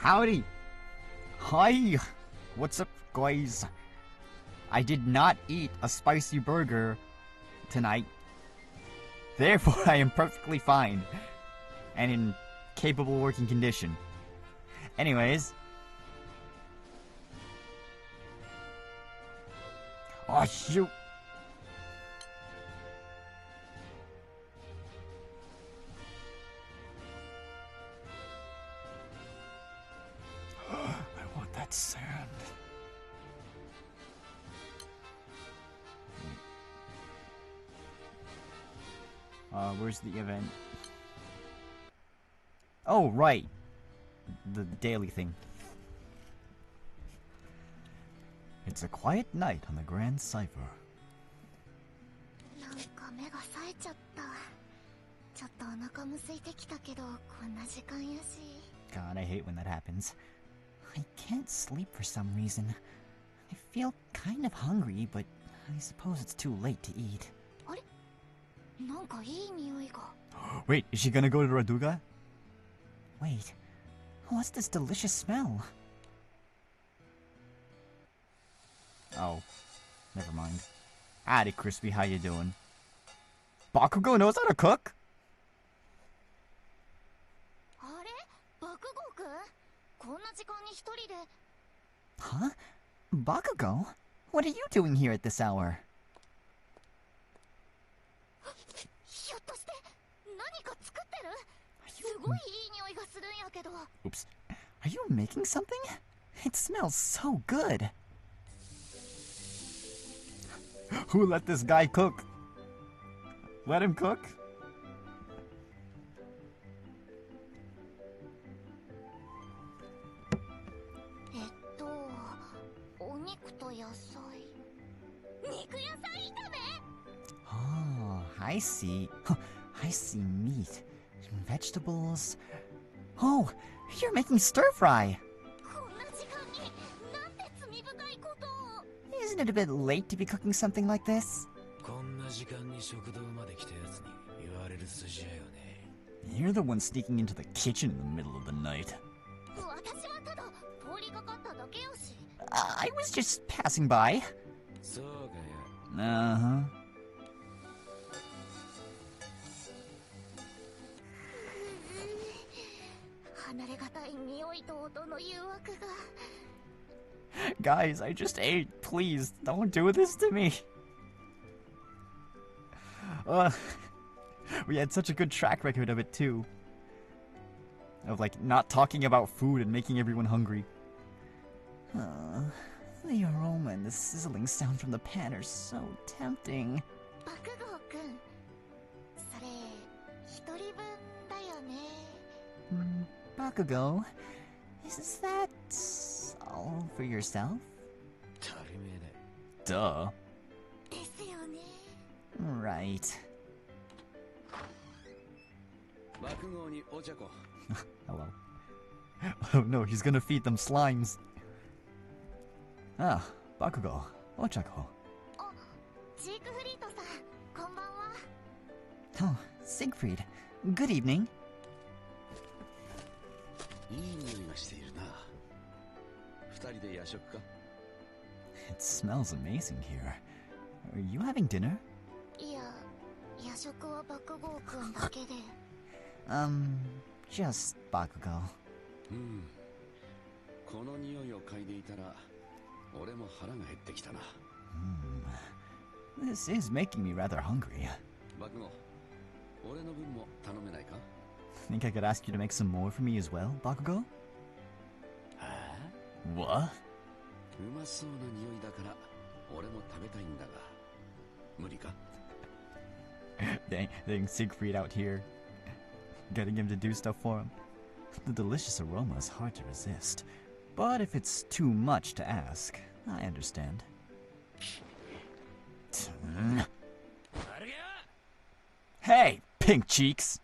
Howdy! Hi! What's up, guys? I did not eat a spicy burger tonight. Therefore, I am perfectly fine. And in capable working condition. Anyways. Oh, shoot! I want that sand. Where's the event? Oh, right. The daily thing. It's a quiet night on the Grand Cipher. God, I hate when that happens. I can't sleep for some reason. I feel kind of hungry, but I suppose it's too late to eat. Wait, is she gonna go to Raduga? Wait, what's this delicious smell? Oh, never mind. Howdy, Crispy, how you doing? Bakugo knows how to cook? Huh? Bakugo? What are you doing here at this hour? Oops. Are you making something? It smells so good. Who let this guy cook? Let him cook? Oh, I see. I see meat, vegetables. Oh, you're making stir fry. Isn't it a bit late to be cooking something like this? You're the one sneaking into the kitchen in the middle of the night. I was just passing by. Uh-huh. Guys, I just ate. Please, don't do this to me. We had such a good track record of it, too. Of, like, not talking about food and making everyone hungry. The aroma and the sizzling sound from the pan are so tempting. Bakugo, is that all for yourself? Duh. Right. Hello. Oh no, he's gonna feed them slimes. Ah, Bakugo, Ochako. Oh, Siegfried. Good evening. It smells amazing here. Are you having dinner? Just Bakugo. This is making me rather hungry. Think I could ask you to make some more for me as well, Bakugo? What? Dang Siegfried out here. Getting him to do stuff for him. The delicious aroma is hard to resist. But if it's too much to ask, I understand. Hey, pink cheeks!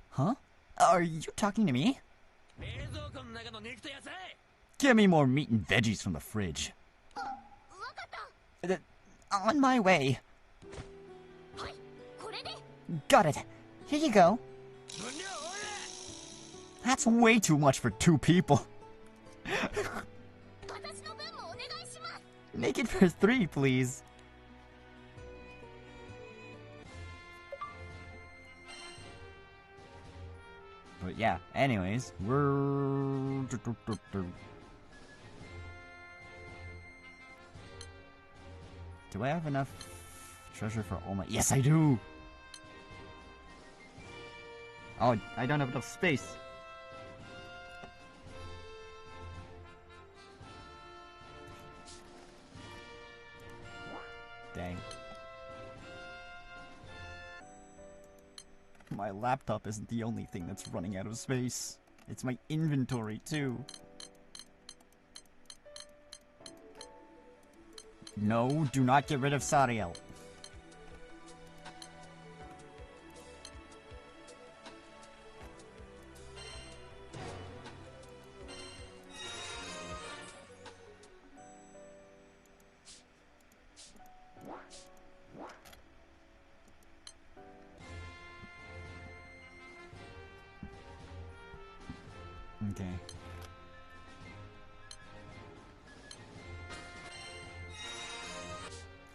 Huh? Are you talking to me? Give me more meat and veggies from the fridge. On my way. Got it. Here you go. That's way too much for 2 people. Make it for 3, please. But yeah, anyways, we're... Do I have enough treasure for all my... Yes, I do! Oh, I don't have enough space. Dang. My laptop isn't the only thing that's running out of space. It's my inventory, too. No, do not get rid of Sariel. Okay.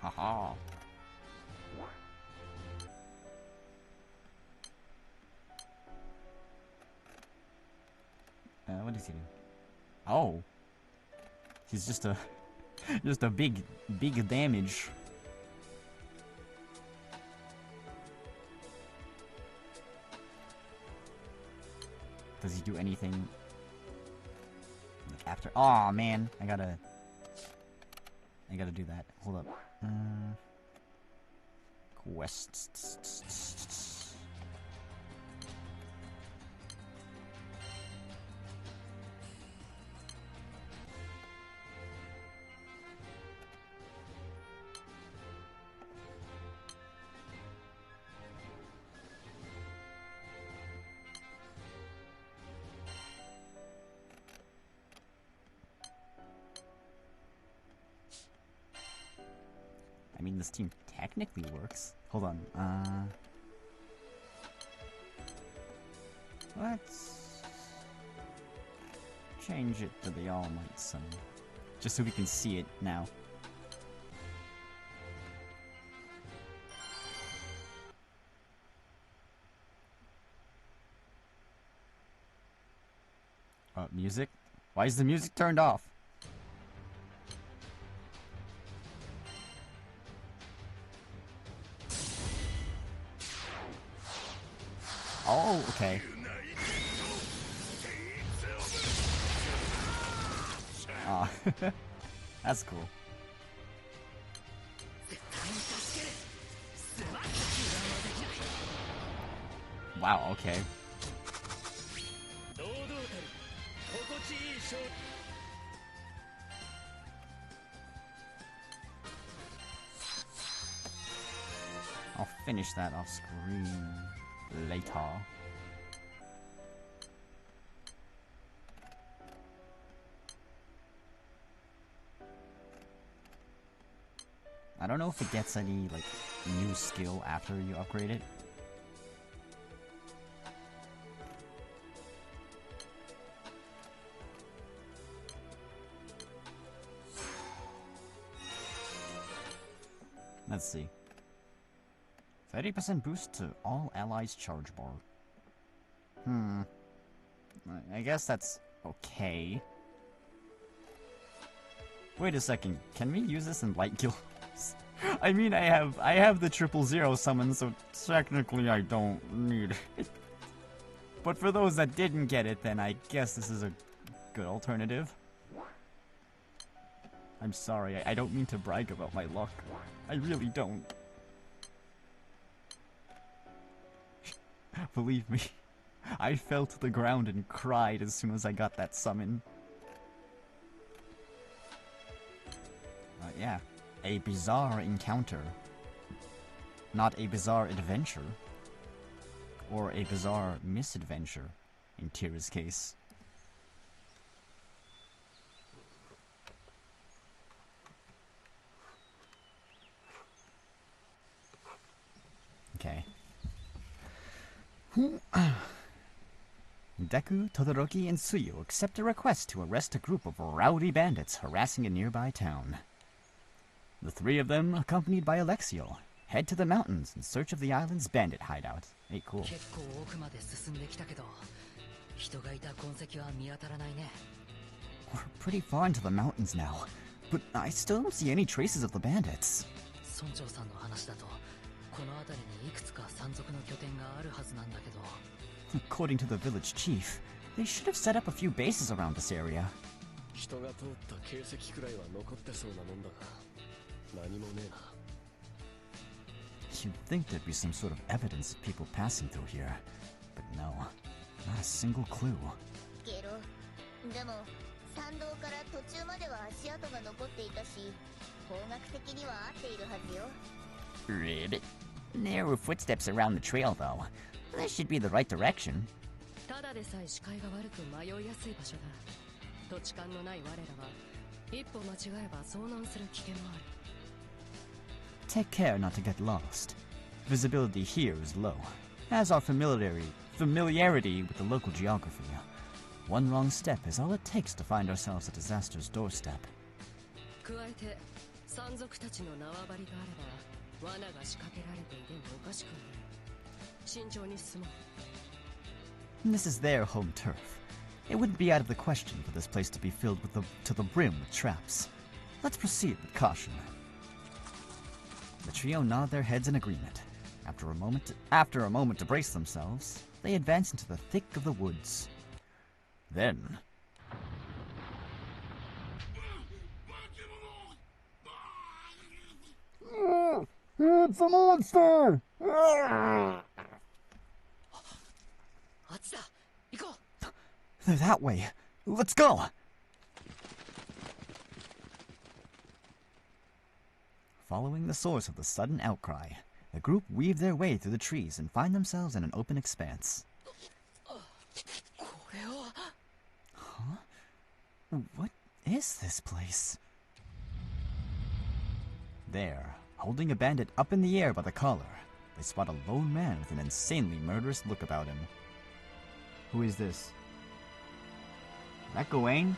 Haha. What is he doing? Oh. He's just a just a big damage. Does he do anything like after? Aw, man, I gotta do that. Hold up. Quests. I mean, this team technically works. Hold on. Let's change it to the All Might Sun, just so we can see it now. Music? Why is the music turned off? Oh, okay. Ah, that's cool. Wow, okay. I'll finish that off screen later. I don't know if it gets any, like, new skill after you upgrade it. Let's see. 30% boost to all allies charge bar. I guess that's okay. Wait a second, can we use this in light guilds? I mean, I have the 000 summon, so technically I don't need it. But for those that didn't get it, then I guess this is a good alternative. I'm sorry, I don't mean to brag about my luck. I really don't. Believe me, I fell to the ground and cried as soon as I got that summon. Yeah, a bizarre encounter. Not a bizarre adventure. Or a bizarre misadventure, in Tira's case. Okay. Deku, Todoroki, and Tsuyu accept a request to arrest a group of rowdy bandits harassing a nearby town. The three of them, accompanied by Alexio, head to the mountains in search of the island's bandit hideout. Hey, cool. We're pretty far into the mountains now, but I still don't see any traces of the bandits. According to the village chief, they should have set up a few bases around this area. You'd think there'd be some sort of evidence of people passing through here, but no, not a single clue. Ribbit. There were footsteps around the trail, though. That should be the right direction. Take care not to get lost. Visibility here is low, as our familiarity with the local geography. One wrong step is all it takes to find ourselves at disaster's doorstep. This is their home turf. It wouldn't be out of the question for this place to be filled to the brim with traps. Let's proceed with caution. The trio nod their heads in agreement. After a moment to brace themselves, they advance into the thick of the woods. Then... It's a monster! They're that way. Let's go! Following the source of the sudden outcry, the group weave their way through the trees and find themselves in an open expanse. Huh? What is this place? There, holding a bandit up in the air by the collar, they spot a lone man with an insanely murderous look about him. Who is this? Is that Gawain?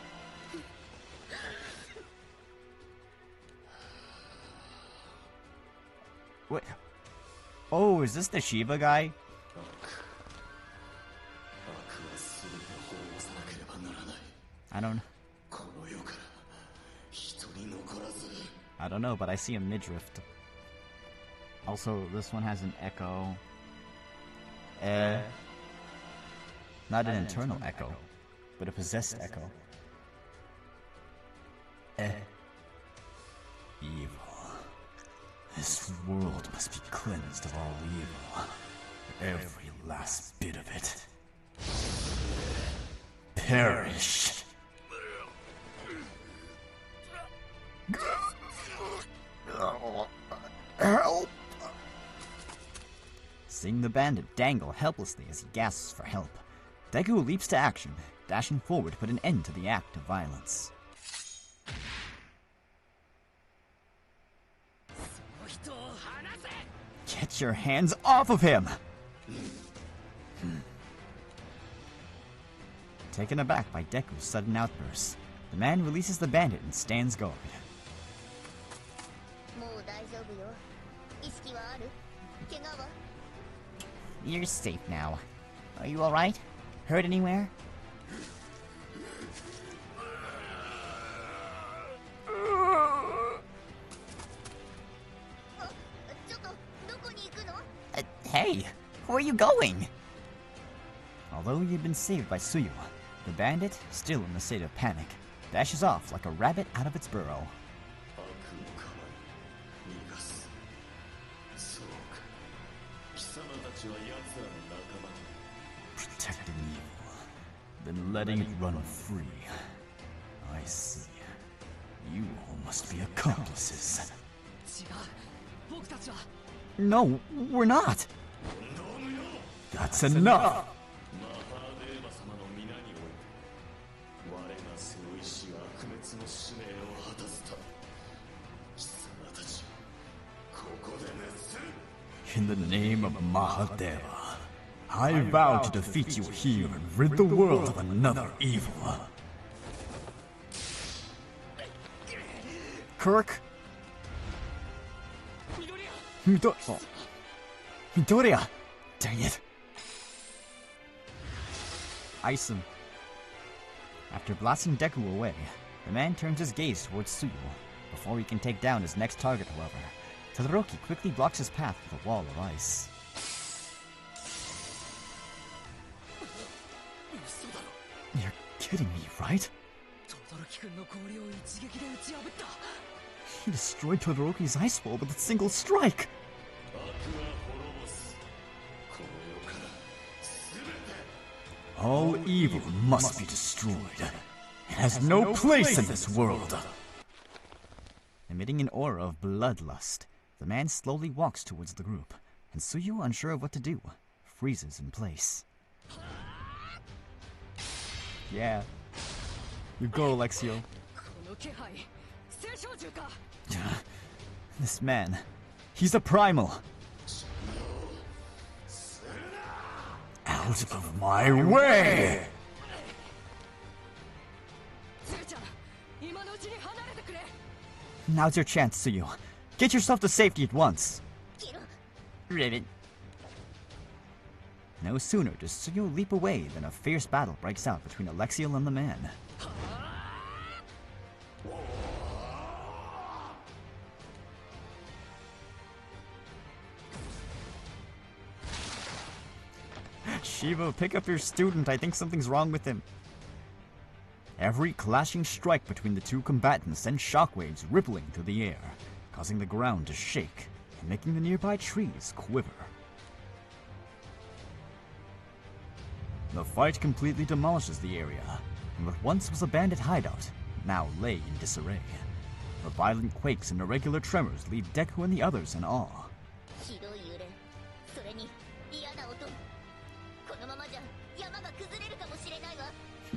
What? Oh, is this the Shiva guy? I don't know, but I see a midriff. Also, this one has an echo. Not an internal echo, but a possessed echo. Evil. This world must be cleansed of all evil. Every last bit of it. Perish. Help! Seeing the bandit dangle helplessly as he gasps for help, Deku leaps to action, dashing forward to put an end to the act of violence. Get your hands off of him! Taken aback by Deku's sudden outburst, the man releases the bandit and stands guard. You're safe now. Are you alright? Hurt anywhere? Hey, where are you going? Although he had been saved by Tsuyu, the bandit, still in a state of panic, dashes off like a rabbit out of its burrow. Protecting evil, then letting it run free. I see. You all must be accomplices. No, we're not! That's enough! In the name of Mahadeva, I vow to defeat you here and rid the world of another evil. Kirk? Midoriya! Dang it. Ice him. After blasting Deku away, the man turns his gaze towards Tsuyu. Before he can take down his next target, however, Todoroki quickly blocks his path with a wall of ice. You're kidding me, right? He destroyed Todoroki's ice wall with a single strike! All evil must be destroyed. It has no place in this world. Emitting an aura of bloodlust, the man slowly walks towards the group, and Tsuyu, unsure of what to do, freezes in place. Yeah. You go, Alexio. This man, he's a primal. Out of my way! Now's your chance, Tsuyu. Get yourself to safety at once. Ribbit. No sooner does Tsuyu leap away than a fierce battle breaks out between Alexiel and the man. Shivo, pick up your student. I think something's wrong with him. Every clashing strike between the two combatants sends shockwaves rippling through the air, causing the ground to shake and making the nearby trees quiver. The fight completely demolishes the area, and what once was a bandit hideout now lay in disarray. The violent quakes and irregular tremors leave Deku and the others in awe.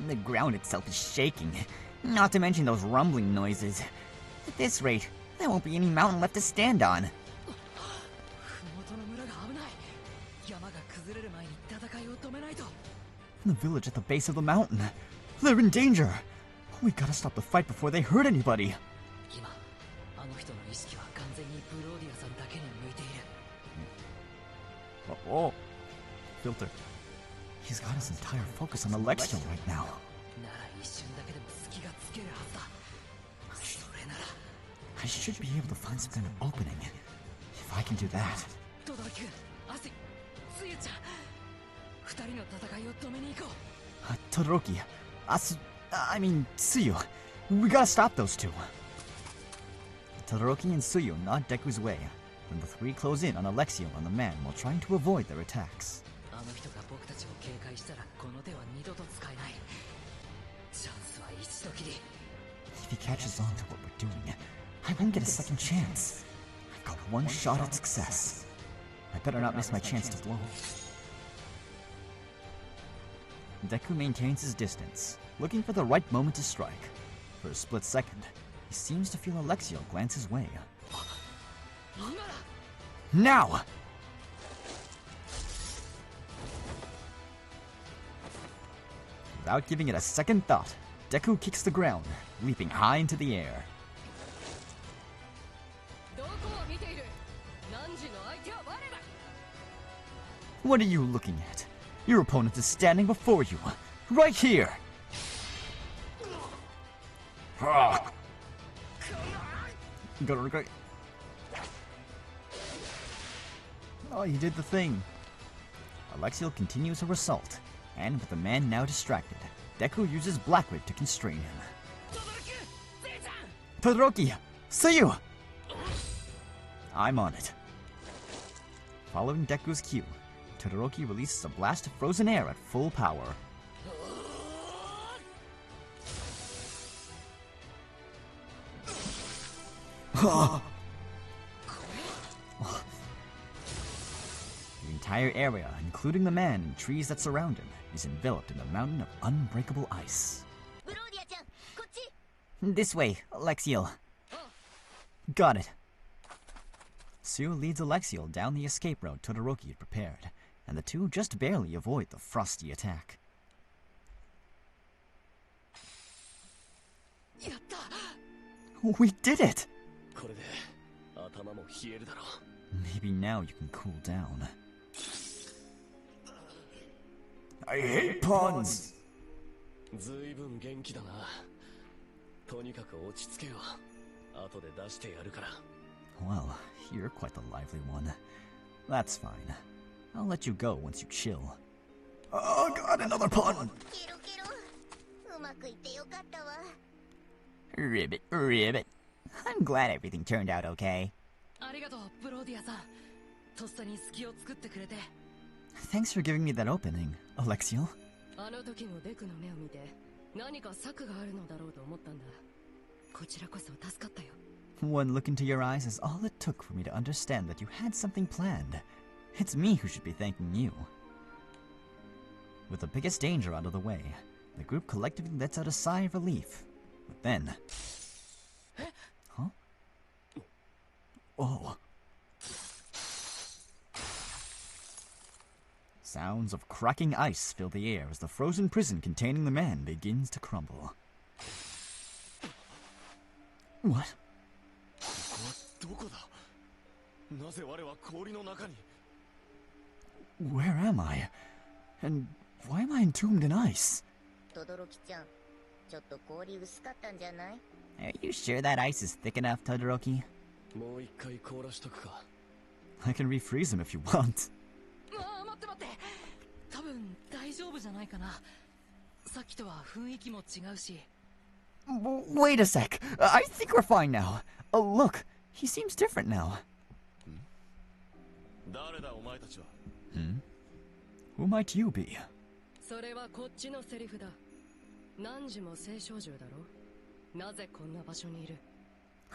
The ground itself is shaking, not to mention those rumbling noises. At this rate, there won't be any mountain left to stand on. The village at the base of the mountain. They're in danger. We gotta stop the fight before they hurt anybody. Oh, Filter. He's got his entire focus on Alexio right now. I should be able to find some kind of opening. If I can do that. Todoroki, Tsuyu. We gotta stop those two. Todoroki and Tsuyu nod Deku's way, and the three close in on Alexio and the man while trying to avoid their attacks. If he catches on to what we're doing, I won't get a second chance. I've got one shot at success. I better not miss my chance to blow. Deku maintains his distance, looking for the right moment to strike. For a split second, he seems to feel Alexio glance his way. Now! Without giving it a second thought, Deku kicks the ground, leaping high into the air. What are you looking at? Your opponent is standing before you, right here! Oh, you did the thing. Alexio continues her assault, and with the man now distracted, Deku uses Black Whip to constrain him. Todoroki! Tsuyu! I'm on it. Following Deku's cue, Todoroki releases a blast of frozen air at full power. The entire area, including the man and trees that surround him, is enveloped in a mountain of unbreakable ice. This way, Alexiel. Got it. Tsuyu leads Alexiel down the escape route Todoroki had prepared, and the two just barely avoid the frosty attack. We did it! Maybe now you can cool down. I hate puns! Well, you're quite the lively one. That's fine. I'll let you go once you chill. Oh god, another pun! Ribbit, ribbit. I'm glad everything turned out okay. Thanks for giving me that opening, Alexiel. One look into your eyes is all it took for me to understand that you had something planned. It's me who should be thanking you. With the biggest danger out of the way, the group collectively lets out a sigh of relief. But then... Huh? Oh. Sounds of cracking ice fill the air as the frozen prison containing the man begins to crumble. What? Where am I? And why am I entombed in ice? Are you sure that ice is thick enough, Todoroki? I can refreeze him if you want. Wait a sec. I think we're fine now. Oh, look. He seems different now. Hmm? Who might you be?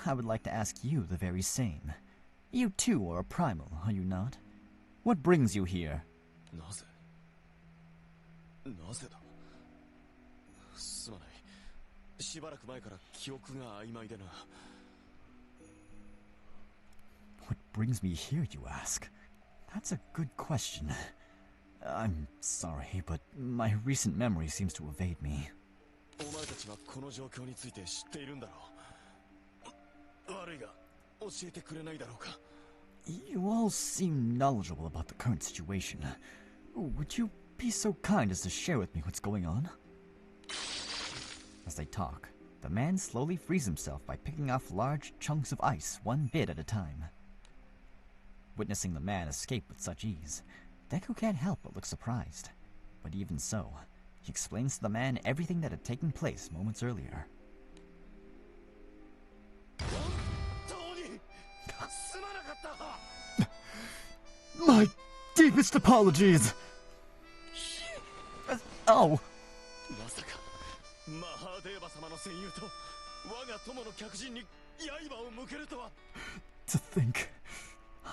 I would like to ask you the very same. You too are a primal, are you not? What brings you here? What brings me here, you ask? That's a good question. I'm sorry, but my recent memory seems to evade me. You all seem knowledgeable about the current situation. Would you be so kind as to share with me what's going on? As they talk, the man slowly frees himself by picking off large chunks of ice one bit at a time. Witnessing the man escape with such ease, Deku can't help but look surprised. But even so, he explains to the man everything that had taken place moments earlier. My deepest apologies! Oh! To think,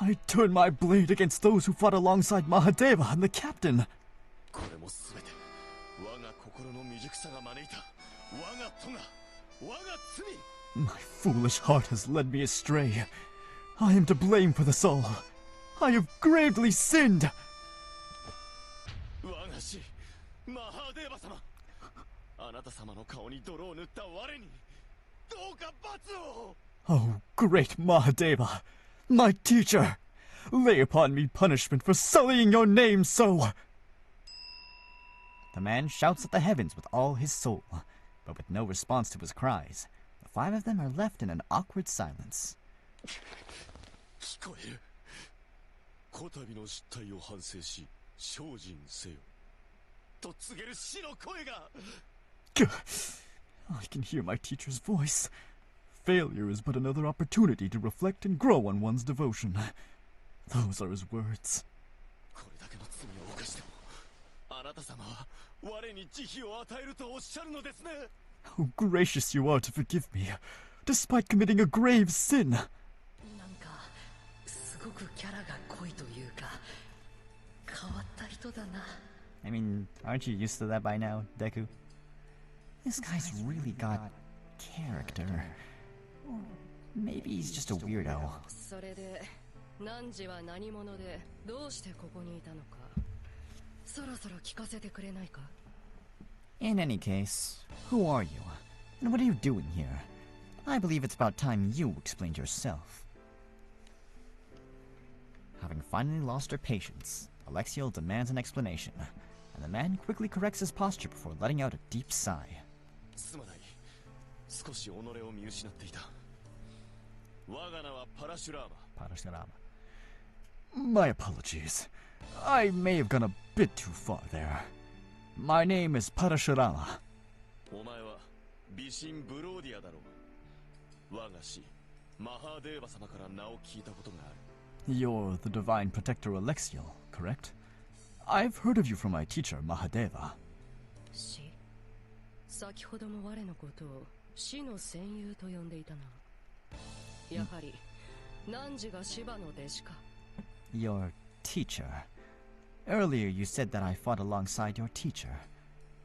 I turned my blade against those who fought alongside Mahadeva and the captain. My foolish heart has led me astray. I am to blame for this all. I have gravely sinned. Oh, great Mahadeva, my teacher, lay upon me punishment for sullying your name so. The man shouts at the heavens with all his soul, but with no response to his cries. The five of them are left in an awkward silence. I can hear my teacher's voice. Failure is but another opportunity to reflect and grow on one's devotion. Those are his words. How gracious you are to forgive me, despite committing a grave sin. I mean, aren't you used to that by now, Deku? This guy's really got character. Or maybe he's just a weirdo. In any case, who are you? And what are you doing here? I believe it's about time you explained yourself. Having finally lost her patience, Alexiel demands an explanation, and the man quickly corrects his posture before letting out a deep sigh. Parashurama. My apologies. I may have gone a bit too far there. My name is Parashurama. You're the divine protector Alexiel, correct? I've heard of you from my teacher, Mahadeva. Your teacher. Earlier you said that I fought alongside your teacher.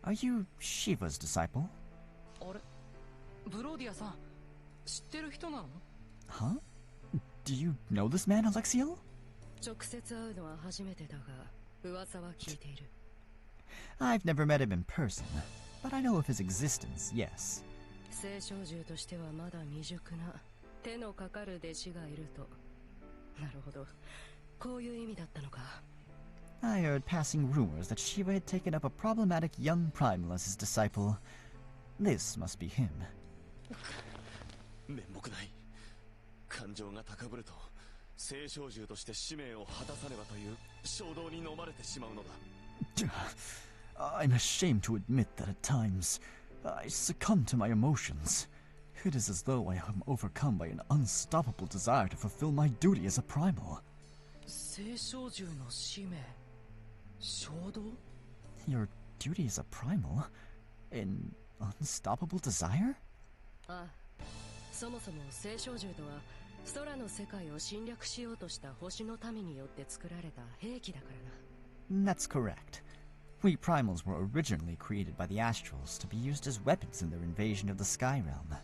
Are you Shiva's disciple? Huh? Do you know this man, Alexiel? I've never met him in person, but I know of his existence, yes. I heard passing rumors that Shiva had taken up a problematic young primal as his disciple. This must be him. I'm ashamed to admit that at times I succumb to my emotions. It is as though I am overcome by an unstoppable desire to fulfill my duty as a primal. Your duty as a primal? An unstoppable desire? That's correct. We primals were originally created by the Astrals to be used as weapons in their invasion of the Sky Realm.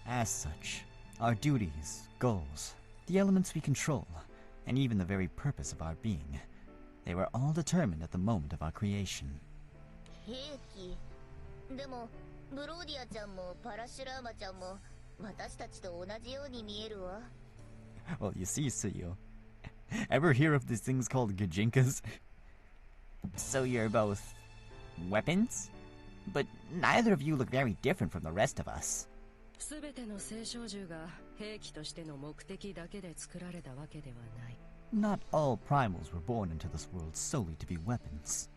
As such, our duties, goals, the elements we control, and even the very purpose of our being, they were all determined at the moment of our creation. Well, you see, Suyo. Ever hear of these things called gajinkas? So you're both weapons? But neither of you look very different from the rest of us. Not all primals were born into this world solely to be weapons.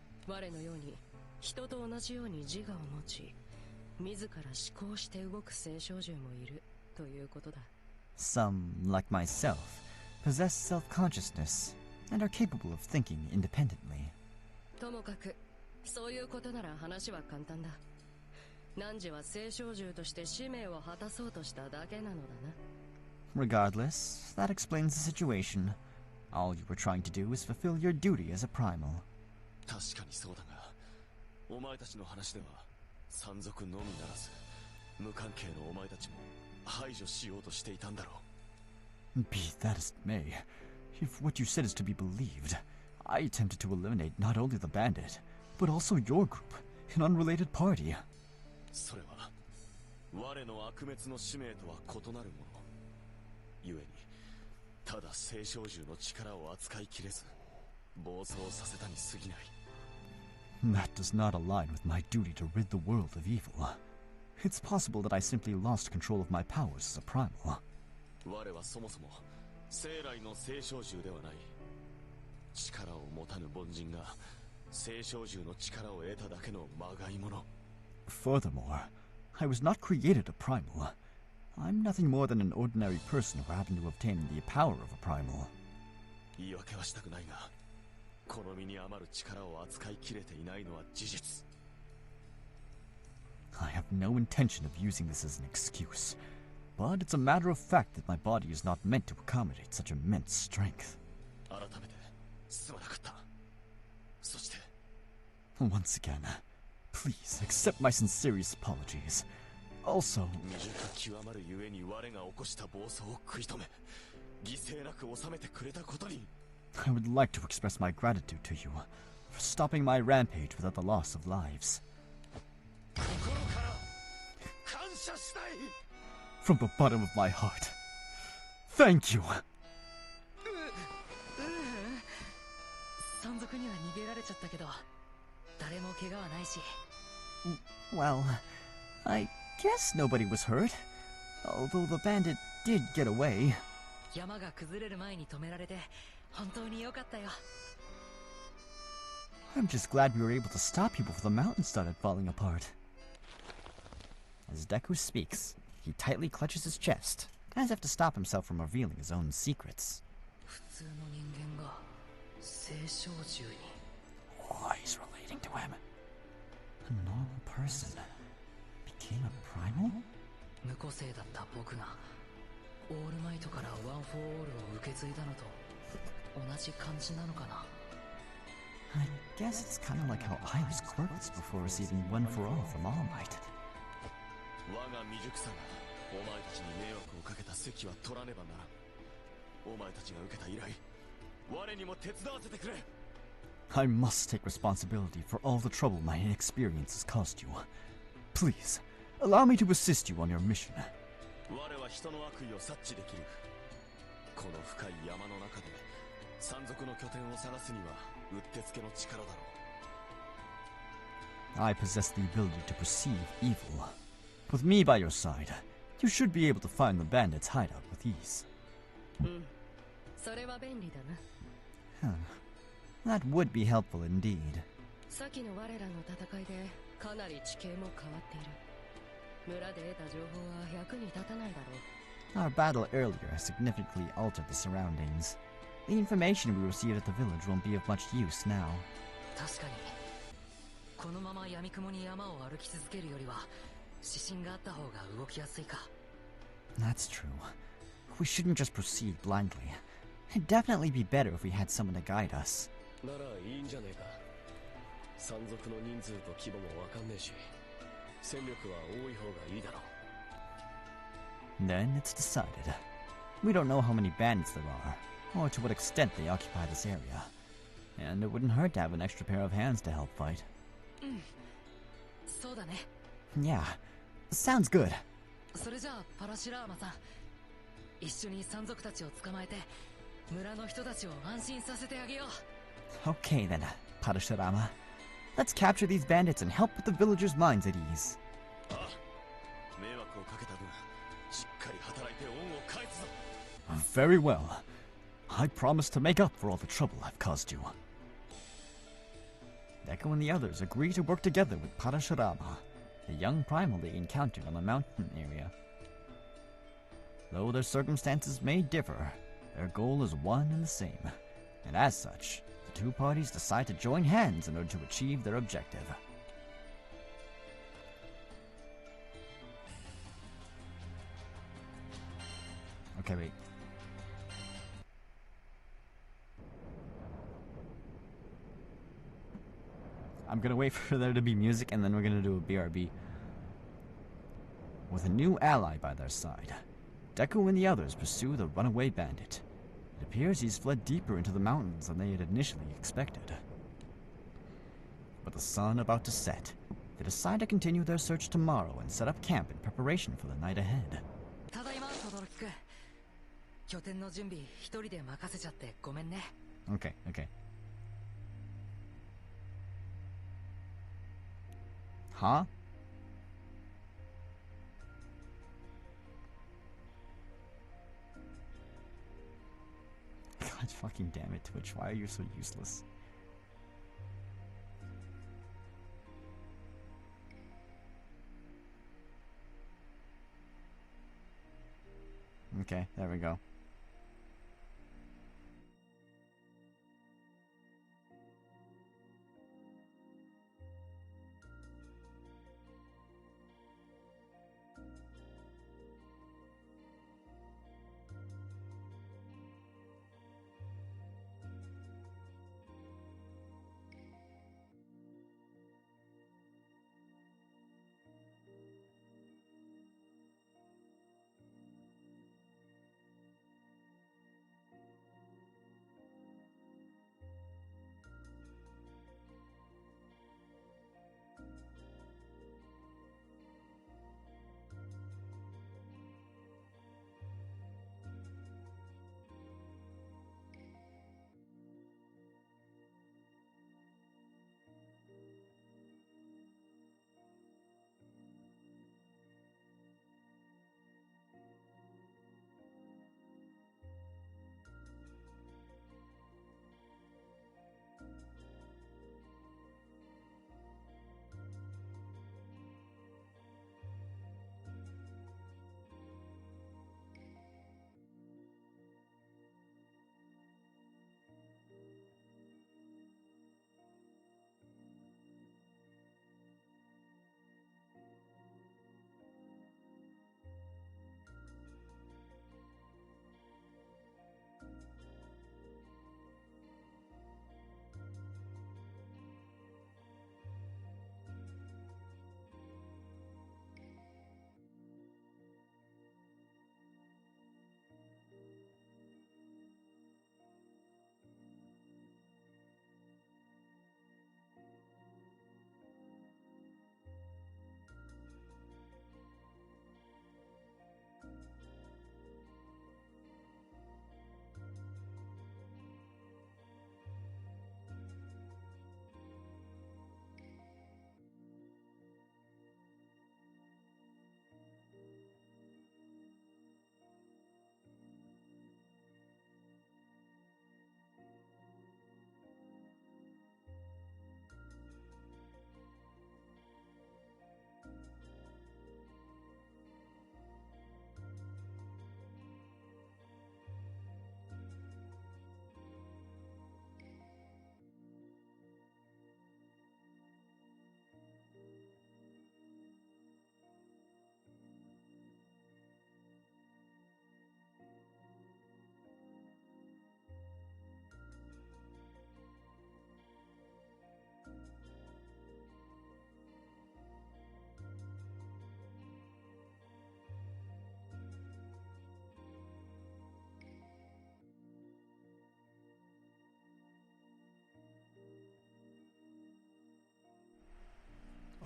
Some, like myself, possess self-consciousness and are capable of thinking independently. Regardless, that explains the situation. All you were trying to do is fulfill your duty as a primal. Be that as it may, if what you said is to be believed, I attempted to eliminate not only the bandit, but also your group, an unrelated party. That does not align with my duty to rid the world of evil. It's possible that I simply lost control of my powers as a primal. Furthermore, I was not created a primal. I'm nothing more than an ordinary person who happened to obtain the power of a primal. I have no intention of using this as an excuse, but it's a matter of fact that my body is not meant to accommodate such immense strength. Once again, Please, accept my sincerest apologies. Also, I would like to express my gratitude to you for stopping my rampage without the loss of lives. From the bottom of my heart, thank you! Well, I guess nobody was hurt, although the bandit did get away. I'm just glad we were able to stop you before the mountain started falling apart. As Deku speaks, he tightly clutches his chest, as if to stop himself from revealing his own secrets. Oh, he's relating to him. A normal person became a primal? I guess it's kind of like how I was quirkless before receiving One for All from All Might. I must take responsibility for all the trouble my inexperience has caused you. Please, allow me to assist you on your mission. I possess the ability to perceive evil. With me by your side, you should be able to find the bandits' hideout with ease. Huh. That would be helpful indeed. Our battle earlier has significantly altered the surroundings. The information we received at the village won't be of much use now. That's true. We shouldn't just proceed blindly. It'd definitely be better if we had someone to guide us. Then it's decided. We don't know how many bandits there are, or to what extent they occupy this area. And it wouldn't hurt to have an extra pair of hands to help fight. Yeah, sounds good. Okay then, Parashurama. Let's capture these bandits and help put the villagers' minds at ease. Very well. I promise to make up for all the trouble I've caused you. Deku and the others agree to work together with Parashurama, the young primal they encountered on the mountain area. Though their circumstances may differ, their goal is one and the same, and as such, the two parties decide to join hands in order to achieve their objective. Okay, wait. I'm gonna wait for there to be music and then we're gonna do a BRB. With a new ally by their side, Deku and the others pursue the runaway bandit. It appears he's fled deeper into the mountains than they had initially expected. With the sun about to set, they decide to continue their search tomorrow and set up camp in preparation for the night ahead. Okay. Huh? God fucking damn it, Twitch. Why are you so useless? Okay, there we go.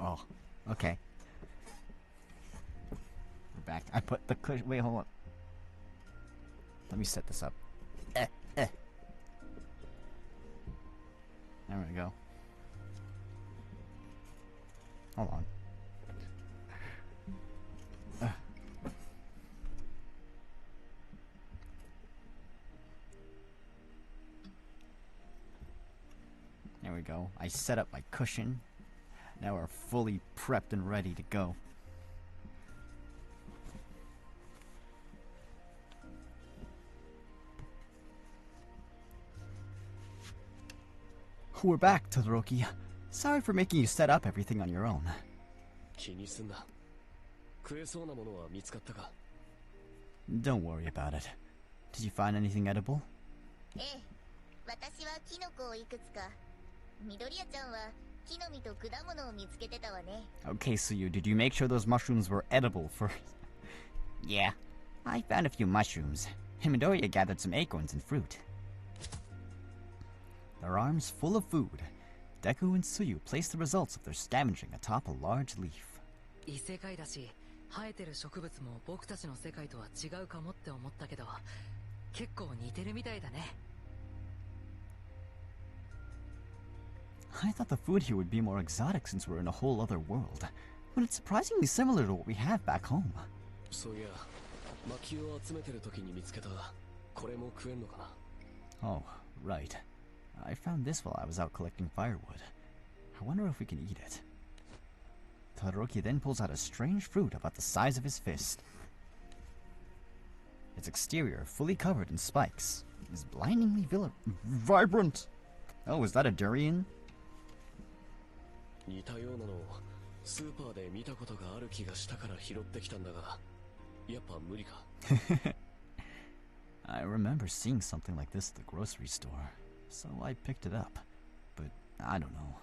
Oh, okay. We're back. I put the cushion. Wait, hold on. Let me set this up. There we go. Hold on. There we go. I set up my cushion. Now we're fully prepped and ready to go. We're back, Todoroki. Sorry for making you set up everything on your own. Don't worry about it. Did you find anything edible? Okay, so did you make sure those mushrooms were edible first? Yeah, I found a few mushrooms. Midoriya gathered some acorns and fruit. Their arms full of food, Deku and Tsuyu placed the results of their scavenging atop a large leaf. I thought the food here would be more exotic since we're in a whole other world, but it's surprisingly similar to what we have back home. Oh, right. I found this while I was out collecting firewood. I wonder if we can eat it. Todoroki then pulls out a strange fruit about the size of his fist. Its exterior, fully covered in spikes, is blindingly vibrant. Oh, is that a durian? I remember seeing something like this at the grocery store, so I picked it up. But I don't know.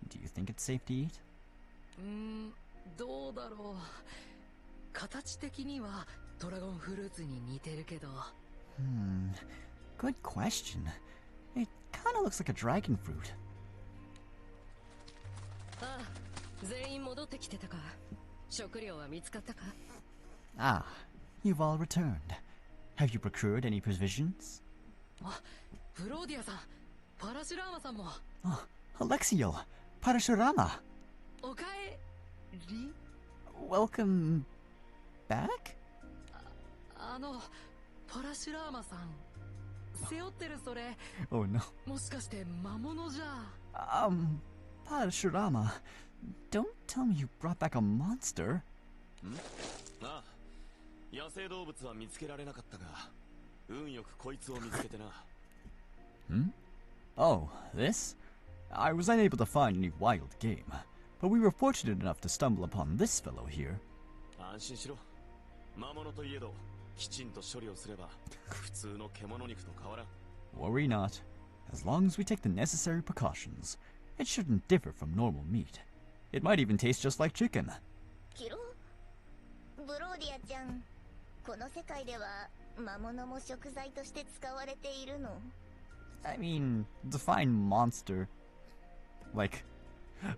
Do you think it's safe to eat? Good question. It kinda looks like a dragon fruit. Ah, you've all returned. Have you procured any provisions? Oh, Alexio, Parashurama. Welcome back? Oh no. Parashurama, don't tell me you brought back a monster. Oh, this? I was unable to find any wild game, but we were fortunate enough to stumble upon this fellow here. Worry not. As long as we take the necessary precautions, it shouldn't differ from normal meat. It might even taste just like chicken. I mean, define monster. Like,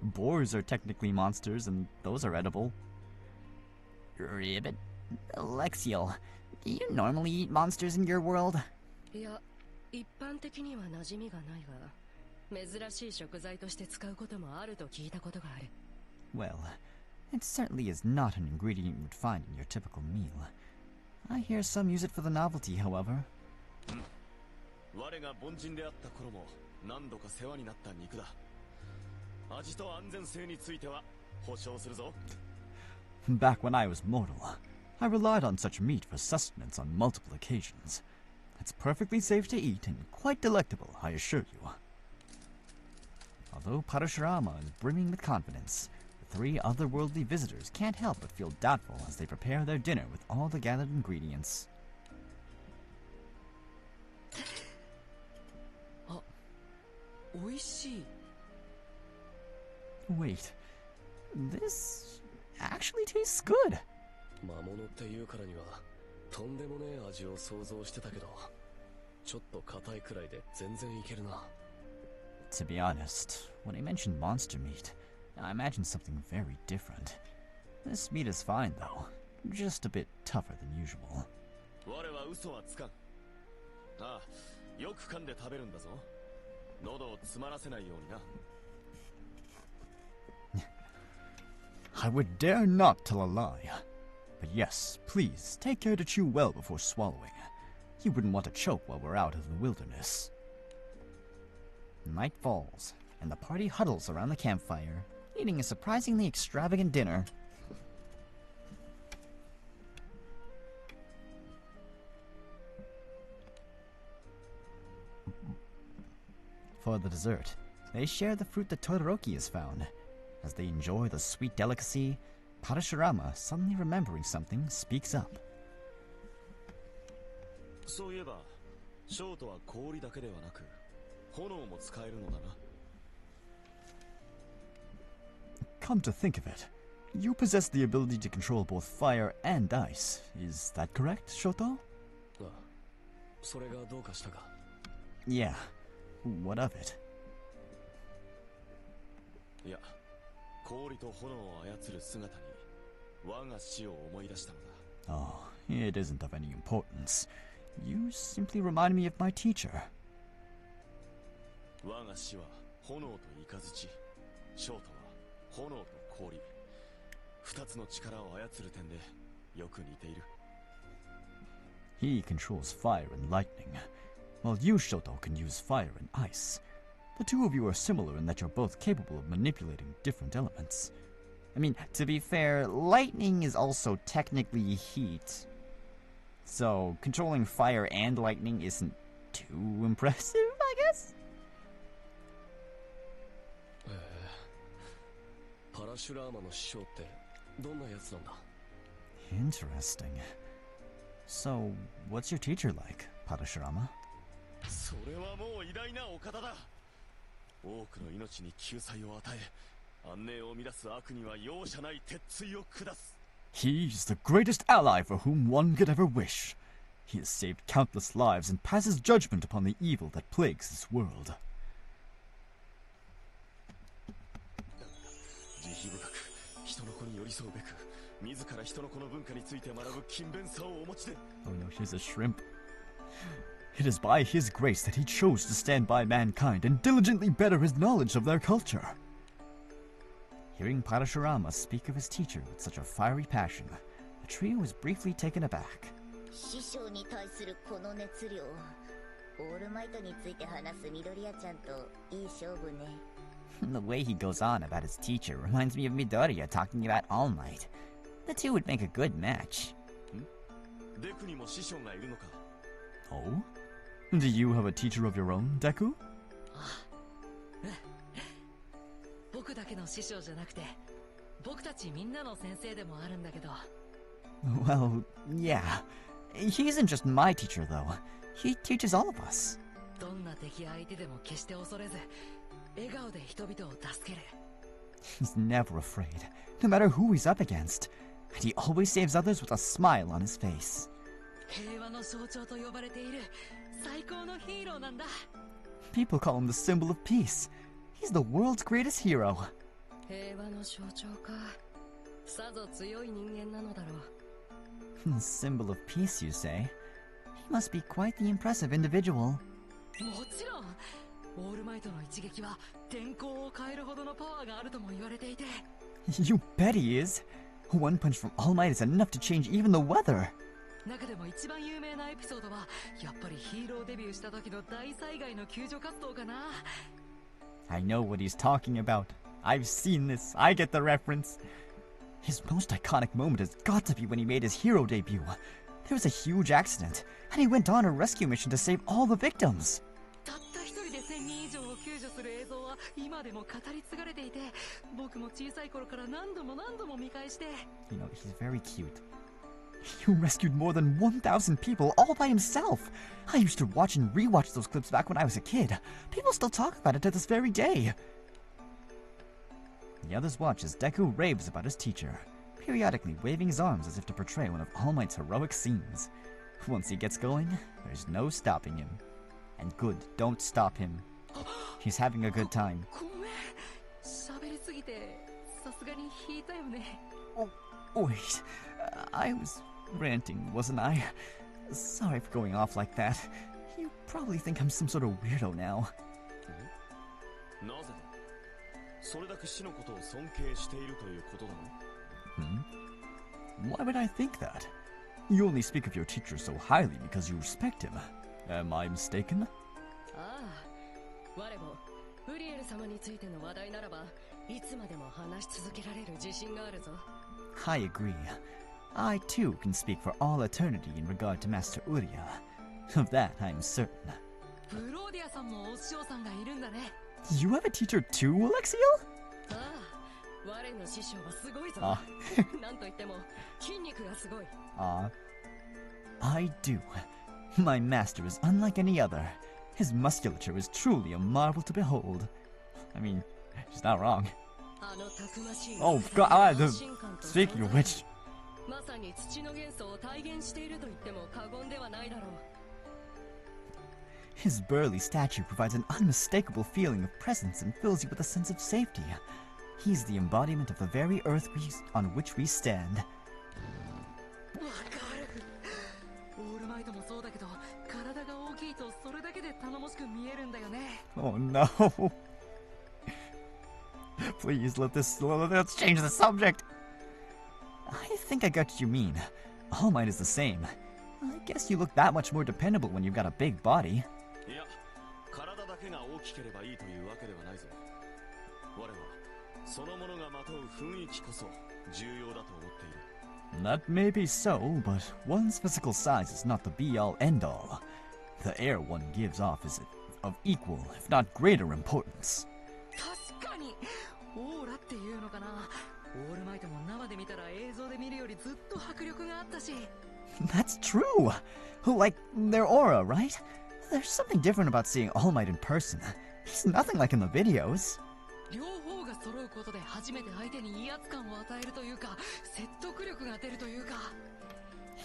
boars are technically monsters, and those are edible. Ribbit, Alexio, do you normally eat monsters in your world? Well, it certainly is not an ingredient you would find in your typical meal. I hear some use it for the novelty, however. Back when I was mortal, I relied on such meat for sustenance on multiple occasions. It's perfectly safe to eat and quite delectable, I assure you. Although Parashurama is brimming with confidence, the three otherworldly visitors can't help but feel doubtful as they prepare their dinner with all the gathered ingredients. Wait, this actually tastes good. To be honest, when I mentioned monster meat, I imagine something very different. This meat is fine, though. Just a bit tougher than usual. I would dare not tell a lie. But yes, please, take care to chew well before swallowing. You wouldn't want to choke while we're out in the wilderness. Night falls, and the party huddles around the campfire, eating a surprisingly extravagant dinner. For the dessert, they share the fruit that Todoroki has found. As they enjoy the sweet delicacy, Parashurama, suddenly remembering something, speaks up. Come to think of it, you possess the ability to control both fire and ice. Is that correct, Shoto? Yeah. What of it? Oh, it isn't of any importance. You simply remind me of my teacher. He controls fire and lightning, while you, Shoto, can use fire and ice. The two of you are similar in that you're both capable of manipulating different elements. I mean, to be fair, lightning is also technically heat. So, controlling fire and lightning isn't too impressive, I guess? Interesting. So, what's your teacher like, Parashurama? He's the greatest ally for whom one could ever wish. He has saved countless lives and passes judgment upon the evil that plagues this world. Oh no, she's a shrimp. It is by his grace that he chose to stand by mankind and diligently better his knowledge of their culture. Hearing Parashurama speak of his teacher with such a fiery passion, the trio was briefly taken aback. The way he goes on about his teacher reminds me of Midoriya talking about All Might. The two would make a good match. Oh? Do you have a teacher of your own, Deku? Well, yeah. He isn't just my teacher, though. He teaches all of us. He's never afraid, no matter who he's up against. And he always saves others with a smile on his face. People call him the symbol of peace. He's the world's greatest hero. Symbol of peace, you say? He must be quite the impressive individual. You bet he is. One punch from All Might is enough to change even the weather. I know what he's talking about. I've seen this. I get the reference. His most iconic moment has got to be when he made his hero debut. There was a huge accident, and he went on a rescue mission to save all the victims. You know, he's very cute. He rescued more than 1,000 people all by himself. I used to watch and rewatch those clips back when I was a kid. People still talk about it to this very day. The others watch as Deku raves about his teacher, periodically waving his arms as if to portray one of All Might's heroic scenes. Once he gets going, there's no stopping him. And good, don't stop him. He's having a good time. Oh, wait. I was ranting, wasn't I? Sorry for going off like that. You probably think I'm some sort of weirdo now. Why would I think that? You only speak of your teacher so highly because you respect him. Am I mistaken? I agree. I too can speak for all eternity in regard to Master Uriya. Of that I am certain. You have a teacher too, Alexiel? I do. My master is unlike any other. His musculature is truly a marvel to behold. I mean, she's not wrong. Oh god, speaking of which... His burly stature provides an unmistakable feeling of presence and fills you with a sense of safety. He's the embodiment of the very earth on which we stand. Oh no. Please, let's change the subject. I think I got what you mean. All Might is the same. I guess you look that much more dependable when you've got a big body. That may be so, but one's physical size is not the be-all end-all. The air one gives off is of equal, if not greater importance. That's true! Like their aura, right? There's something different about seeing All Might in person. He's nothing like in the videos.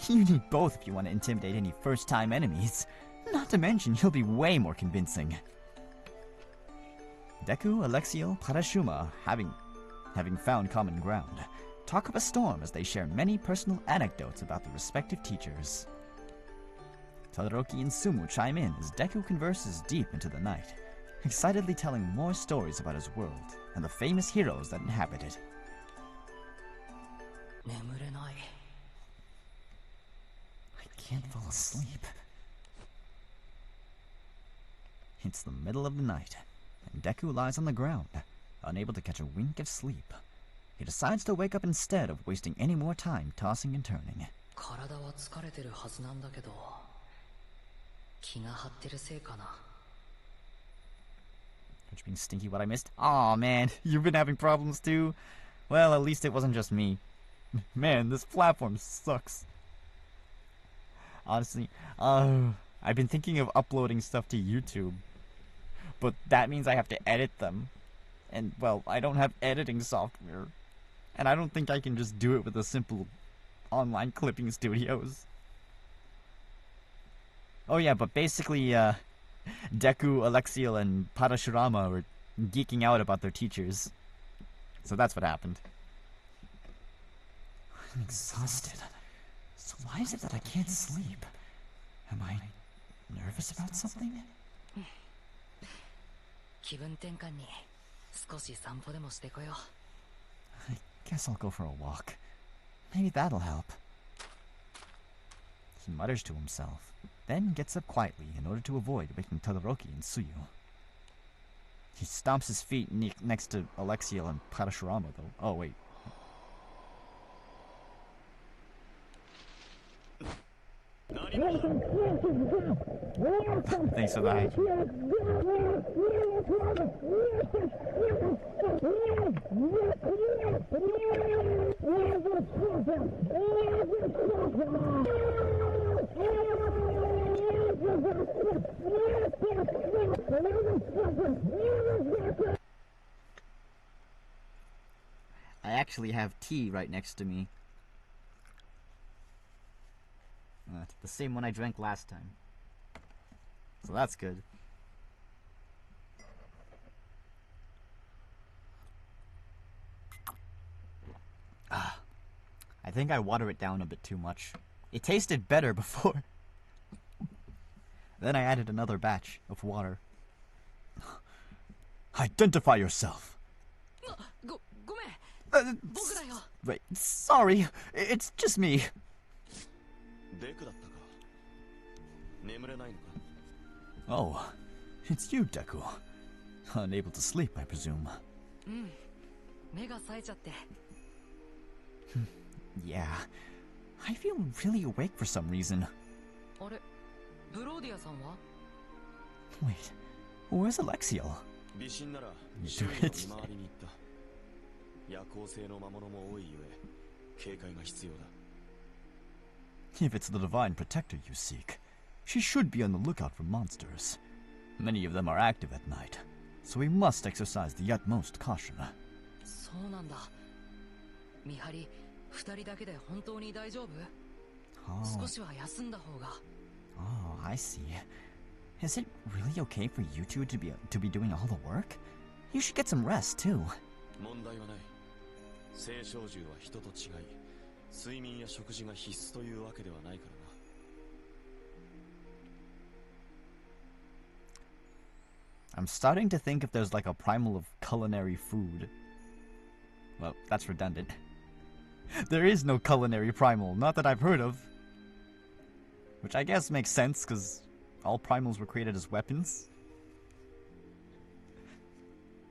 You need both if you want to intimidate any first-time enemies. Not to mention, you'll be way more convincing. Deku, Alexiel, Parashuma, having found common ground, talk up a storm as they share many personal anecdotes about their respective teachers. Todoroki and Sumu chime in as Deku converses deep into the night, excitedly telling more stories about his world and the famous heroes that inhabit it. I can't fall asleep. It's the middle of the night, and Deku lies on the ground, unable to catch a wink of sleep. He decides to wake up instead of wasting any more time tossing and turning. Which being stinky what I missed? Aw man, you've been having problems too? Well, at least it wasn't just me. Man, this platform sucks. Honestly, I've been thinking of uploading stuff to YouTube. But that means I have to edit them. And, well, I don't have editing software. And I don't think I can just do it with a simple online clipping studios. Oh yeah, but basically, Deku, Alexiel, and Parashurama were geeking out about their teachers. So that's what happened. I'm exhausted. So why is it that I can't sleep? Am I nervous about something? I guess I'll go for a walk. Maybe that'll help. He mutters to himself, then gets up quietly in order to avoid waking Todoroki and Tsuyu. He stomps his feet next to Alexiel and Parashurama, though. Oh, wait. Thanks for that. I actually have tea right next to me. The same one I drank last time. So that's good. I think I water it down a bit too much. It tasted better before. Then I added another batch of water. Identify yourself. Wait, sorry. It's just me. Oh, it's you, Deku. Unable to sleep, I presume. Yeah. I feel really awake for some reason. Wait, where's Alexiel? If it's the Divine Protector you seek, she should be on the lookout for monsters. Many of them are active at night, so we must exercise the utmost caution. Oh, I see. Is it really okay for you two to be doing all the work? You should get some rest too. I'm starting to think if there's like a primal of culinary food. Well, that's redundant. There is no culinary primal, not that I've heard of. Which I guess makes sense, because all primals were created as weapons.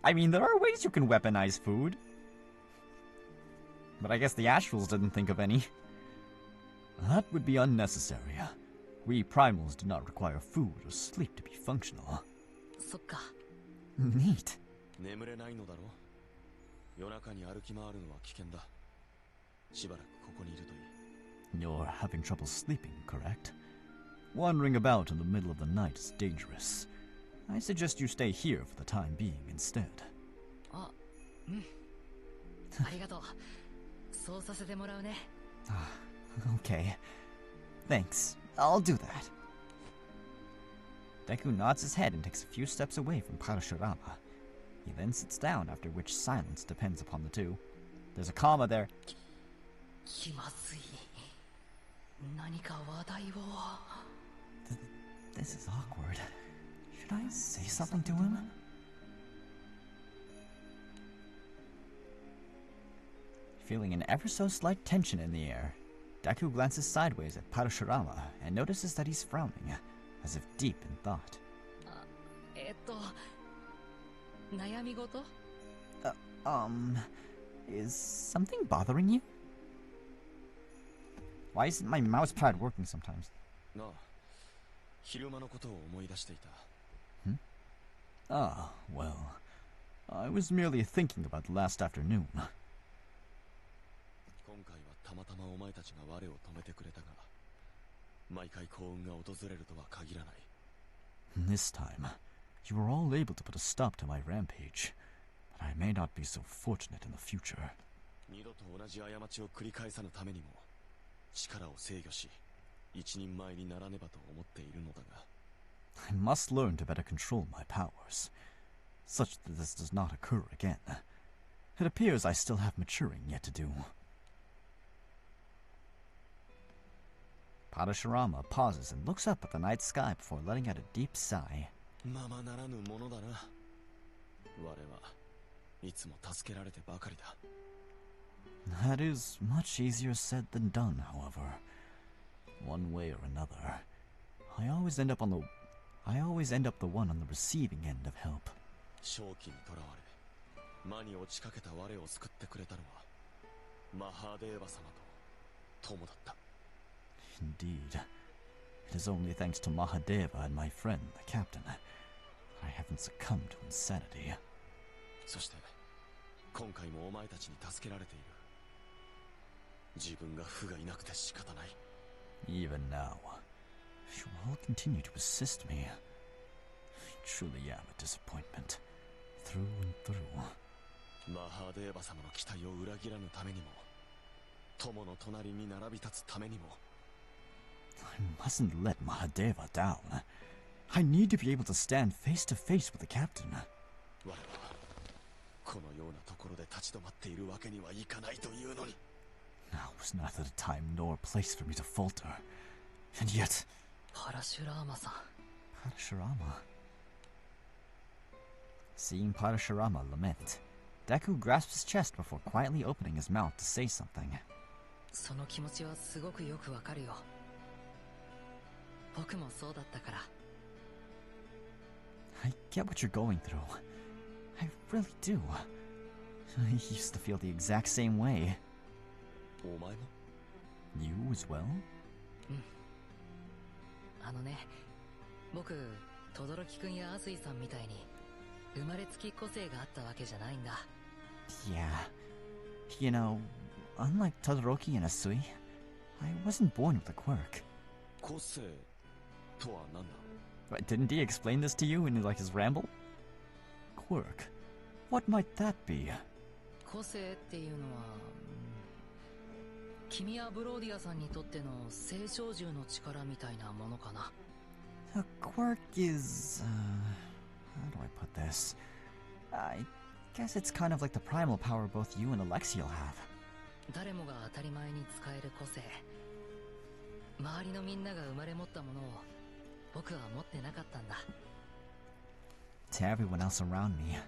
I mean, there are ways you can weaponize food. But I guess the Astrals didn't think of any. That would be unnecessary. We primals do not require food or sleep to be functional. Neat. You're having trouble sleeping, correct? Wandering about in the middle of the night is dangerous. I suggest you stay here for the time being instead. Okay. Thanks. I'll do that. Deku nods his head and takes a few steps away from Parashurama. He then sits down, after which silence depends upon the two. There's a comma there. This is awkward. Should I say something to him? Feeling an ever so slight tension in the air, Deku glances sideways at Parashurama and notices that he's frowning, as if deep in thought. Is something bothering you? Why isn't my mousepad working sometimes? Ah, well, I was merely thinking about last afternoon. This time, you were all able to put a stop to my rampage, but I may not be so fortunate in the future. I must learn to better control my powers, such that this does not occur again. It appears I still have maturing yet to do. Parashurama pauses and looks up at the night sky before letting out a deep sigh. That is much easier said than done, however. One way or another, I always end up the one on the receiving end of help. Indeed. It is only thanks to Mahadeva and my friend, the captain, that I haven't succumbed to insanity. Even now, you all continue to assist me. I truly am a disappointment, through and through. I mustn't let Mahadeva down. I need to be able to stand face to face with the captain. Now was neither the time nor place for me to falter. And yet... Parashurama-san. Parashurama. Seeing Parashurama lament, Deku grasps his chest before quietly opening his mouth to say something. その気持ちはすごくよくわかるよ。僕もそうだったから。I get what you're going through. I really do. I used to feel the exact same way. お前も? You as well? うん。あのね、僕、轟くんやアスイさんみたいに生まれつき個性があったわけじゃないんだ。Yeah. You know, unlike Todoroki and Asui, I wasn't born with a quirk. 個性とは何だ? But didn't he explain this to you in like his ramble? Quirk. What might that be? 個性っていうのは、君やブローディアさんにとっての聖少獣の力みたいなものかな。A quirk is... how do I put this? I guess it's kind of like the primal power both you and Alexiel have. 誰もが当たり前に使える個性。周りのみんなが生まれ持ったものを僕は持ってなかったんだ。To everyone else around me,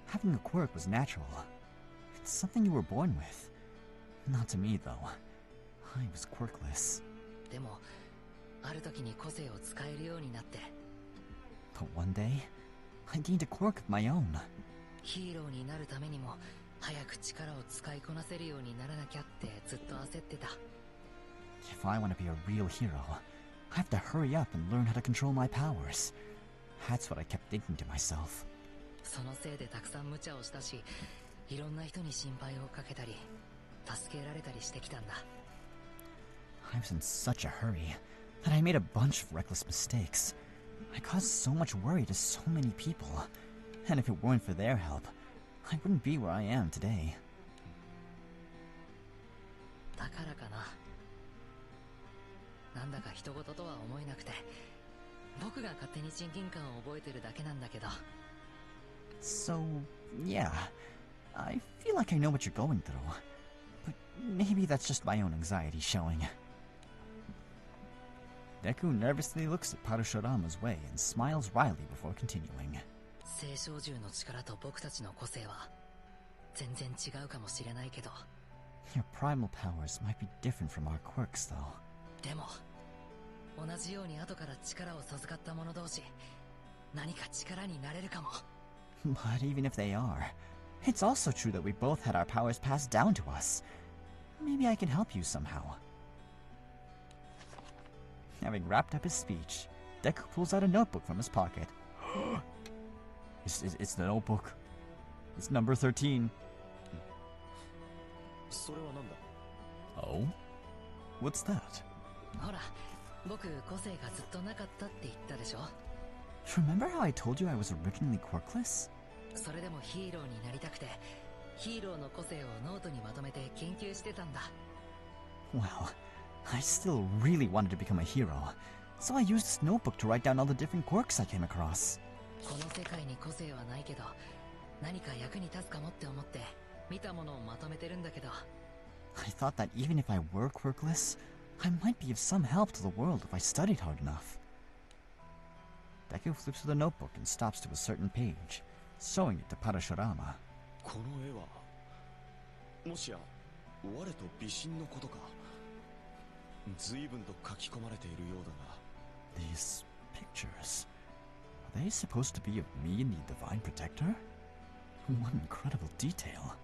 having a quirk was natural. It's something you were born with. Not to me, though. I was quirkless. でも、ある時に個性を使えるようになって。But one day, I gained a quirk of my own. ヒーローになるためにも、早く力を使いこなせるようにならなきゃってずっと焦ってた。If I want to be a real hero, I have to hurry up and learn how to control my powers. That's what I kept thinking to myself. そのせいでたくさん無茶をしたし、いろんな人に心配をかけたり、助けられたりしてきたんだ。I was in such a hurry that I made a bunch of reckless mistakes. I caused so much worry to so many people. And if it weren't for their help, I wouldn't be where I am today. だからかな。なんだか人事とは思えなくて、僕が勝手に親近感を覚えてるだけなんだけど。So, yeah, I feel like I know what you're going through. But maybe that's just my own anxiety showing. Deku nervously looks at Parashurama's way and smiles wryly before continuing. 聖少獣の力と僕たちの個性は全然違うかもしれないけど。Your primal powers might be different from our quirks, though. でも、同じように後から力を授かった者同士、何か力になれるかも。But even if they are, it's also true that we both had our powers passed down to us. Maybe I can help you somehow. Having wrapped up his speech, Deku pulls out a notebook from his pocket. It's the notebook. It's number 13. それは何だ? Oh? What's that? ほら、僕個性がずっとなかったって言ったでしょ。Remember how I told you I was originally quirkless? それでもヒーローになりたくて、ヒーローの個性をノートにまとめて研究してたんだ。Well, I still really wanted to become a hero, so I used this notebook to write down all the different quirks I came across. この世界に個性はないけど、何か役に立つかもって思って見たものをまとめてるんだけど。I thought that even if I were quirkless, I might be of some help to the world if I studied hard enough. Deku flips to the notebook and stops to a certain page, showing it to Parashurama. この絵はもしや我と美神のことか。随分と書き込まれているようだが。 These pictures, are they supposed to be of me and the Divine Protector? What incredible detail.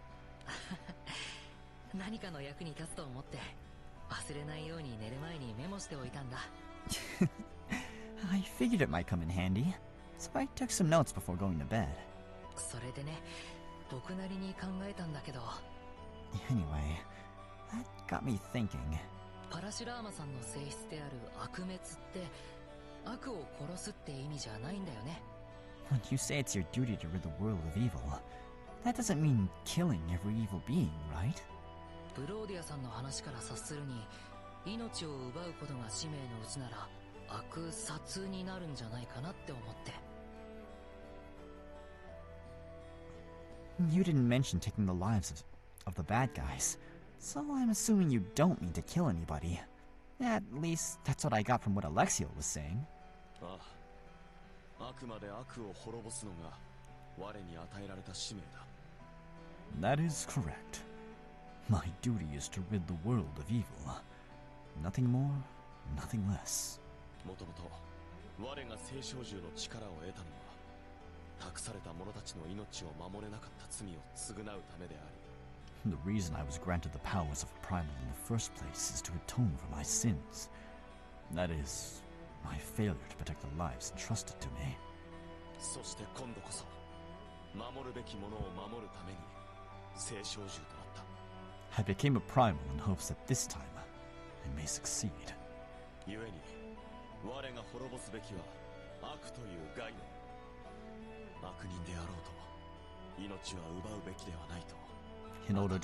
何かの役に立つと思って忘れないように寝る前にメモしておいたんだ。I figured it might come in handy, so I took some notes before going to bed. それでね、僕なりに考えたんだけど。Anyway, that got me thinking. パラシュラーマさんの性質である悪滅って悪を殺すって意味じゃないんだよね。When you say it's your duty to rid the world of evil, that doesn't mean killing every evil being, right? ブローディアさんの話から察するに、命を奪うことが使命のうちなら悪殺になるんじゃないかなって思って。You didn't mention taking the lives of the bad guys, So I'm assuming you don't mean to kill anybody. At least, that's what I got from what Alexiel was saying. ああ、あくまで悪を滅ぼすのが我に与えられた使命だ。That is correct. My duty is to rid the world of evil. Nothing more, nothing less. もともと我が聖少獣の力を得たのは、託された者たちの命を守れなかった罪を償うためであり。The reason I was granted the powers of Primal in the first place is to atone for my sins. That is, my failure to protect the lives entrusted to me. そして今度こそ、守るべきものを守るために聖少獣となった。I became a Primal in hopes that this time I may succeed. 故に、我が滅ぼすべきは悪という概念。悪人であろうと、命は奪うべきではないと。In order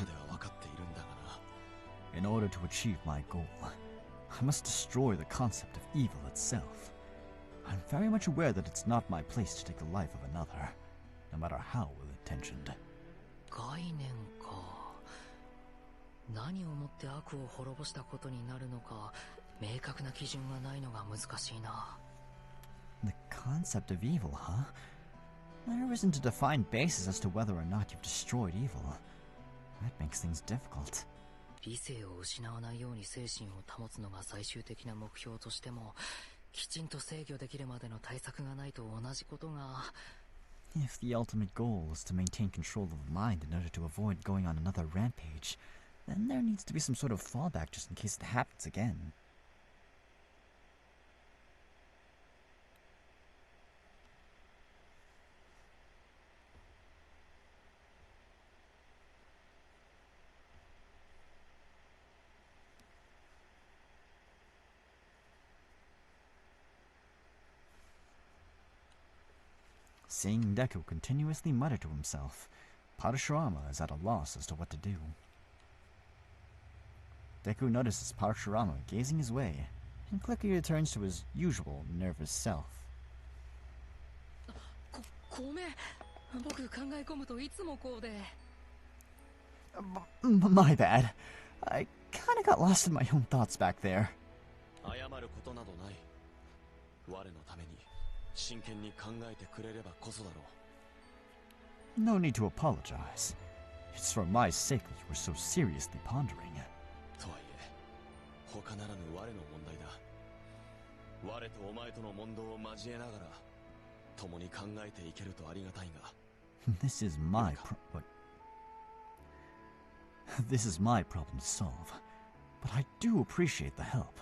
to achieve my goal, I must destroy the concept of evil itself. I'm very much aware that it's not my place to take the life of another, no matter how well-intentioned. 概念か。何をもって悪を滅ぼしたことになるのか、明確な基準がないのが難しいな。The concept of evil, huh? There isn't a defined basis as to whether or not you've destroyed evil. That makes things difficult. 理性を失わないように精神を保つのが最終的な目標としても、きちんと制御できるまでの対策がないと同じことが。If the ultimate goal is to maintain control of the mind in order to avoid going on another rampage, then there needs to be some sort of fallback just in case it happens again. Seeing Deku continuously mutter to himself, Parashurama is at a loss as to what to do. Deku notices Parashurama gazing his way, and quickly returns to his usual nervous self. ごめん。僕考え込むといつもこうで。My bad. I kinda got lost in my own thoughts back there. 謝ることなどない。我のために真剣に考えてくれればこそだろう。No need to apologize. It's for my sake that you were so seriously pondering. とはいえ、他ならぬ我の問題だ。我とお前との問答を交えながら、共に考えていけるとありがたいが。This is my problem to solve, but I do appreciate the help.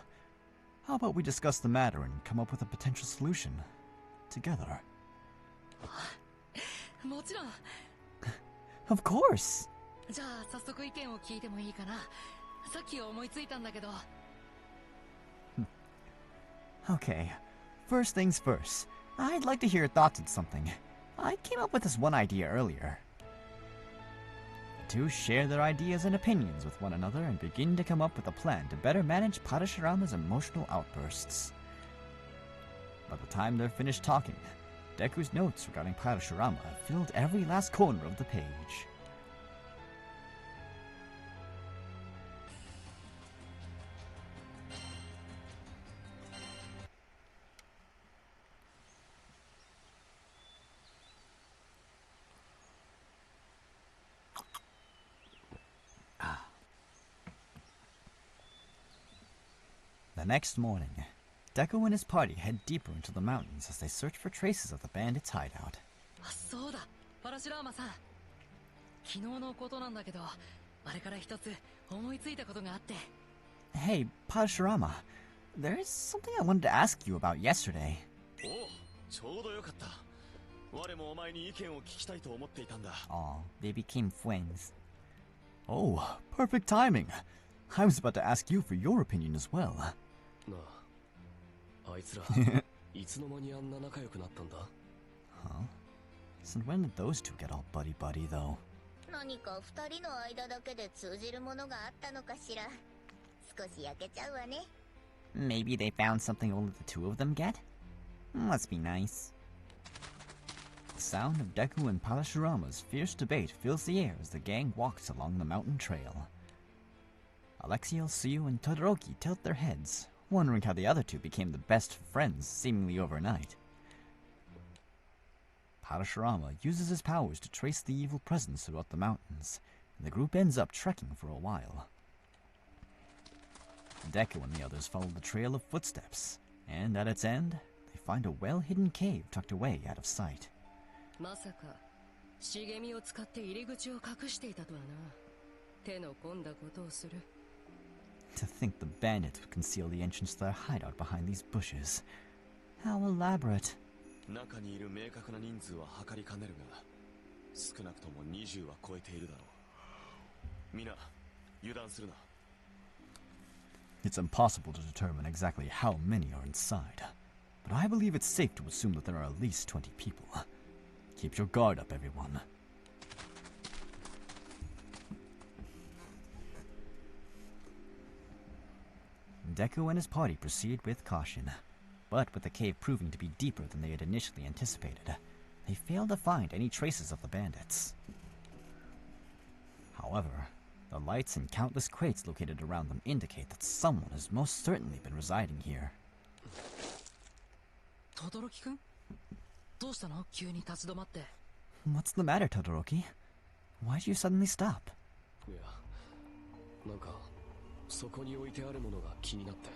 How about we discuss the matter and come up with a potential solution together? もちろん。Of course. じゃあ早速意見を聞いてもいいかな。さっき思いついたんだけど。Okay, first things first. I'd like to hear your thoughts on something. I came up with this one idea earlier. The two share their ideas and opinions with one another and begin to come up with a plan to better manage Parashurama's emotional outbursts. By the time they're finished talking, Deku's notes regarding Parashurama have filled every last corner of the page. The next morning, Deku and his party head deeper into the mountains as they search for traces of the bandits' hideout. そうだ、パラシュラーマさん。昨日のことなんだけど、あれから一つ思いついたことがあって。Hey, Parashurama, there's something I wanted to ask you about yesterday. おう、ちょうどよかった。我もお前に意見を聞きたいと思っていたんだ。Aw, they became friends. Oh, perfect timing. I was about to ask you for your opinion as well. なあ、あいつらいつの間にあんな仲良くなったんだ？ Huh? Since when did those two get all buddy-buddy, though? 何か二人の間だけで通じるものがあったのかしら。少し焼けちゃうわね。Maybe they found something only the two of them get? Must be nice. The sound of Deku and Parashurama's fierce debate fills the air as the gang walks along the mountain trail. Alexio, Suyu, and Todoroki tilt their heads, wondering how the other two became the best friends seemingly overnight. Parashurama uses his powers to trace the evil presence throughout the mountains, and the group ends up trekking for a while. Deku and the others follow the trail of footsteps, and at its end, they find a well-hidden cave tucked away out of sight. まさか茂みを使って入り口を隠していたとはな。手の込んだことをする。 To think the bandits would conceal the entrance to their hideout behind these bushes. How elaborate. 中にいる明確な人数は測りかねるが、少なくとも20は超えているだろう。みんな、油断するな。 It's impossible to determine exactly how many are inside, but I believe it's safe to assume that there are at least 20 people. Keep your guard up, everyone. Deku and his party proceed with caution, but with the cave proving to be deeper than they had initially anticipated, they fail to find any traces of the bandits. However, the lights and countless crates located around them indicate that someone has most certainly been residing here. 轟くん? どうしたの? 急に立ち止まって。 What's the matter, Todoroki? Why'd you suddenly stop? いや、なんかそこに置いてあるものが気になって。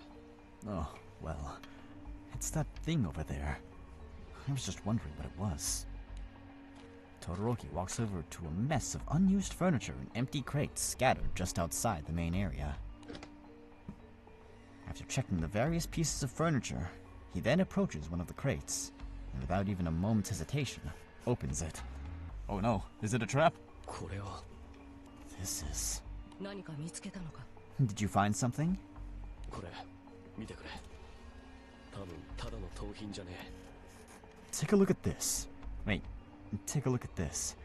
Oh, well, it's that thing over there. I was just wondering what it was. Todoroki walks over to a mess of unused furniture and empty crates scattered just outside the main area. After checking the various pieces of furniture, he then approaches one of the crates, and without even a moment's hesitation, opens it. Oh no, is it a trap? これは This is... 何か見つけたのか? Did you find something? これ見てくれ。多分ただの盗品じゃねえ。 Take a look at this. Wait, take a look at this.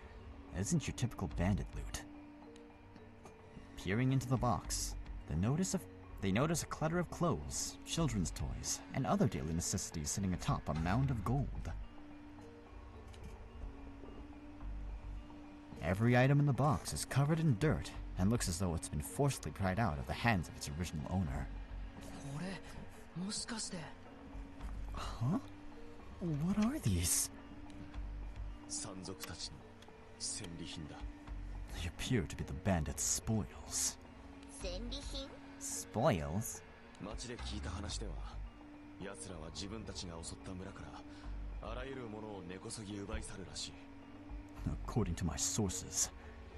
That isn't your typical bandit loot. Peering into the box, they notice a clutter of clothes, children's toys, and other daily necessities sitting atop a mound of gold. Every item in the box is covered in dirt and looks as though it's been forcibly pried out of the hands of its original owner. これもしかして。 Huh? What are these? 山賊たちの戦利品だ。 They appear to be the bandits' spoils. 戦利品? Spoils? 町で聞いた話では、奴らは自分たちが襲った村からあらゆるものを根こそぎ奪い去るらしい。 According to my sources,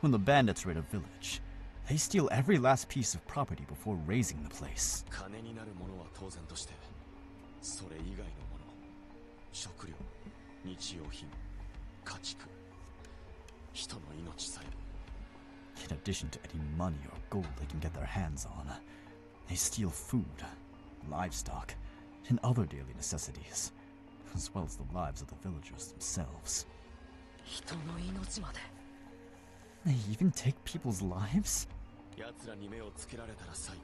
when the bandits raid a village, they steal every last piece of property before razing the place. 金になるものは当然として、それ以外のもの、食料、日用品、家畜、人の命さえ。 In addition to any money or gold they can get their hands on, they steal food, livestock, and other daily necessities, as well as the lives of the villagers themselves. 人の命まで。 They even take people's lives? 奴らに目をつけられたら最後、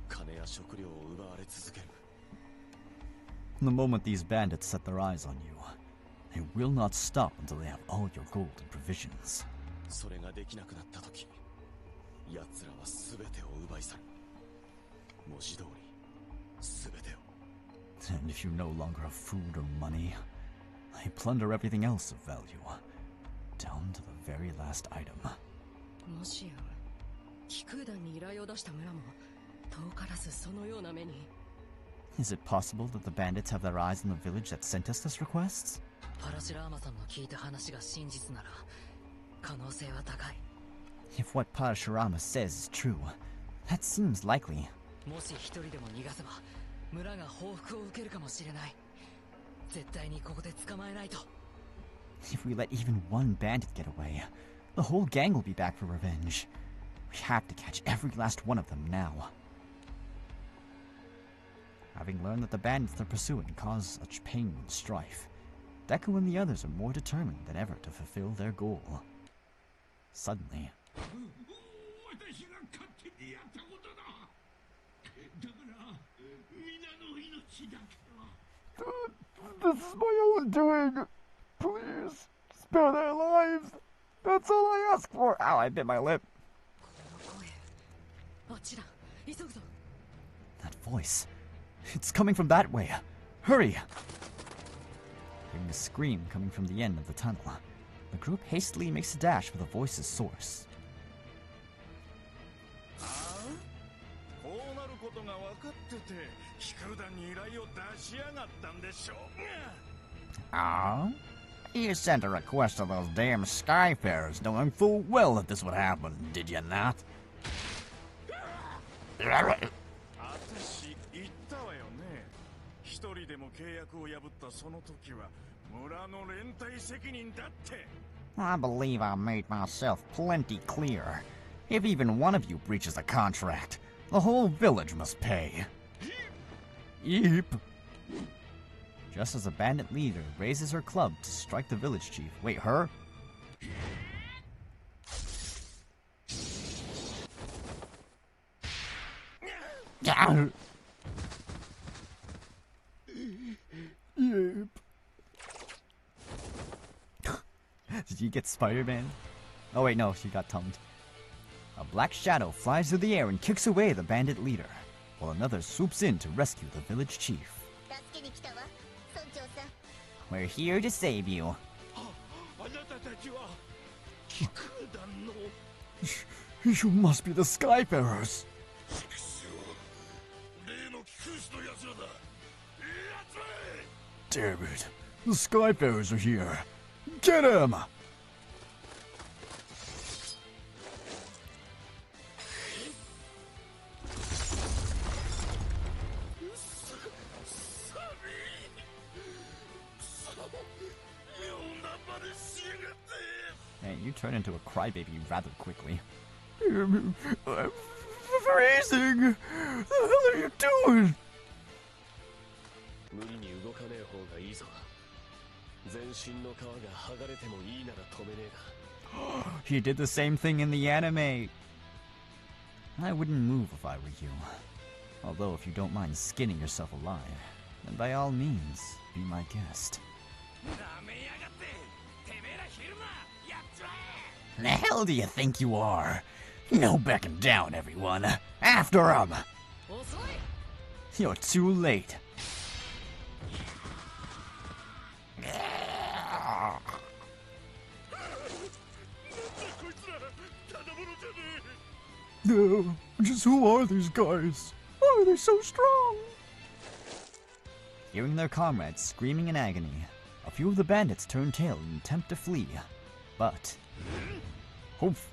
金や食料を奪われ続ける。 The moment these bandits set their eyes on you, they will not stop until they have all your gold and provisions. それができなくなった時、奴らは全てを奪い去る。文字通り、全てを。 And if you no longer have food or money, they plunder everything else of value, down to the very last item. もしや気空団に依頼を出した村も遠からずそのような目に。 Is it possible that the bandits have their eyes on the village that sent us this request? パラシラーマさんの聞いた話が真実なら可能性は高い。 If what Parashurama says is true, that seems likely. もし一人でも逃がせば村が報復を受けるかもしれない。絶対にここで捕まえないと。 If we let even one bandit get away, the whole gang will be back for revenge. We have to catch every last one of them now. Having learned that the bandits they're pursuing cause such pain and strife, Deku and the others are more determined than ever to fulfill their goal. Suddenly, this is my own doing! Please, spare their lives! That's all I ask for! Ow, I bit my lip. あっ That voice. It's coming from that way. Hurry! Hearing a scream coming from the end of the tunnel, the group hastily makes a dash for the voice's source. Ah? You sent a request to those damn Skyfarers, knowing full well that this would happen, did you not? I believe I made myself plenty clear. If even one of you breaches the contract, the whole village must pay. Yep. Just as the bandit leader raises her club to strike the village chief. Wait, her? Yep. Did you get Spider-Man? Oh wait, no, she got tummed. A black shadow flies through the air and kicks away the bandit leader, while another swoops in to rescue the village chief. We're here to save you. You must be the Skyfarers. Damn it, the Skyfarers are here. Get him! Man, you turn into a crybaby rather quickly. I'm freezing! What the hell are you doing? He did the same thing in the anime. I wouldn't move if I were you. Although if you don't mind skinning yourself alive, then by all means, be my guest. The hell do you think you are? No backing down, everyone. After him! You're too late. No, just who are these guys? Why are they so strong? Hearing their comrades screaming in agony, a few of the bandits turn tail and attempt to flee. But... Oof.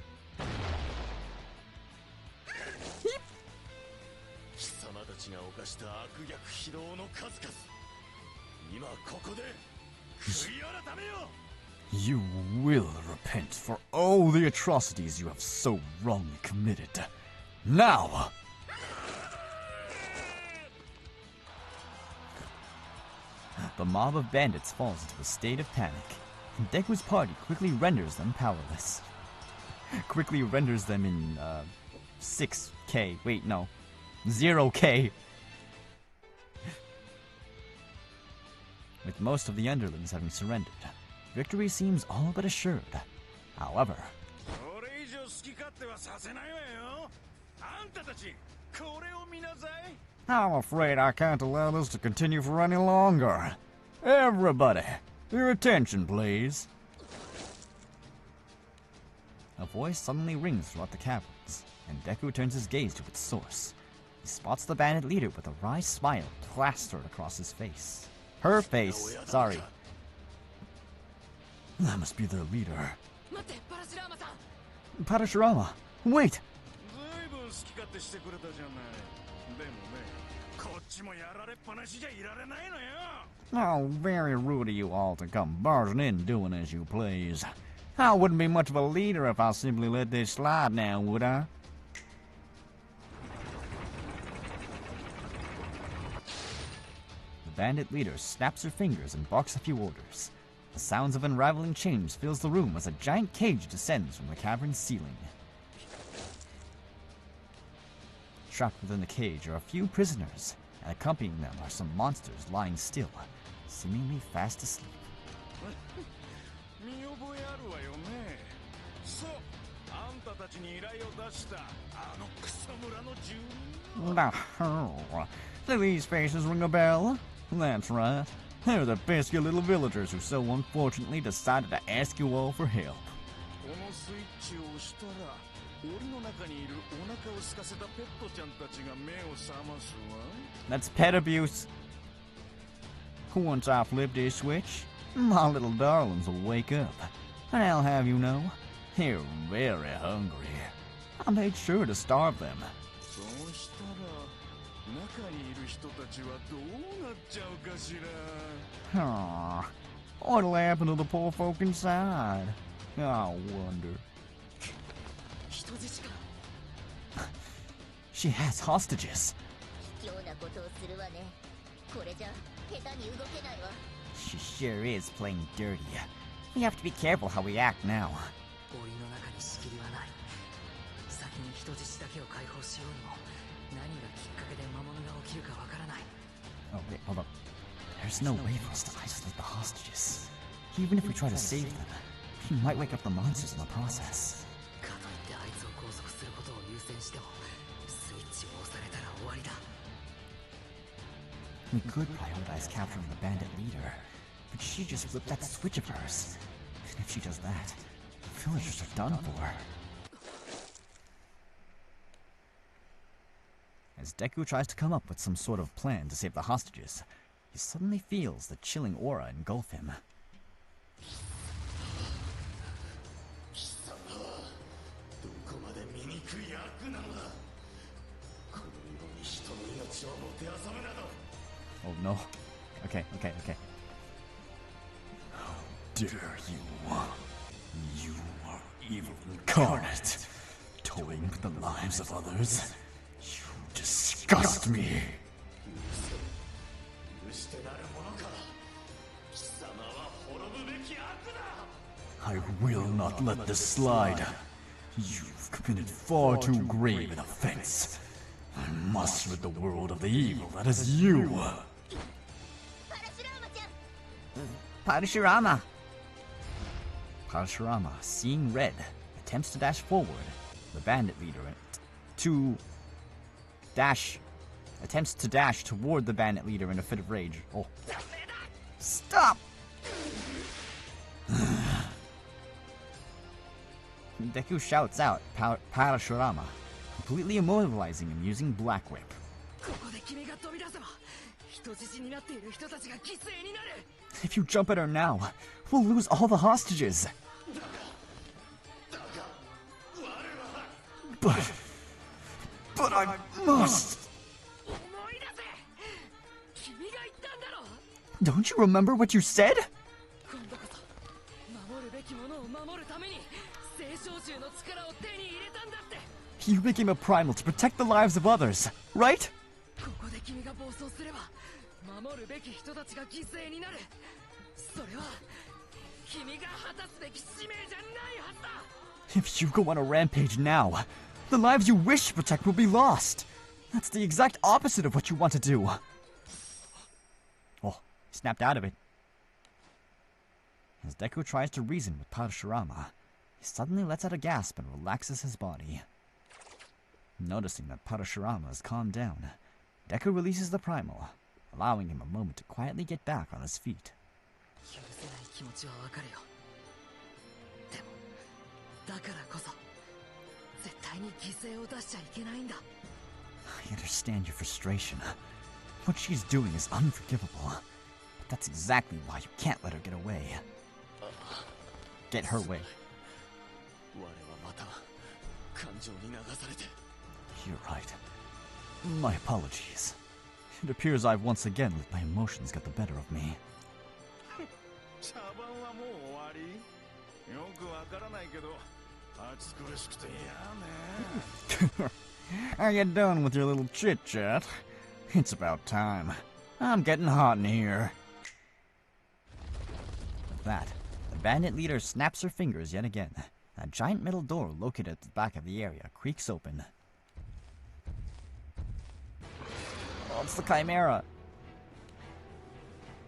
You will repent for all the atrocities you have so wrongly committed. Now! The mob of bandits falls into a state of panic, and Deku's party quickly renders them powerless. Quickly renders them in, 6K. Wait, no. 0K. With most of the underlings having surrendered, victory seems all but assured. However... I'm afraid I can't allow this to continue for any longer. Everybody, your attention, please. A voice suddenly rings throughout the caverns, and Deku turns his gaze to its source. He spots the bandit leader with a wry smile plastered across his face. Her face, sorry. That must be their leader. Parashurama, wait! Oh, very rude of you all to come barging in doing as you please. I wouldn't be much of a leader if I simply let this slide now, would I? The bandit leader snaps her fingers and barks a few orders. The sounds of unraveling chains fills the room as a giant cage descends from the cavern's ceiling. Trapped within the cage are a few prisoners, and accompanying them are some monsters lying still, seemingly fast asleep. Do these faces ring a bell? That's right. They're the pesky little villagers who so unfortunately decided to ask you all for help. That's pet abuse. Once I flip this switch, my little darlings will wake up. And I'll have you know, they're very hungry. I made sure to starve them. What'll happen to the poor folk inside? I wonder. She has hostages. She sure is playing dirty. We have to be careful how we act now. Oh wait, hold up. There's no way for us to isolate the hostages. Even if we try to save them, we might wake up the monsters in the process. We could prioritize capturing the bandit leader, but she just flipped that switch of hers. And if she does that, the villagers are done for. As Deku tries to come up with some sort of plan to save the hostages, he suddenly feels the chilling aura engulf him. Oh no. Okay. How dare you? You are evil incarnate, toying with the lives of others. You disgust me. I will not let this slide. You've committed far too grave an offense. I must rid the world of the evil that is you. Parashurama! Parashurama, seeing red, attempts to dash forward. The bandit leader attempts to dash toward the bandit leader in a fit of rage. Oh. Stop! Deku shouts out Parashurama, completely immobilizing him using Black Whip. If you jump at her now, we'll lose all the hostages. But I must. Don't you remember what you said? You became a primal to protect the lives of others, right? If you go on a rampage now, the lives you wish to protect will be lost. That's the exact opposite of what you want to do. Oh, he snapped out of it. As Deku tries to reason with Parashurama, he suddenly lets out a gasp and relaxes his body. Noticing that Parashurama has calmed down, Deku releases the primal, allowing him a moment to quietly get back on his feet. I understand your frustration. What she's doing is unforgivable. But that's exactly why you can't let her get away. Get her way. You're right. My apologies. It appears I've once again let my emotions get the better of me. Are you done with your little chit-chat? It's about time. I'm getting hot in here. With that, the bandit leader snaps her fingers yet again. A giant metal door located at the back of the area creaks open. Oh, it's the Chimera!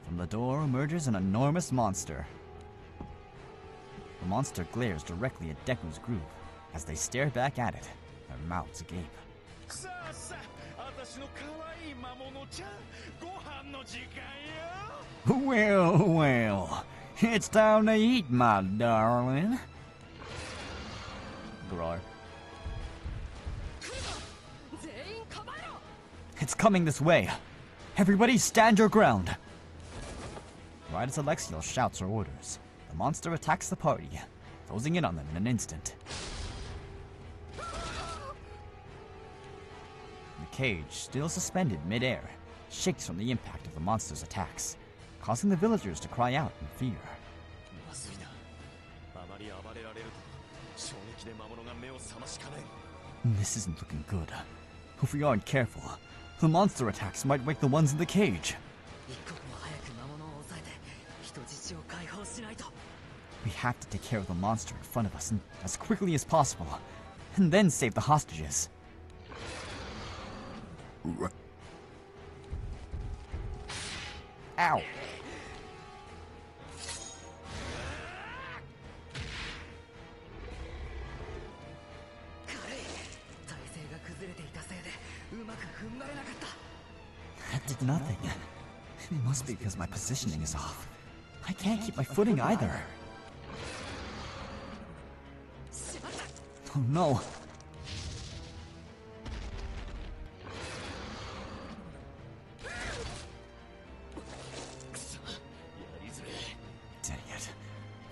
From the door emerges an enormous monster. The monster glares directly at Deku's group, as they stare back at it, their mouths agape. さあさあ、私の可愛い魔物ちゃん、ご飯の時間よ。 Well, well, it's time to eat, my darling. Groar. It's coming this way. Everybody stand your ground. Right as Alexiel shouts her orders, the monster attacks the party, closing in on them in an instant. The cage, still suspended mid-air, shakes from the impact of the monster's attacks, causing the villagers to cry out in fear. まずいな。あまり暴れられると衝撃で魔物が目を覚ましかねん。 This isn't looking good. If we aren't careful, the monster attacks might wake the ones in the cage. 一刻も早く魔物を抑えて人質を解放しないと。 We have to take care of the monster in front of us as quickly as possible, and then save the hostages. Ow! That did nothing. It must be because my positioning is off. I can't keep my footing either. Oh no. Dang it.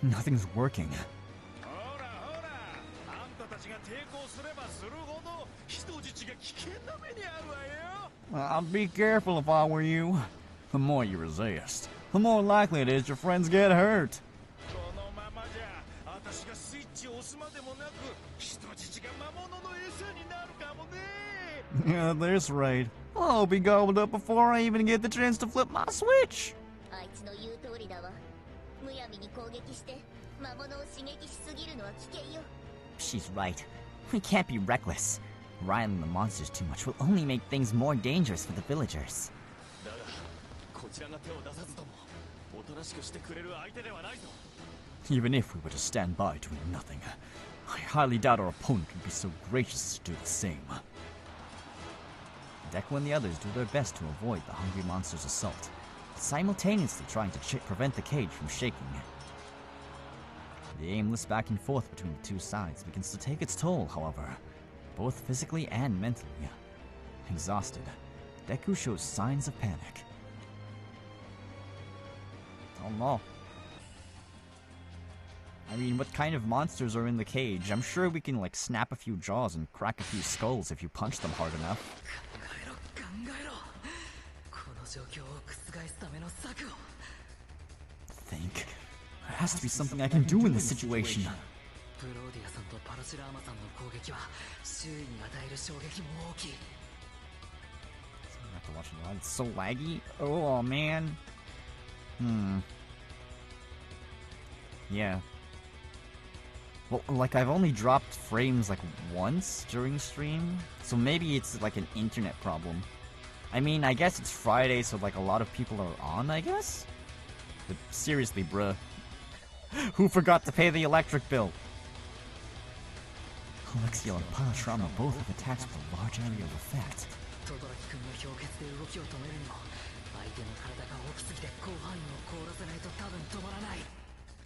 Nothing's working. ほらほら、あんたたちが抵抗すればするほど人質が危険な目に遭うわよ。 I'd be careful if I were you. The more you resist, the more likely it is your friends get hurt. このままじゃ、私がスイッチを押すまでもなく、人質が魔物の餌になるかもね。 Yeah, that's right. I'll be gobbled up before I even get the chance to flip my switch. あいつの言う通りだわ。むやみに攻撃して魔物を刺激しすぎるのは危険よ。 She's right. We can't be reckless. Riling the monsters too much will only make things more dangerous for the villagers. だが、こちらが手を出さずとも、おとなしくしてくれる相手ではないぞ。 Even if we were to stand by doing nothing, I highly doubt our opponent would be so gracious as to do the same. Deku and the others do their best to avoid the hungry monster's assault, simultaneously trying to prevent the cage from shaking. The aimless back and forth between the two sides begins to take its toll, however, both physically and mentally. Exhausted, Deku shows signs of panic. Oh no. I mean, what kind of monsters are in the cage? I'm sure we can, like, snap a few jaws and crack a few skulls if you punch them hard enough. Think. There has to be something I can do in this situation. I have to watch it. It's so laggy. Oh, man. Yeah. Well, like, I've only dropped frames, like, once during stream, so maybe it's, like, an internet problem. I mean, I guess it's Friday, so, like, a lot of people are on, I guess? But seriously, bruh. Who forgot to pay the electric bill? Alexiel and Paratrama both have attacks with a large area of effect.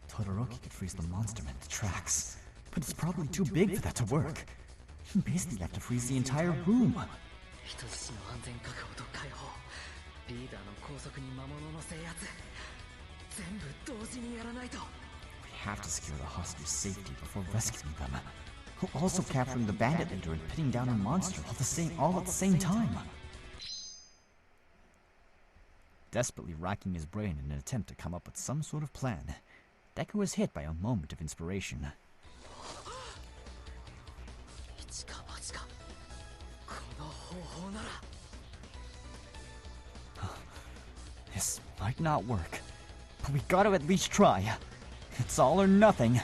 Todoroki could freeze the monster in its tracks, but it's probably too big for that to work. You basically have to freeze the entire room. We have to secure the hostages' safety before rescuing them. Also capturing the bandit leader and pitting down a monster all at the same time. Desperately racking his brain in an attempt to come up with some sort of plan, Deku was hit by a moment of inspiration. This might not work, but we gotta at least try. It's all or nothing.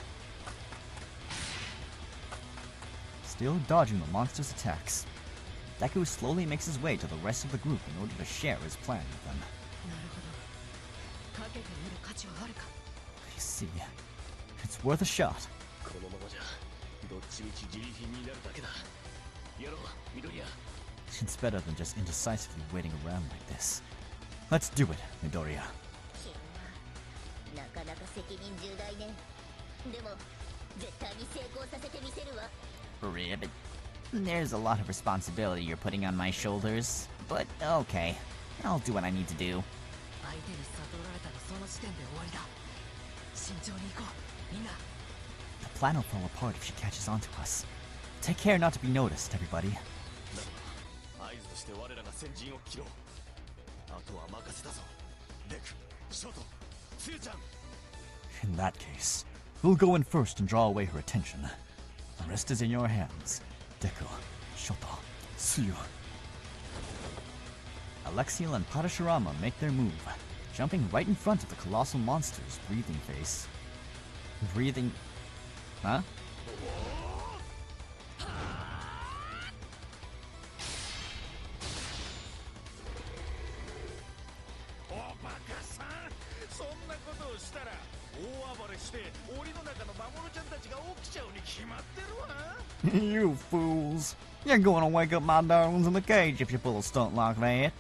Still dodging the monster's attacks, Deku slowly makes his way to the rest of the group in order to share his plan with them. I see. It's worth a shot. どっちみち自利品になるだけだ。やろう、緑谷。 It's better than just indecisively waiting around like this. Let's do it, Midoriya. なかなか責任重大ね。でも絶対に成功させてみせるわ。 Ribbit. There's a lot of responsibility you're putting on my shoulders, but okay. I'll do what I need to do. 相手に悟られたらその時点で終わりだ。慎重に行こう、みんな。 The plan will fall apart if she catches on to us. Take care not to be noticed, everybody. 合図として我らが先陣を切ろう。あとは任せたぞ。デク、ショート、つゆちゃん。 In that case, we'll go in first and draw away her attention. The rest is in your hands. Deku, Shoto, Tsuyu. Alexiel and Parashurama make their move, jumping right in front of the colossal monster's breathing face. Breathing... Huh? You fools! You're going to wake up my darlings in the cage if you pull a stunt like that.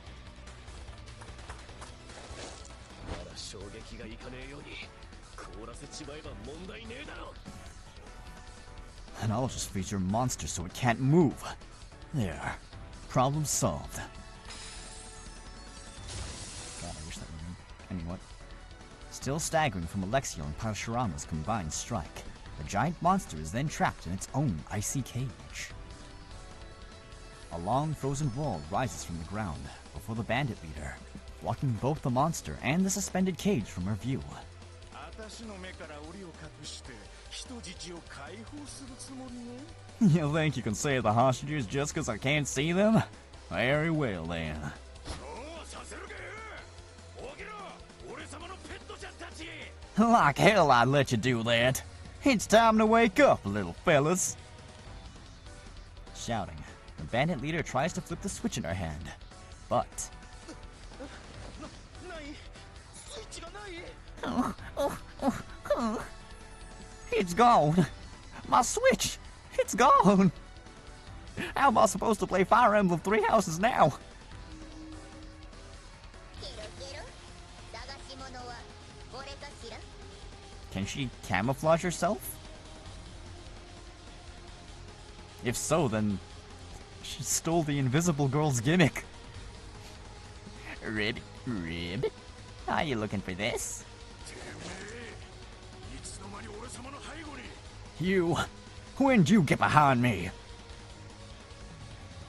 まだ衝撃がいかねえように凍らせちまえば問題ねえだろ。 And I'll just freeze your monster so it can't move. There. Problem solved. God, I wish that were me. I mean, what? Still staggering from Alexiel and Parashurama's combined strike, the giant monster is then trapped in its own icy cage. A long frozen wall rises from the ground before the bandit leader, blocking both the monster and the suspended cage from her view. You think you can save the hostages just because I can't see them? Very well then. Like hell I'd let you do that. It's time to wake up, little fellas. Shouting, the bandit leader tries to flip the switch in her hand, but... It's gone. My switch. It's gone. How am I supposed to play Fire Emblem Three Houses now? Can she camouflage herself? If so, then she stole the invisible girl's gimmick. Ribbit, Ribbit, are you looking for this? You, when'd you get behind me?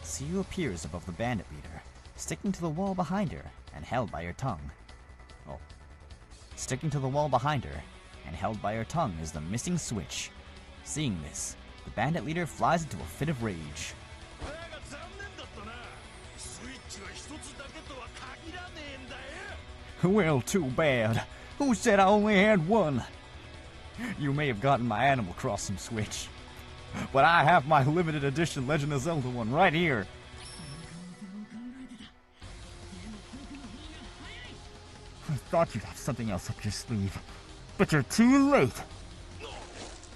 Tsuyu appears above the bandit leader, sticking to the wall behind her and held by her tongue. Oh. Sticking to the wall behind her and held by her tongue is the missing switch. Seeing this, the bandit leader flies into a fit of rage. Well, too bad. Who said I only had one? You may have gotten my Animal Crossing Switch, but I have my limited edition Legend of Zelda one right here. I thought you'd have something else up your sleeve, but you're too late.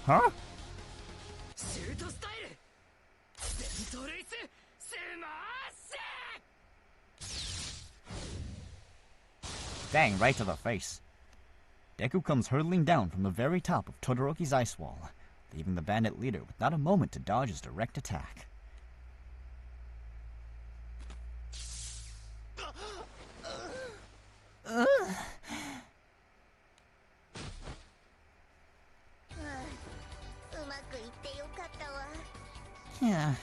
Huh? Dang, right to the face. Deku comes hurtling down from the very top of Todoroki's ice wall, leaving the bandit leader with not a moment to dodge his direct attack. Yeah,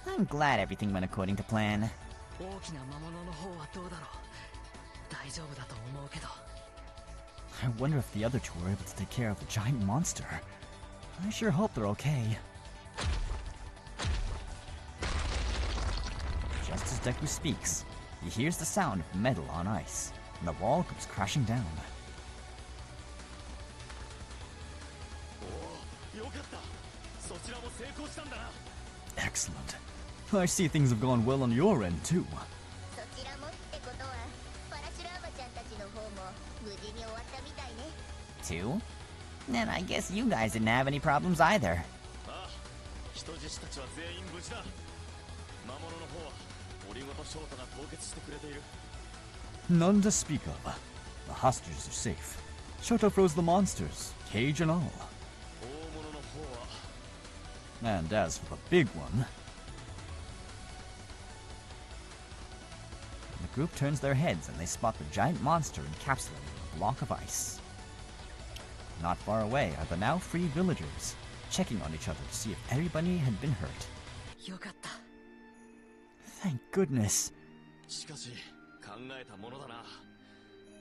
I'm glad everything went according to plan. I wonder if the other two were able to take care of the giant monster. I sure hope they're okay. Just as Deku speaks, he hears the sound of metal on ice, and the wall comes crashing down. Excellent. I see things have gone well on your end, too. Two? Then I guess you guys didn't have any problems either. 人質たちは全員無事だ。魔物の方は檻ごとショートが凍結してくれている。 None to speak of. The hostages are safe. Shoto froze the monsters, cage and all. 大物の方は And as for the big one... The group turns their heads and they spot the giant monster encapsulated in a block of ice. Not far away are the now free villagers, checking on each other to see if everybody had been hurt. よかった。 Thank goodness. しかし考えたものだな。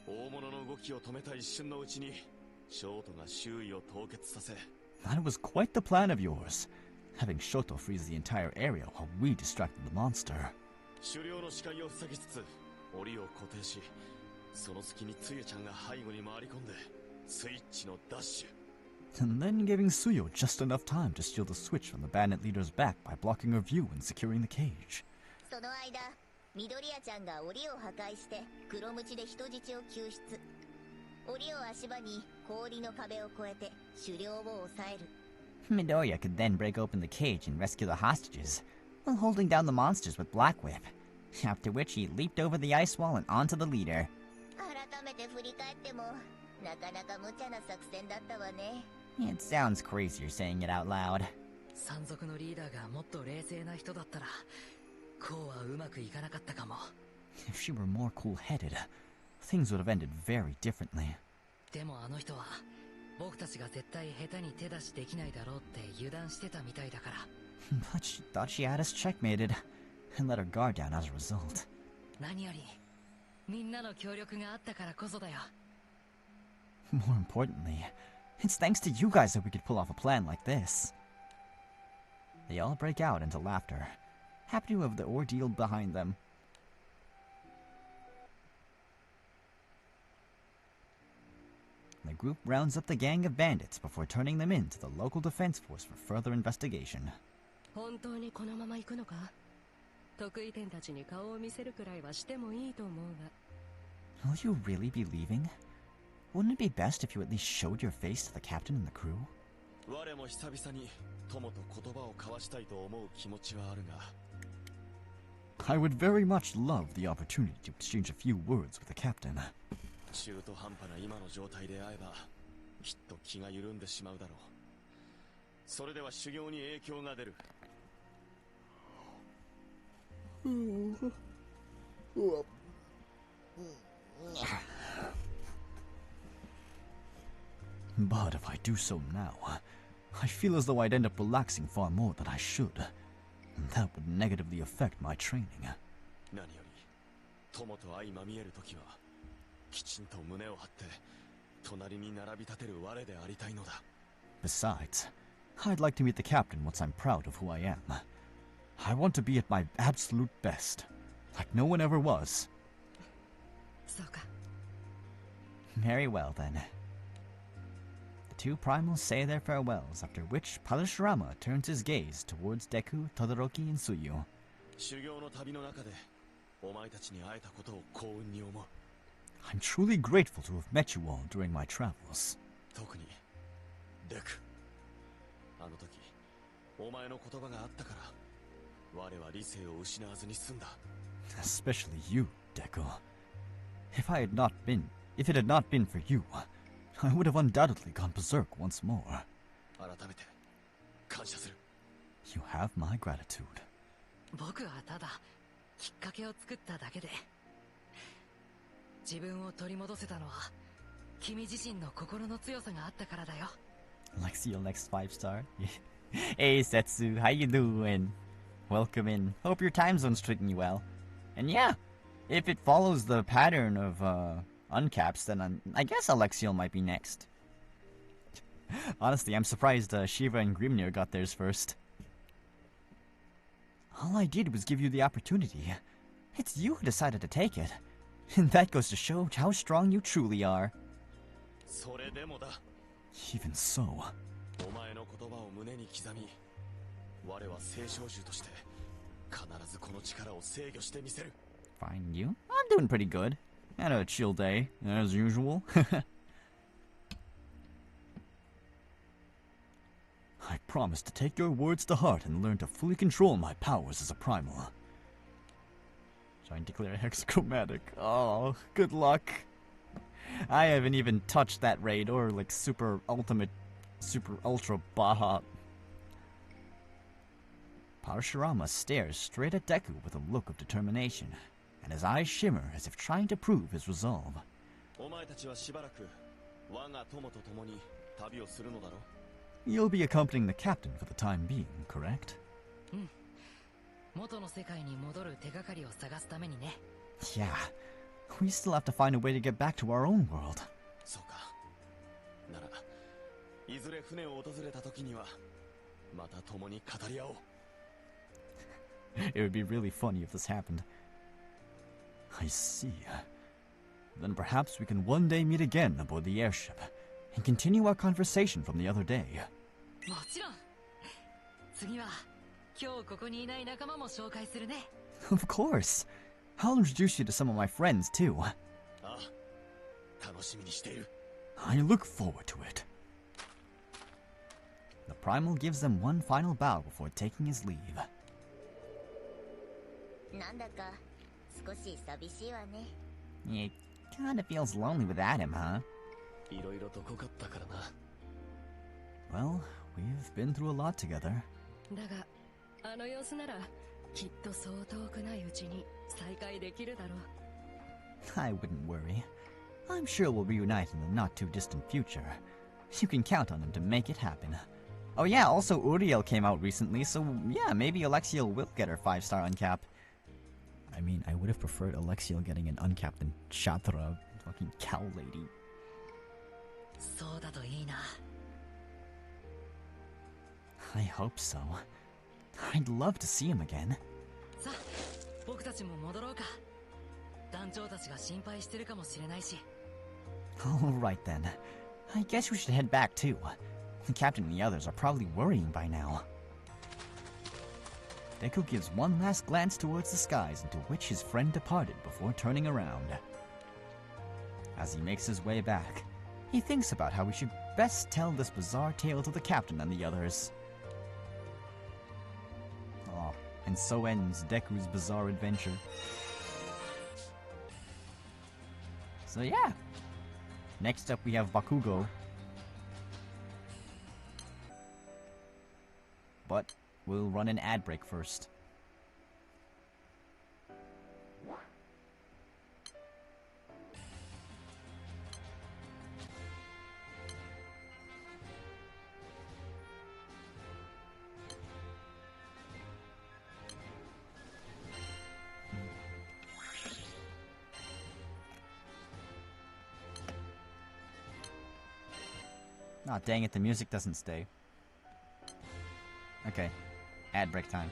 大物の動きを止めた一瞬のうちにショートが周囲を凍結させ。 That was quite the plan of yours, having Shoto freeze the entire area while we distracted the monster. 狩猟の視界を塞ぎつつ檻を固定し、その隙につゆちゃんが背後に回り込んでスイッチのダッシュ。 And then giving Suyo just enough time to steal the switch from the bandit leader's back by blocking her view and securing the cage. その間、緑谷ちゃんが檻を破壊して黒ムチで人質を救出。檻を足場に氷の壁を越えて狩猟を抑える。 Midoriya could then break open the cage and rescue the hostages, while holding down the monsters with Black Whip, after which he leaped over the ice wall and onto the leader. 改めて振り返っても、なかなか無茶な作戦だったわね。 It sounds crazier saying it out loud. 山賊のリーダーがもっと冷静な人だったら、こうはうまくいかなかったかも。 If she were more cool-headed, things would have ended very differently. でもあの人は、僕たちが絶対下手に手出しできないだろうって油断してたみたいだから。But she thought she had us checkmated, and let her guard down as a result. 何より、みんなの協力があったからこそだよ。 More importantly, it's thanks to you guys that we could pull off a plan like this. They all break out into laughter, happy to have the ordeal behind them. The group rounds up the gang of bandits before turning them in to the local defense force for further investigation. 本当にこのまま行くのか？得意点たちに顔を見せるくらいはしてもいいと思うが。 Will you really be leaving? Wouldn't it be best if you at least showed your face to the captain and the crew? 我も久々に友と言葉を交わしたいと思う気持ちはあるが。 I would very much love the opportunity to exchange a few words with the captain. 中途半端な今の状態で会えばきっと気が緩んでしまうだろう。それでは修行に影響が出る。 But if I do so now, I feel as though I'd end up relaxing far more than I should. And that would negatively affect my training. 何より友と相まみえるときはきちんと胸を張って隣に並び立てる我でありたいのだ。 Besides, I'd like to meet the captain once I'm proud of who I am. I want to be at my absolute best, like no one ever was. そうか。 Very well then. The two primals say their farewells, after which Parashurama turns his gaze towards Deku, Todoroki, and Suyu. 修行の旅の中でお前たちに会えたことを幸運に思う。 I'm truly grateful to have met you all during my travels. 特にデク、あの時お前の言葉があったから我は理性を失わずに済んだ。 Especially you, Deku. If it had not been for you, I would have undoubtedly gone berserk once more. 改めて感謝する。 You have my gratitude. 僕はただきっかけを作っただけで、自分を取り戻せたのは君自身の心の強さがあったからだよ。 Lexi, next 5-star. Hey Setsu, how you doing? Welcome in. Hope your time zone's treating you well. And yeah, if it follows the pattern of uncaps, then I guess Alexiel might be next. Honestly, I'm surprised Shiva and Grimnir got theirs first. All I did was give you the opportunity. It's you who decided to take it. And that goes to show how strong you truly are. それでもだ。 Even so. お前の言葉を胸に刻み、我は聖少獣として必ずこの力を制御してみせる。 Fine, you? I'm doing pretty good. Had a chill day, as usual. I promise to take your words to heart and learn to fully control my powers as a primal. Trying to declare hexachromatic. Oh, good luck. I haven't even touched that raid or like super ultimate, super ultra Baja. Parashurama stares straight at Deku with a look of determination, and his eyes shimmer as if trying to prove his resolve. You'll be accompanying the captain for the time being, correct? Yeah, we still have to find a way to get back to our own world. It would be really funny if this happened. I see. Then perhaps we can one day meet again aboard the airship and continue our conversation from the other day. Of course. I'll introduce you to some of my friends too. I look forward to it. The primal gives them one final bow before taking his leave. It kinda feels lonely without him, huh? Well, we've been through a lot together. I wouldn't worry. I'm sure we'll reunite in the not-too-distant future. You can count on him to make it happen. Oh yeah, also Uriel came out recently, so yeah, maybe Alexiel will get her 5-star uncap. I mean, I would have preferred Alexiel getting an uncap than Chatra, fucking cow lady. I hope so. I'd love to see him again. Alright then. I guess we should head back too. The captain and the others are probably worrying by now. Deku gives one last glance towards the skies into which his friend departed before turning around. As he makes his way back, he thinks about how we should best tell this bizarre tale to the captain and the others. Oh, and so ends Deku's bizarre adventure. So yeah. Next up we have Bakugo. But we'll run an ad break first. Aw, dang it, the music doesn't stay. Okay, ad break time.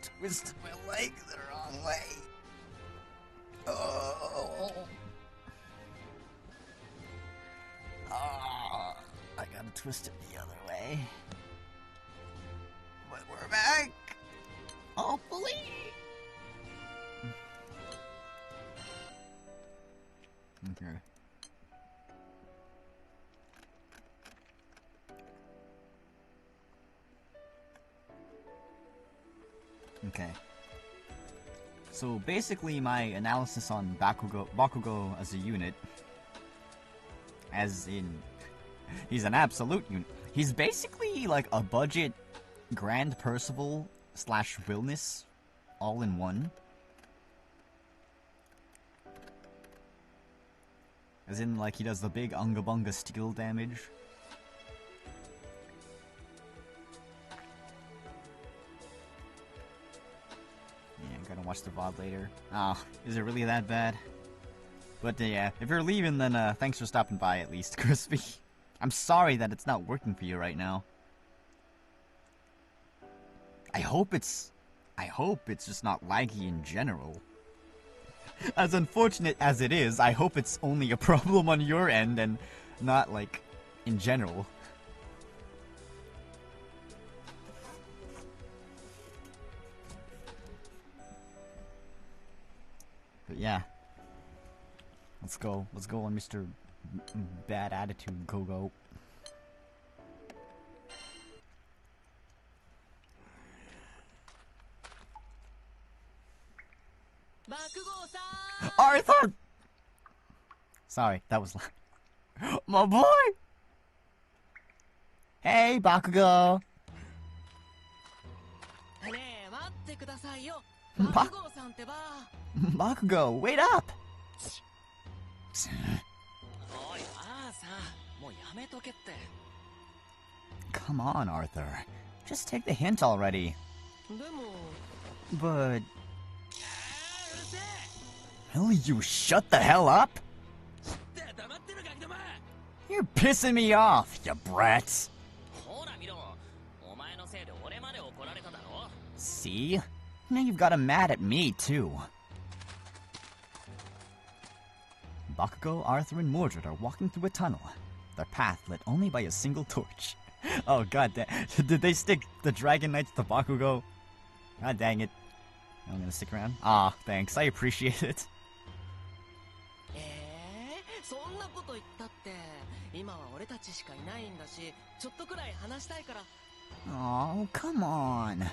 twisted my leg the wrong way. Oh. Oh. I gotta twist it the other way. But we're back. Hopefully. Okay. Okay. So basically my analysis on Bakugo as a unit, as in, he's an absolute unit. He's basically like a budget Grand Percival / Willness all in one. As in, like, he does the big Unga Bunga steel damage. Yeah, I'm gonna watch the VOD later. Ah, is it really that bad? But yeah, if you're leaving, then thanks for stopping by at least, Crispy. I'm sorry that it's not working for you right now. I hope it's just not laggy in general. As unfortunate as it is, I hope it's only a problem on your end and not, like, in general. But yeah. Let's go on Mr. Bad Attitude Go-Go. Arthur! Sorry, that was loud. My boy! Hey, Bakugo! Bakugo, wait up! Come on, Arthur. Just take the hint already. But... Will you shut the hell up? You're pissing me off, you brats. See? Now you've got him mad at me, too. Bakugo, Arthur, and Mordred are walking through a tunnel. Their path lit only by a single torch. Oh god damn. Did they stick the Dragon Knights to Bakugo? God dang it. I'm gonna stick around. Ah, thanks. I appreciate it. Oh, come on.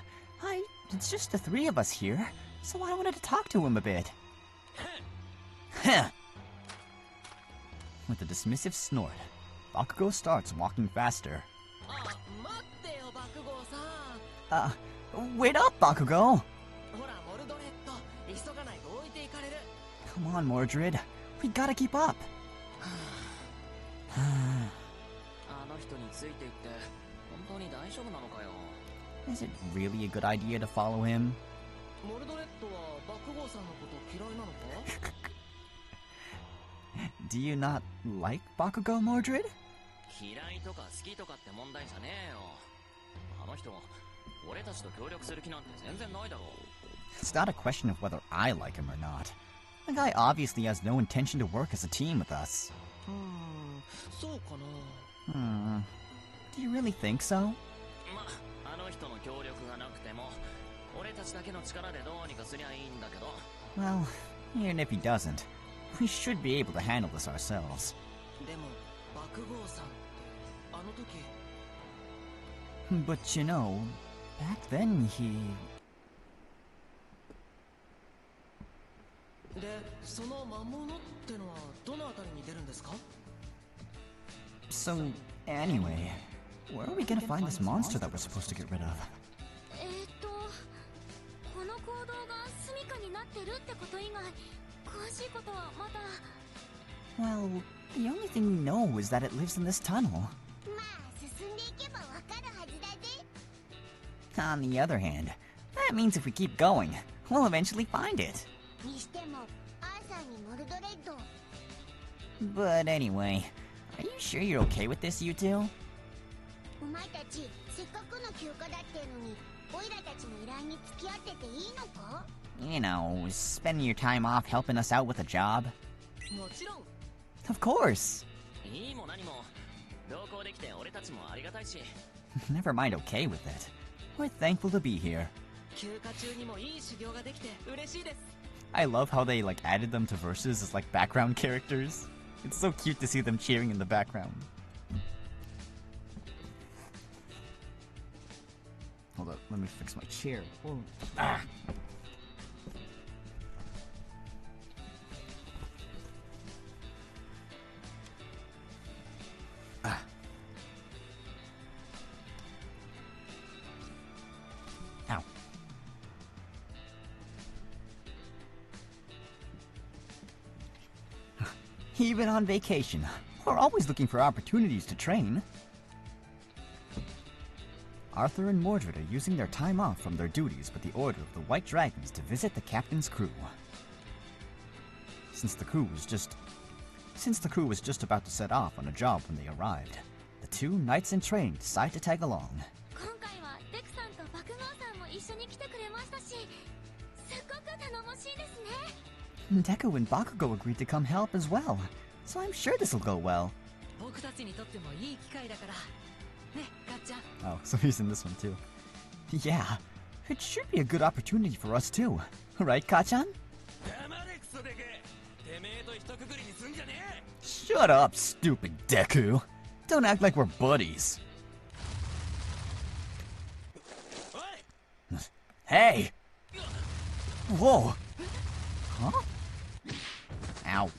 It's just the three of us here, so I wanted to talk to him a bit. Heh. With a dismissive snort, Bakugo starts walking faster. Wait up, Bakugo! Come on, Mordred. We gotta keep up. Is it really a good idea to follow him? Do you not like Bakugo, Mordred? It's not a question of whether I like him or not. The guy obviously has no intention to work as a team with us. Do you really think so? Well, even if he doesn't, we should be able to handle this ourselves. But you know, back then he... So, anyway, where are we gonna find this monster that we're supposed to get rid of? Well, the only thing we know is that it lives in this tunnel. On the other hand, that means if we keep going, we'll eventually find it. But anyway, are you sure you're okay with this, you two? オイラたちの依頼に付き合ってていいのか？ You know, spending your time off helping us out with a job? もちろん。 Of course! いいも何も同行できて俺たちもありがたいし。 Never mind okay with it. We're thankful to be here. 休暇中にもいい修行ができて嬉しいです。 I love how they like added them to verses as like background characters. It's so cute to see them cheering in the background. Hold up, let me fix my chair. Whoa. Ah. Ah. Ow. Even on vacation, we're always looking for opportunities to train. Arthur and Mordred are using their time off from their duties with the Order of the White Dragons to visit the captain's crew. Since the crew was just about to set off on a job when they arrived, the two knights in training decide to tag along. 今回はデクさんと爆豪さんも一緒に来てくれましたし、すっごく頼もしいですね。 Deku and Bakugo agreed to come help as well, so I'm sure this'll go well. 僕たちにとってもいい機会だから。ね、かっちゃん。 Oh, so he's in this one too. Yeah, it should be a good opportunity for us too. Right, Kachan? Shut up, stupid Deku. Don't act like we're buddies. Hey! Whoa! Huh? Ow.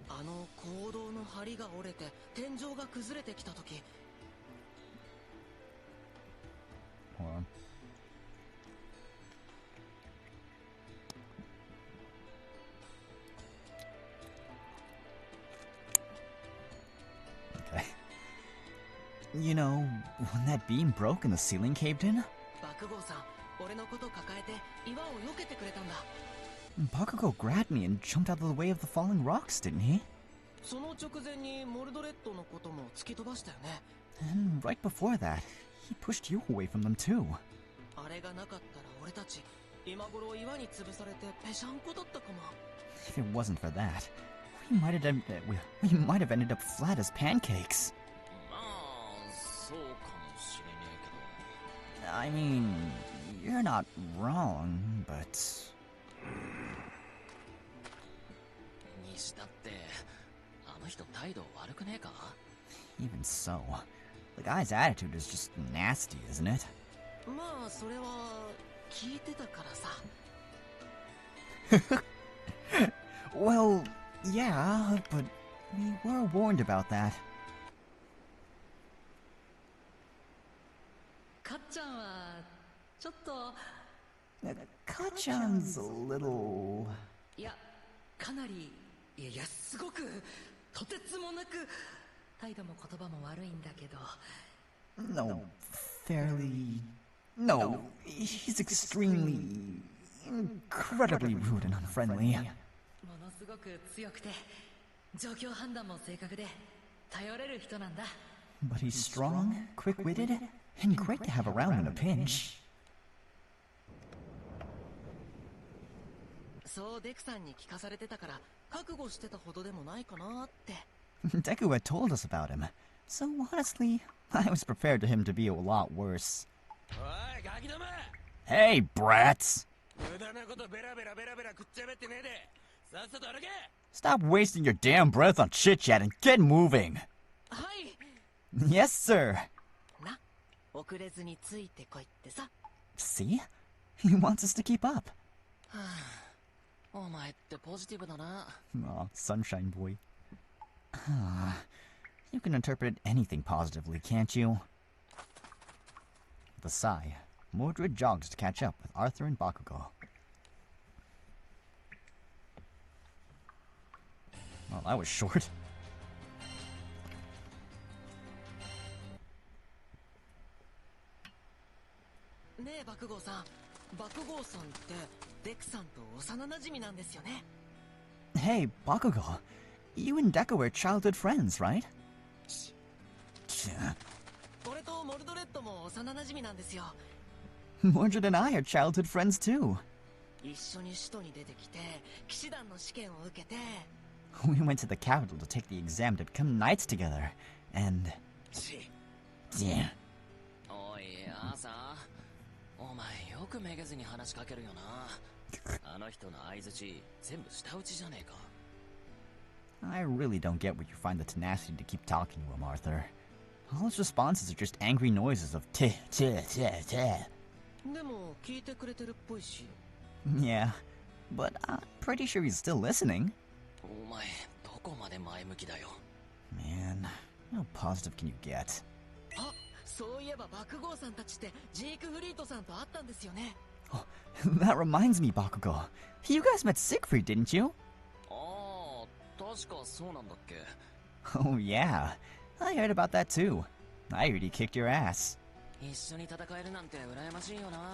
あの坑道の梁が折れて天井が崩れてきた時。 Hold on. Okay. You know, when that beam broke and the ceiling caved in, 爆豪さん、俺のこと抱えて岩を避けてくれたんだ。 Bakugo grabbed me and jumped out of the way of the falling rocks, didn't he? その直前にモルドレッドのことも突き飛ばしたよね。 And right before that, he pushed you away from them too. あれがなかったら俺たち今頃岩に潰されてぺしゃんこだったかも。 If it wasn't for that, we might have ended up flat as pancakes. まあ、そうかもしれねえけど。 I mean, you're not wrong, but... にしたってあの人態度悪くねえか？ Even so, the guy's attitude is just nasty, isn't it? まあそれは聞いてたからさ。 Well, yeah, but we were warned about that. かっちゃんはちょっと Kachan's a little... いやかなりいやすごくとてつもなく態度も言葉も悪いんだけど。 No, fairly... No, he's extremely... incredibly rude and unfriendly. ものすごく強くて状況判断も正確で頼れる人なんだ。 But he's strong, quick-witted, and great to have around in a pinch. そうデクさんに聞かされてたから覚悟してたほどでもないかなって。 Deku had told us about him, so honestly, I was prepared for him to be a lot worse. Hey, brats! Stop wasting your damn breath on chit-chat and get moving! はい。 Yes, sir! な、遅れずについてこいってさ。 See? He wants us to keep up. はあ、お前ってポジティブだな。 Aw, sunshine boy. You can interpret anything positively, can't you? With a sigh, Mordred jogs to catch up with Arthur and Bakugo. Well, that was short. ねえ爆豪さん、爆豪さんってデクさんと幼馴染なんですよね。 Hey, Bakugo. You and Deku are childhood friends, right? 俺とモルドレッドも幼馴染なんですよ。Mordred and I are childhood friends too. 一緒に首都に出てきて騎士団の試験を受けて We went to the capital to take the exam to become knights together, and... Yeah. おい、アーサー。お前よくめげずに話しかけるよな。あの人の相槌全部舌打ちじゃねえか。I really don't get where you find the tenacity to keep talking to him, Arthur. All his responses are just angry noises of teh, teh, teh, teh. でも聞いてくれてるっぽいし。 Yeah, but I'm pretty sure he's still listening. お前どこまで前向きだよ。 Man, how positive can you get? あ、そういえば爆豪さんたちってジークフリートさんと会ったんですよね。 Oh, that reminds me, Bakugo. You guys met Siegfried, didn't you? ああ、確かそうなんだっけ。 Oh yeah, I heard about that too. I heard he kicked your ass. 一緒に戦えるなんて羨ましいよな。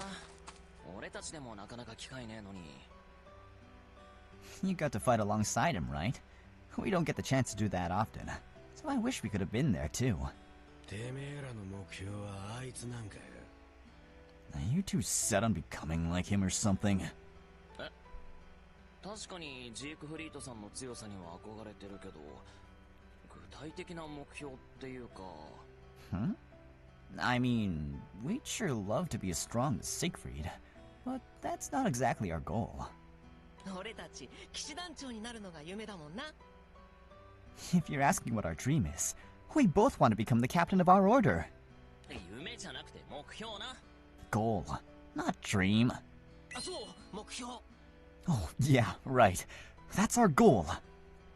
俺たちでもなかなか機会ねえのに。 You got to fight alongside him, right? We don't get the chance to do that often, so I wish we could have been there too. てめえらの目標はあいつなんかよ。 Are you too set on becoming like him or something? え、確かにジークフリートさんの強さには憧れてるけど、具体的な目標っていうか。 Huh? I mean, we'd sure love to be as strong as Siegfried, but that's not exactly our goal. 俺たち騎士団長になるのが夢だもんな。 If you're asking what our dream is, we both want to become the captain of our order. 夢じゃなくて目標な。 Goal, not dream. あ、そう、目標。 Oh, yeah, right. That's our goal.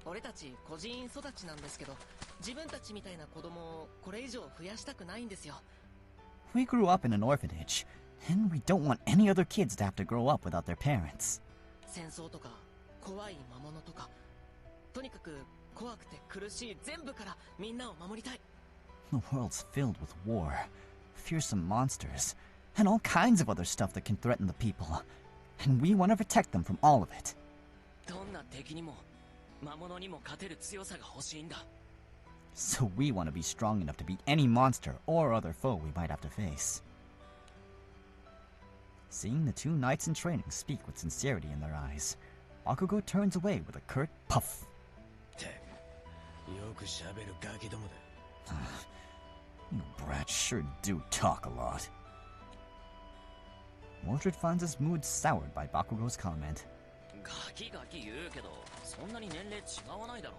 俺たち孤児院育ちなんですけど、自分たちみたいな子供をこれ以上増やしたくないんですよ。 We grew up in an orphanage, and we don't want any other kids to have to grow up without their parents. 戦争とか怖い魔物とか、とにかく怖くて苦しい全部からみんなを守りたい。 The world's filled with war, fearsome monsters, and all kinds of other stuff that can threaten the people. And we want to protect them from all of it. どんな敵にも魔物にも勝てる強さが欲しいんだ。 So we want to be strong enough to beat any monster or other foe we might have to face. Seeing the two knights in training speak with sincerity in their eyes, Bakugo turns away with a curt puff. よく喋るガキどもだ。 You brats sure do talk a lot. Mordred finds his mood soured by Bakugo's comment. ガキガキ言うけど、そんなに年齢違わないだろ。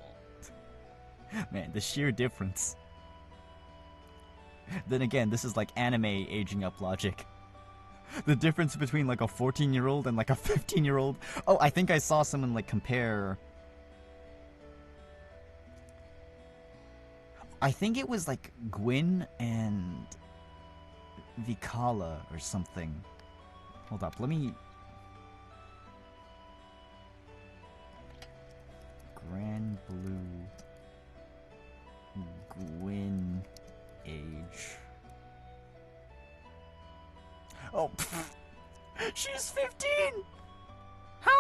Man, the sheer difference. Then again, this is like anime aging up logic. The difference between like a 14-year-old and like a 15-year-old. Oh, I think I saw someone like compare. I think it was like Gwyn and Vikala or something. Hold up, let me... Granblue... Gwyn... age... Oh, she's 15! How?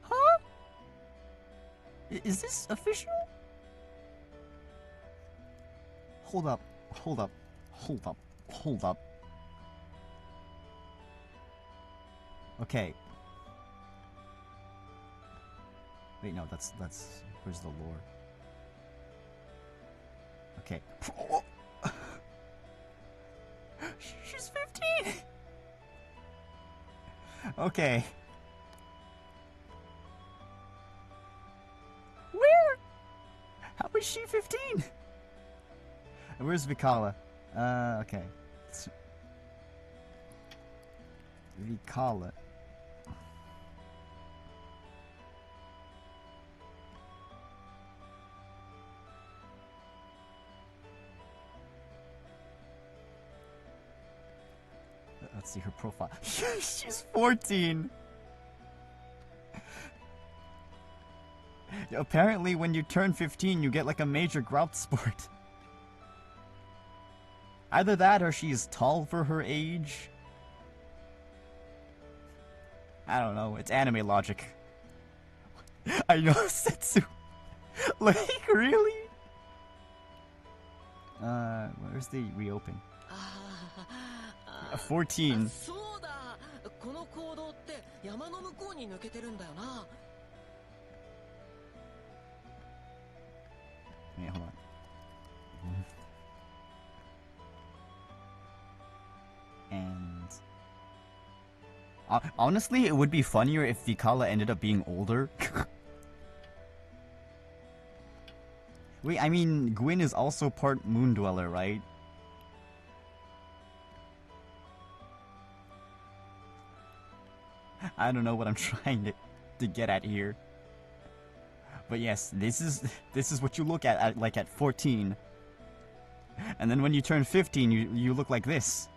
Huh? Is this official? Hold up, hold up, hold up, hold up. Okay. Wait, no, that's, where's the lore? Okay. She's 15! Okay. Where? How is she 15? Where's Vikala? Okay. Vikala. Let's see her profile. She's 14! Apparently when you turn 15 you get like a major grout sport. Either that or she's tall for her age. I don't know, it's anime logic. I know, Setsu. Like, really? Where's the reopen? 14. そうだ。この行動って山の向こうに抜けてるんだよな。Wait, hold on. And honestly, it would be funnier if Vikala ended up being older. Wait, I mean, Gwyn is also part Moon Dweller, right? I don't know what I'm trying to get at here. But yes, this is what you look at like at 14. And then when you turn 15, you look like this.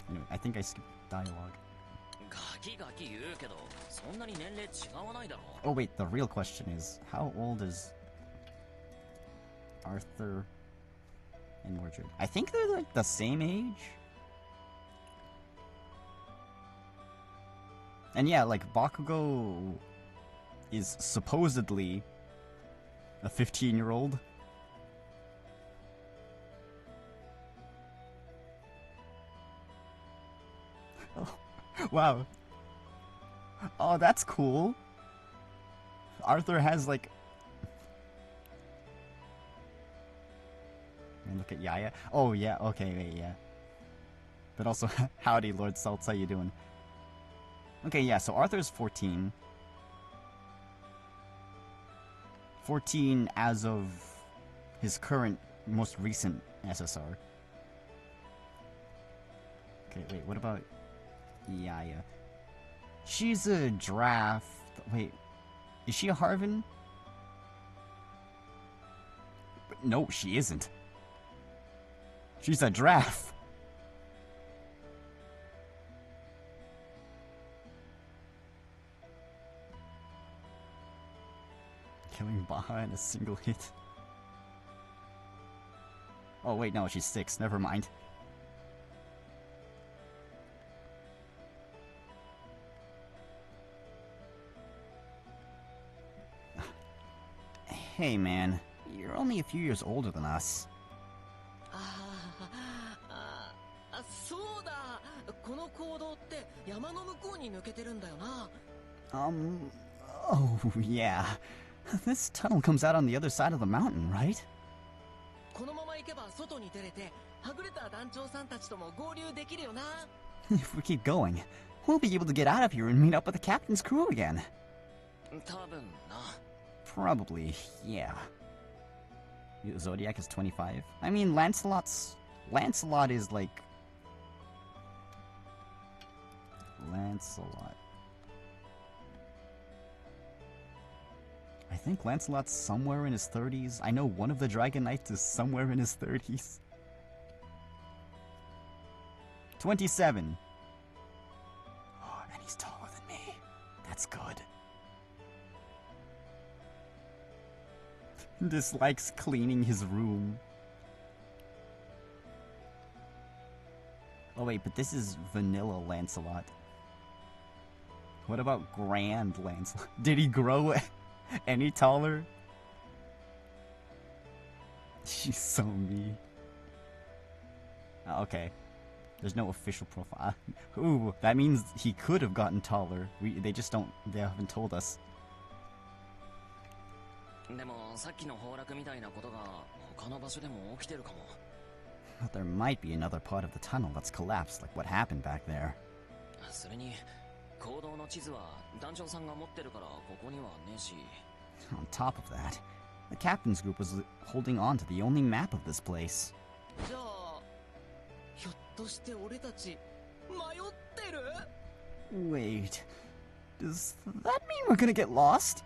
Anyway, I think I skipped dialogue. Oh wait, the real question is, how old is Arthur and Mordred? I think they're like the same age. And yeah, like Bakugo is supposedly a 15-year-old. Oh, wow. Oh, that's cool. Arthur has like... And look at Yaya. Oh yeah, okay, wait, yeah. But also, howdy, Lord Saltz, how you doing? Okay, yeah, so Arthur's 14. 14 as of his current, most recent SSR. Okay, wait, what about Yaya? She's a draft... Wait, is she a Harvin? No, she isn't. She's a draft. Killing Baha in a single hit. Oh wait, no, she's 6. Never mind. Hey man, you're only a few years older than us. Oh yeah. This tunnel comes out on the other side of the mountain, right? If we keep going, we'll be able to get out of here and meet up with the captain's crew again. Probably, yeah. Zodiac is 25. I mean, Lancelot is like... Lancelot. I think Lancelot's somewhere in his 30s. I know one of the Dragon Knights is somewhere in his 30s. 27. Oh, and he's taller than me. That's good. Dislikes cleaning his room. Oh wait, but this is vanilla Lancelot. What about Grand Lancelot? Did he grow any taller? She's so mean. Okay. There's no official profile. Ooh, that means he could have gotten taller. They just don't... They haven't told us. But there might be another part of the tunnel that's collapsed, like what happened back there. On top of that, the captain's group was holding on to the only map of this place. Wait, does that mean we're gonna get lost?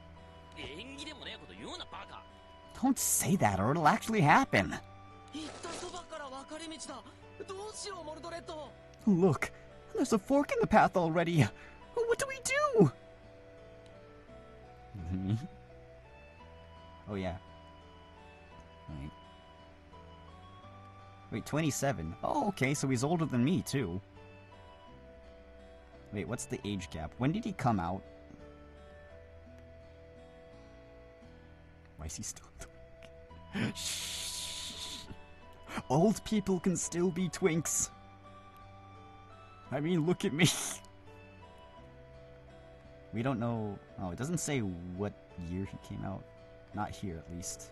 Don't say that or it'll actually happen. Look, there's a fork in the path already. What do we do? Oh yeah. Wait, 27. Oh, okay, so he's older than me too. Wait, what's the age gap? When did he come out? Why is he still in the Shh. Old people can still be twinks. I mean, look at me. We don't know... Oh, it doesn't say what year he came out. Not here, at least.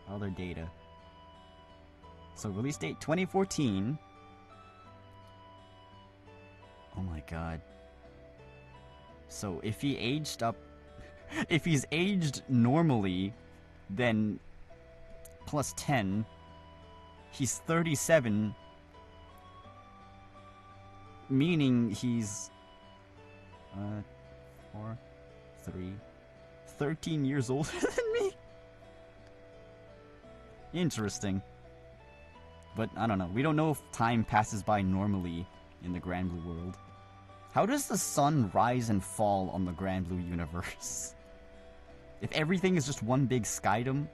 Other data. So, release date 2014. Oh my god. So, if he aged up... If he's aged normally, then plus 10... He's 37, meaning he's 13 years older than me? Interesting. But I don't know. We don't know if time passes by normally in the Granblue world. How does the sun rise and fall on the Granblue universe? If everything is just one big skydom,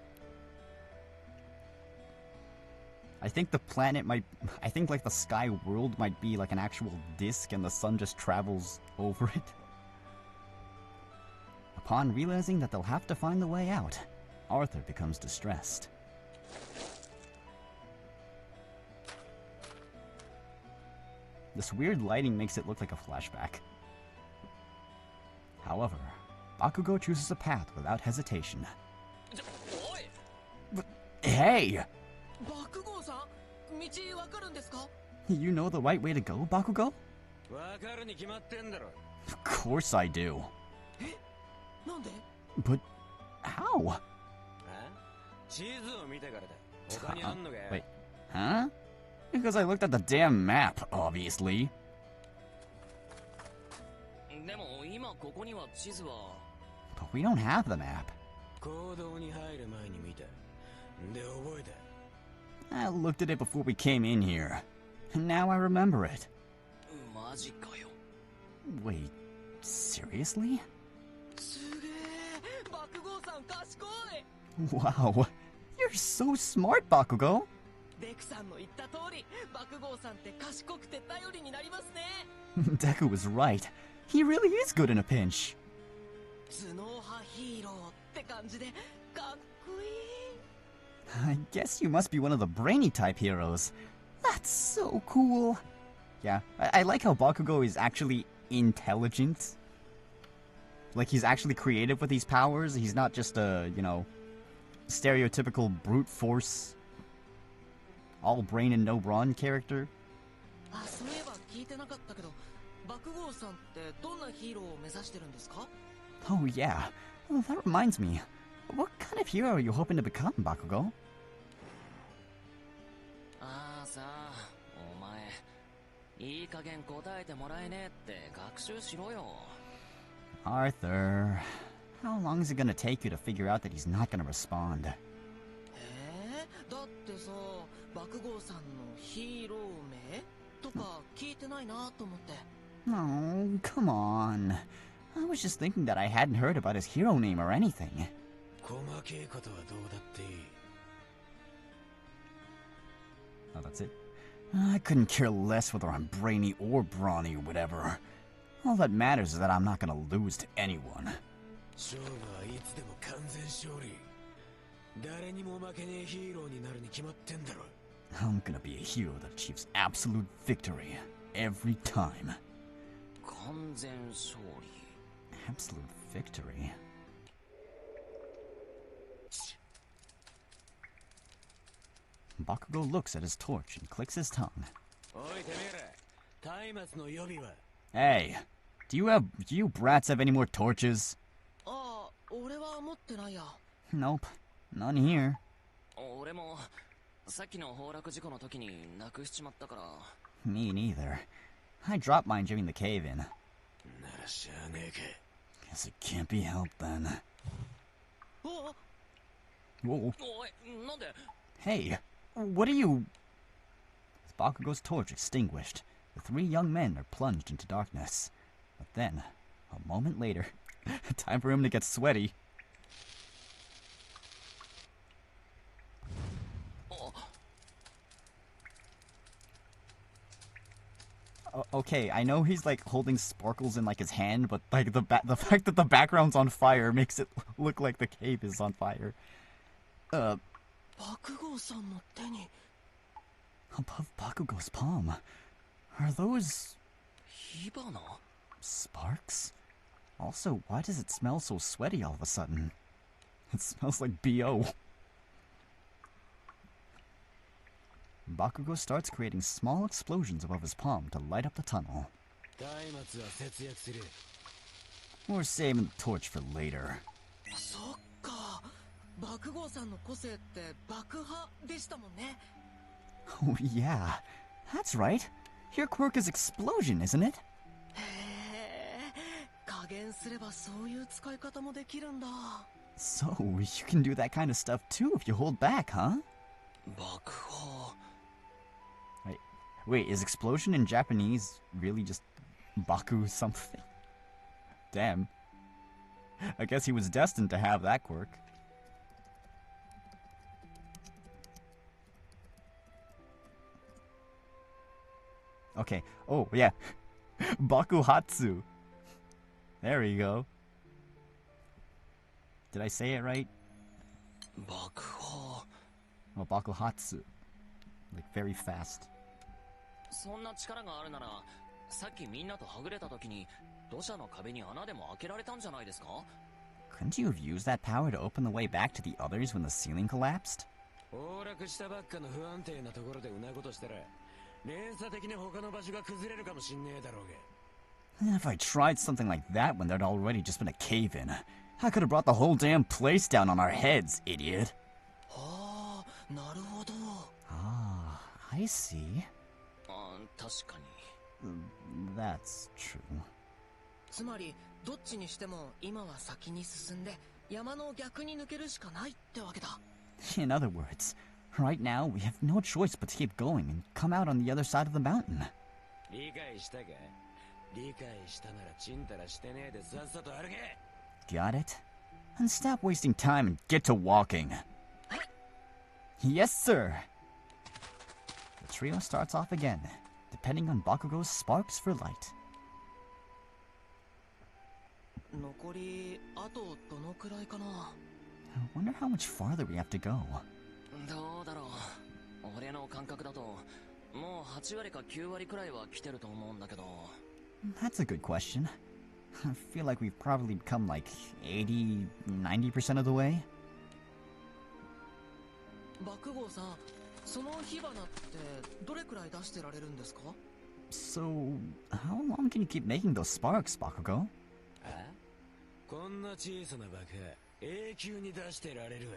I think the planet might... I think, like, the sky world might be, like, an actual disk and the sun just travels over it. Upon realizing that they'll have to find the way out, Arthur becomes distressed. This weird lighting makes it look like a flashback. However, Bakugo chooses a path without hesitation. But, hey! You know the right way to go, Bakugo? Of course I do. But how? Wait, huh? Because I looked at the damn map, obviously. But we don't have the map. I looked at it before we came in here. And now I remember it. Wait, seriously? Wow, you're so smart, Bakugo. Deku was right. He really is good in a pinch. I guess you must be one of the brainy type heroes. That's so cool. Yeah, I like how Bakugo is actually intelligent. Like, he's actually creative with these powers. He's not just a, you know, stereotypical brute force, all brain and no brawn character. Oh yeah, well, that reminds me. What kind of hero are you hoping to become, Bakugo? Arthur, how long is it gonna take you to figure out that he's not gonna respond? Oh, come on. I was just thinking that I hadn't heard about his hero name or anything. Oh, that's it? I couldn't care less whether I'm brainy or brawny or whatever. All that matters is that I'm not gonna lose to anyone. I'm gonna be a hero that achieves absolute victory every time. Absolute victory? Bakugo looks at his torch and clicks his tongue. Hey, do you brats have any more torches? Nope, none here. Me neither. I dropped mine during the cave-in. Guess it can't be helped then. Whoa. Hey, what are you... With Bakugo's torch extinguished, the three young men are plunged into darkness. But then, a moment later, time for him to get sweaty. Okay, I know he's like holding sparkles in like his hand, but like the fact that the background's on fire makes it look like the cave is on fire. Above Bakugo's palm, are those sparks? Also, why does it smell so sweaty all of a sudden? It smells like BO. Bakugo starts creating small explosions above his palm to light up the tunnel. We're saving the torch for later. Oh yeah, that's right. Your quirk is explosion, isn't it? So, you can do that kind of stuff too if you hold back, huh? Wait, is explosion in Japanese really just Baku something? Damn. I guess he was destined to have that quirk. Okay. Oh, yeah. Bakuhatsu. There you go. Did I say it right? Oh, Bakuhatsu. Like, very fast. そんな力があるなら、さっきみんなとはぐれた時に土砂の壁に穴でも開けられたんじゃないですか? Couldn't you have used that power to open the way back to the others when the ceiling collapsed? 崩落したばっかの不安定なところでうなことしたら、連鎖的に他の場所が崩れるかもしんねえだろうが。And if I tried something like that when there'd already just been a cave-in, I could have brought the whole damn place down on our heads, idiot. なるほど。Ah, I see. 確かに。That's true. つまりどっちにしても今は先に進んで山の逆に抜けるしかないってわけだ。In other words, right now we have no choice but to keep going and come out on the other side of the mountain. 理解したか？理解したならちんたらしてねえでさっさと歩け。Got it? And stop wasting time and get to walking. Yes, sir. The trio starts off again, depending on Bakugo's sparks for light. 残りあとどのくらいかな。I wonder how much farther we have to go. どうだろう。俺の感覚だともう8割か9割くらいは来てると思うんだけど。That's a good question. I feel like we've probably come like 80, 90% of the way. バクゴーさん、その火花ってどれくらい出してられるんですか? So, how long can you keep making those sparks, Bakugo? こんな小さな爆破、永久に出してられるわ。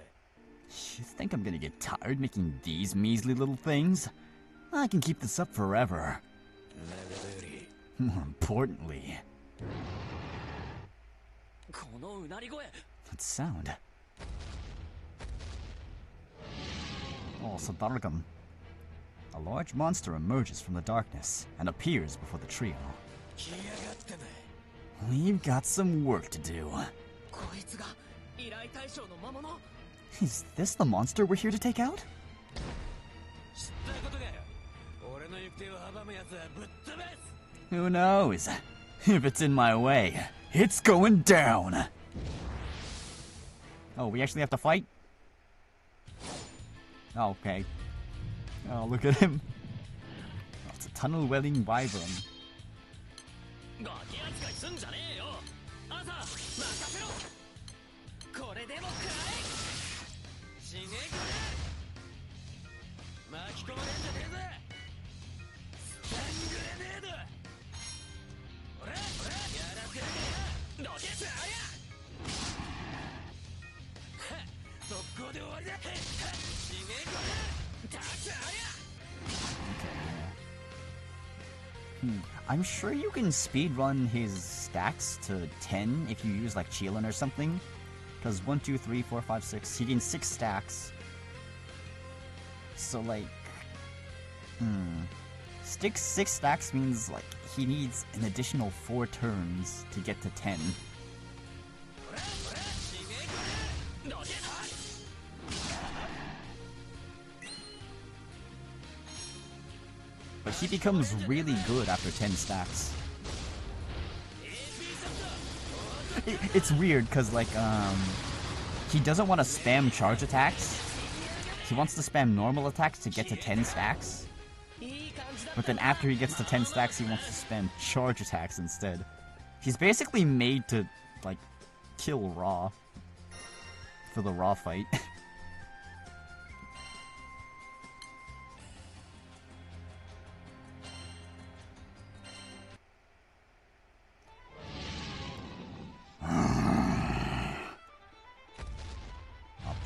You think I'm gonna get tired making these measly little things? I can keep this up forever. More importantly... このうなり声。 That sound. Oh, Sadargam. A large monster emerges from the darkness and appears before the trio. We've got some work to do. こいつが依頼対象の魔物? Is this the monster we're here to take out? 知ったことかよ。俺の行く手を阻む奴はぶっ飛ばす。 Who knows? If it's in my way, it's going down! Oh, we actually have to fight? Oh, okay. Oh, look at him. Oh, it's a tunnel-welling wyvern. ガキ扱いすんじゃねえよ。朝任せろ。これでも食らえ。しげえかな。巻き込まれんじゃねえぜ。スタングレネード。ほらほらやらせるか。どけつあや。速攻で終わりだ。しげえかな。たつあや。 I'm sure you can speedrun his stacks to 10 if you use like Chillin or something. Because 1, 2, 3, 4, 5, 6, he needs 6 stacks. So like... 6 stacks means like he needs an additional 4 turns to get to 10. but he becomes really good after 10 stacks. It's weird, because, like, he doesn't want to spam charge attacks. He wants to spam normal attacks to get to 10 stacks. But then after he gets to 10 stacks, he wants to spam charge attacks instead. He's basically made to, like, kill Raw. For the Raw fight.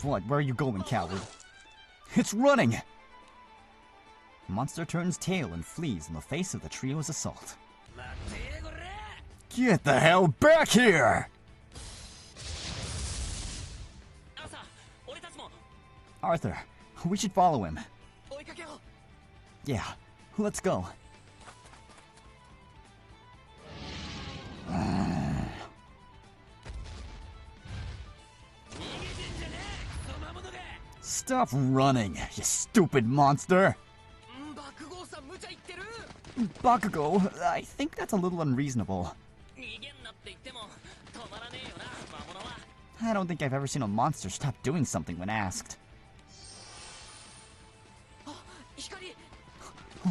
What? Where are you going, coward? It's running! The monster turns tail and flees in the face of the trio's assault. Get the hell back here! Arthur, we should follow him. Yeah, let's go. Stop running, you stupid monster! Bakugo, I think that's a little unreasonable. I don't think I've ever seen a monster stop doing something when asked.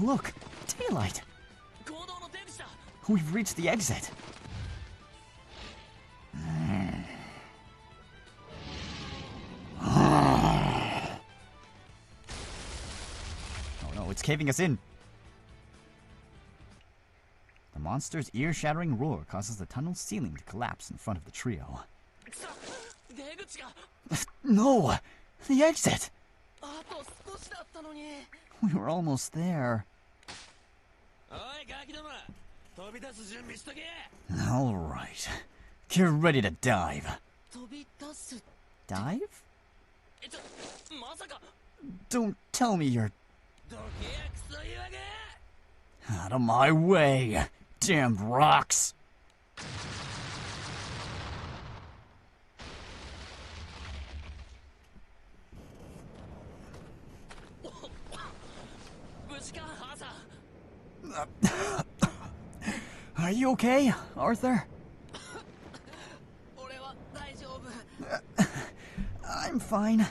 Look, daylight! We've reached the exit. Oh no, it's caving us in. The monster's ear-shattering roar causes the tunnel's ceiling to collapse in front of the trio. No! The exit! We were almost there. Alright. Get ready to dive. Dive? Don't tell me you're... Out of my way! Damned rocks! Are you okay, Arthur? I'm fine.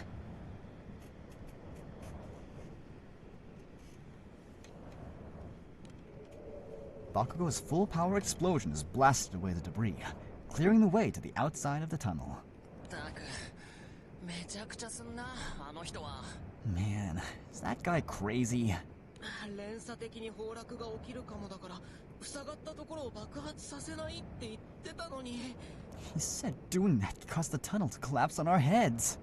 Bakugo's full-power explosion has blasted away the debris, clearing the way to the outside of the tunnel. Man, is that guy crazy? He said doing that caused the tunnel to collapse on our heads.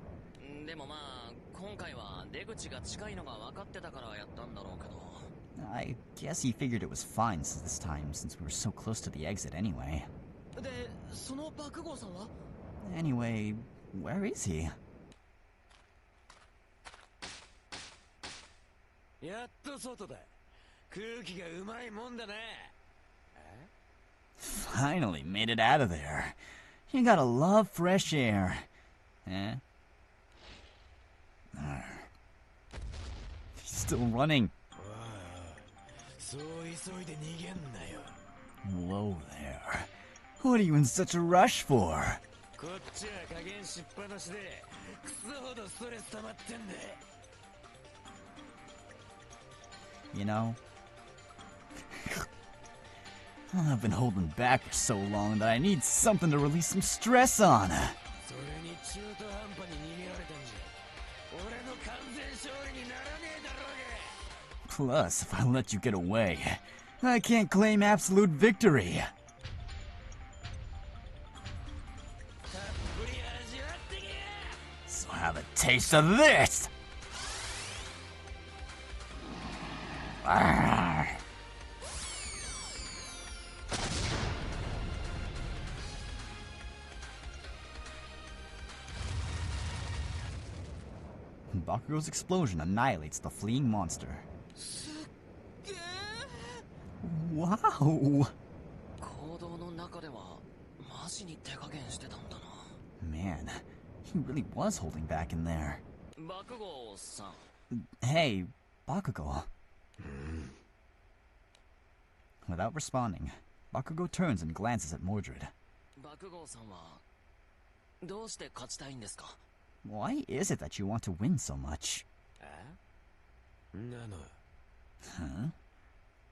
I guess he figured it was fine this time, since we were so close to the exit anyway. Anyway, where is he? Finally made it out of there. You gotta love fresh air. Eh? He's still running. Whoa there. What are you in such a rush for? You know, I've been holding back for so long that I need something to release some stress on. Plus, if I let you get away, I can't claim absolute victory. So have a taste of this! Arrgh. Bakugo's explosion annihilates the fleeing monster. Wow! Man, he really was holding back in there. Hey, Bakugo. Without responding, Bakugo turns and glances at Mordred. 爆豪さんはどうして勝ちたいんですか？ Why is it that you want to win so much? なの Huh?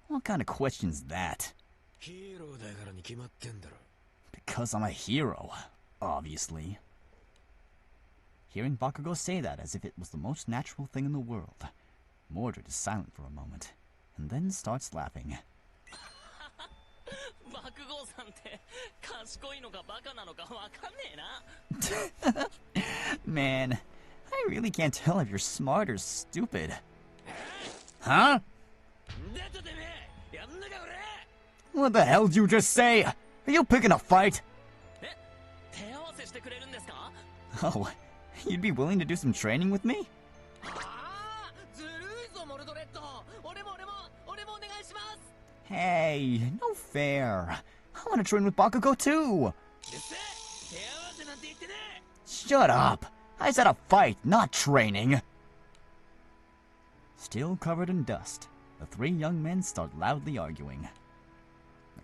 What kind of question's that? ヒーローだからに決まってんだろ。 Because I'm a hero, obviously. Hearing Bakugo say that as if it was the most natural thing in the world, Mordred is silent for a moment, and then starts laughing. 爆豪さんって賢いのかバカなのかわかんねえな。 Man, I really can't tell if you're smart or stupid. Huh? だとてめえやんなか俺。 What the hell did you just say? Are you picking a fight? え、手合わせしてくれるんですか？ Oh, you'd be willing to do some training with me? ああ、ずるいぞモルドレッド。俺もお願いします。 Hey, no fair. I want to train with Bakugo too. うっせえ、手合わせなんて言ってねえ。 Shut up. I said a fight, not training. Still covered in dust, the three young men start loudly arguing.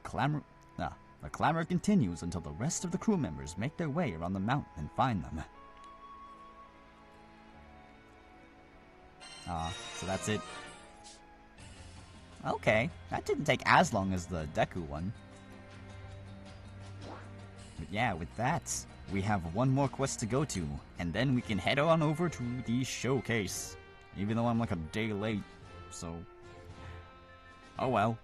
The clamor continues until the rest of the crew members make their way around the mountain and find them. So that's it. Okay, that didn't take as long as the Deku one. But yeah, with that, we have one more quest to go to, and then we can head on over to the showcase. Even though I'm like a day late, so... Oh well.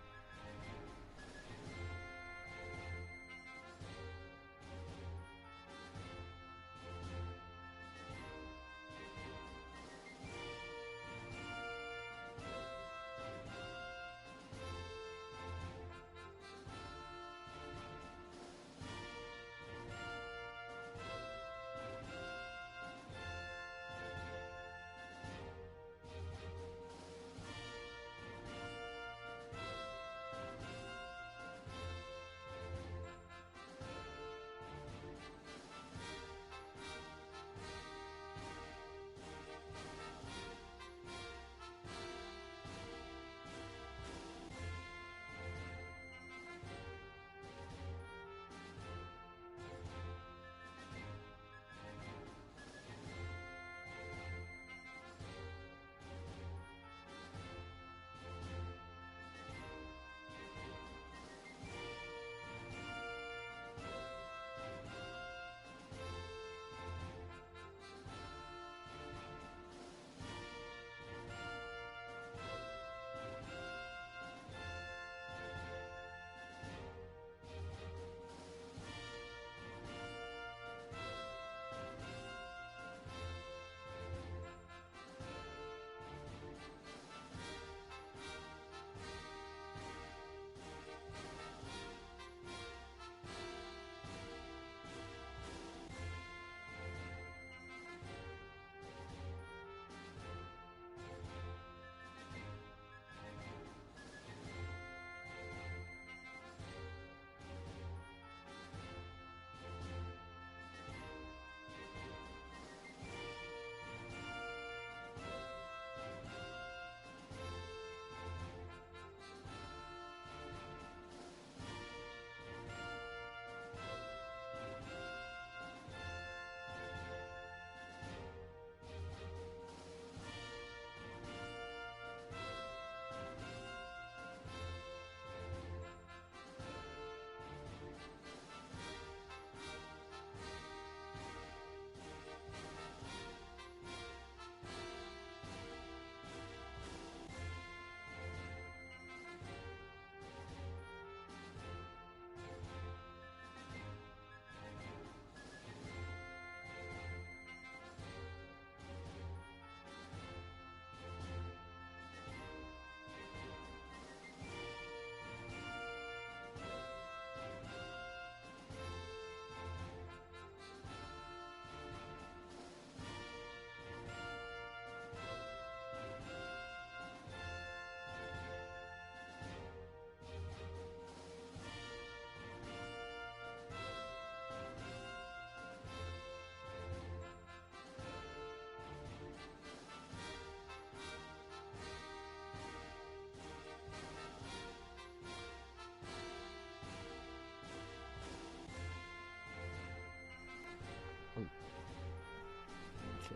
Okay.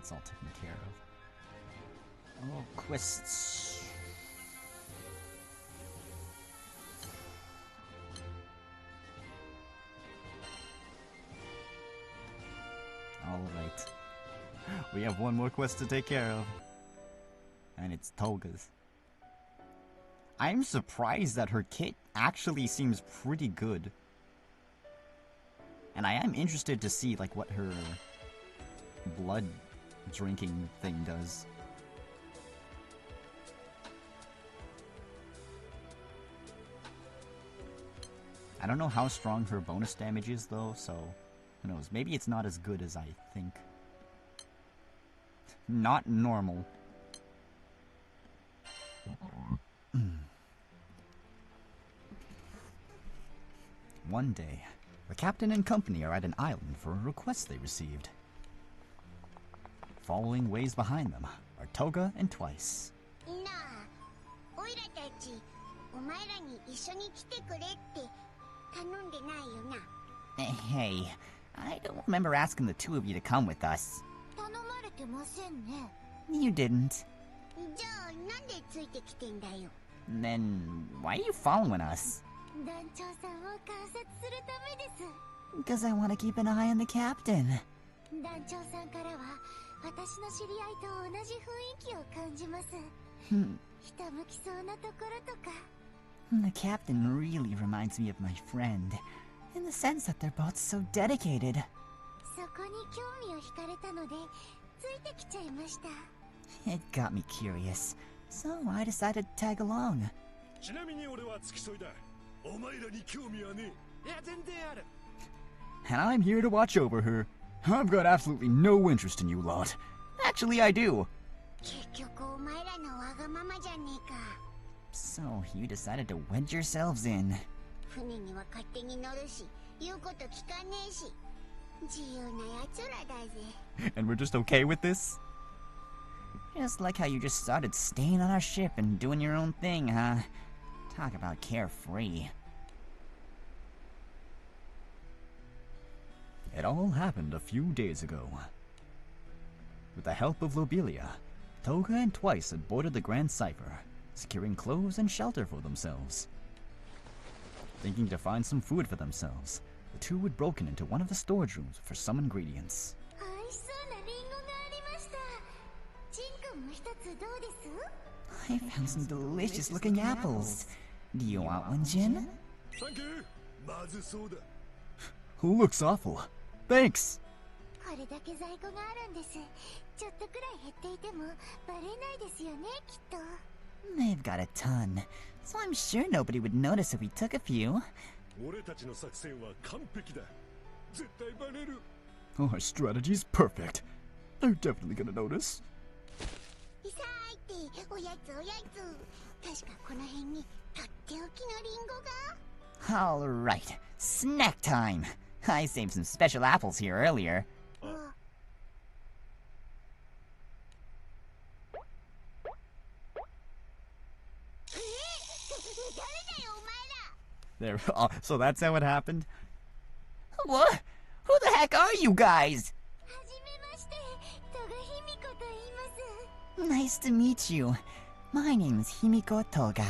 It's all taken care of. Oh, quests. Alright. We have one more quest to take care of. And it's Toga's. I'm surprised that her kit actually seems pretty good. And I am interested to see like what her blood drinking thing does. I don't know how strong her bonus damage is though, so who knows? Maybe it's not as good as I think. Not normal. One day, the captain and company are at an island for a request they received. Following ways behind them are Toga and Twice. Hey, I don't remember asking the two of you to come with us. You didn't. Then why are you following us? Because I want to keep an eye on the captain. The captain really reminds me of my friend, in the sense that they're both so dedicated. It got me curious, so I decided to tag along. And I'm here to watch over her. I've got absolutely no interest in you lot. Actually, I do. So, you decided to wedge yourselves in. And we're just okay with this? Just like how you just started staying on our ship and doing your own thing, huh? Talk about carefree. It all happened a few days ago. With the help of Lobelia, Toga and Twice had boarded the Grand Cipher, securing clothes and shelter for themselves. Thinking to find some food for themselves, the two had broken into one of the storage rooms for some ingredients. I found some delicious looking apples. Do you want one, Jin? Thank you. Looks awful. Thanks. They've got a ton, so I'm sure nobody would notice if we took a few. Oh, our strategy's perfect. They're definitely gonna notice. Alright, snack time. I saved some special apples here earlier. There, so that's how it happened? What? Who the heck are you guys? Nice to meet you. My name's Himiko Toga.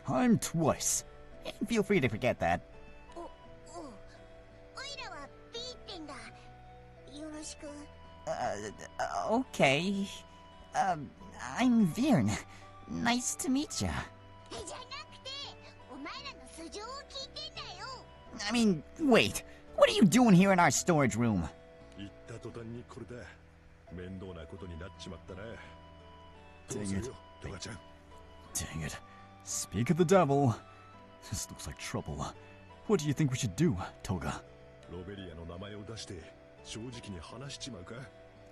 I'm Twice. Feel free to forget that. Okay. I'm Virn. Nice to meet ya. I mean, wait. What are you doing here in our storage room? Dang it. Dang it. Speak of the devil. This looks like trouble. What do you think we should do, Toga?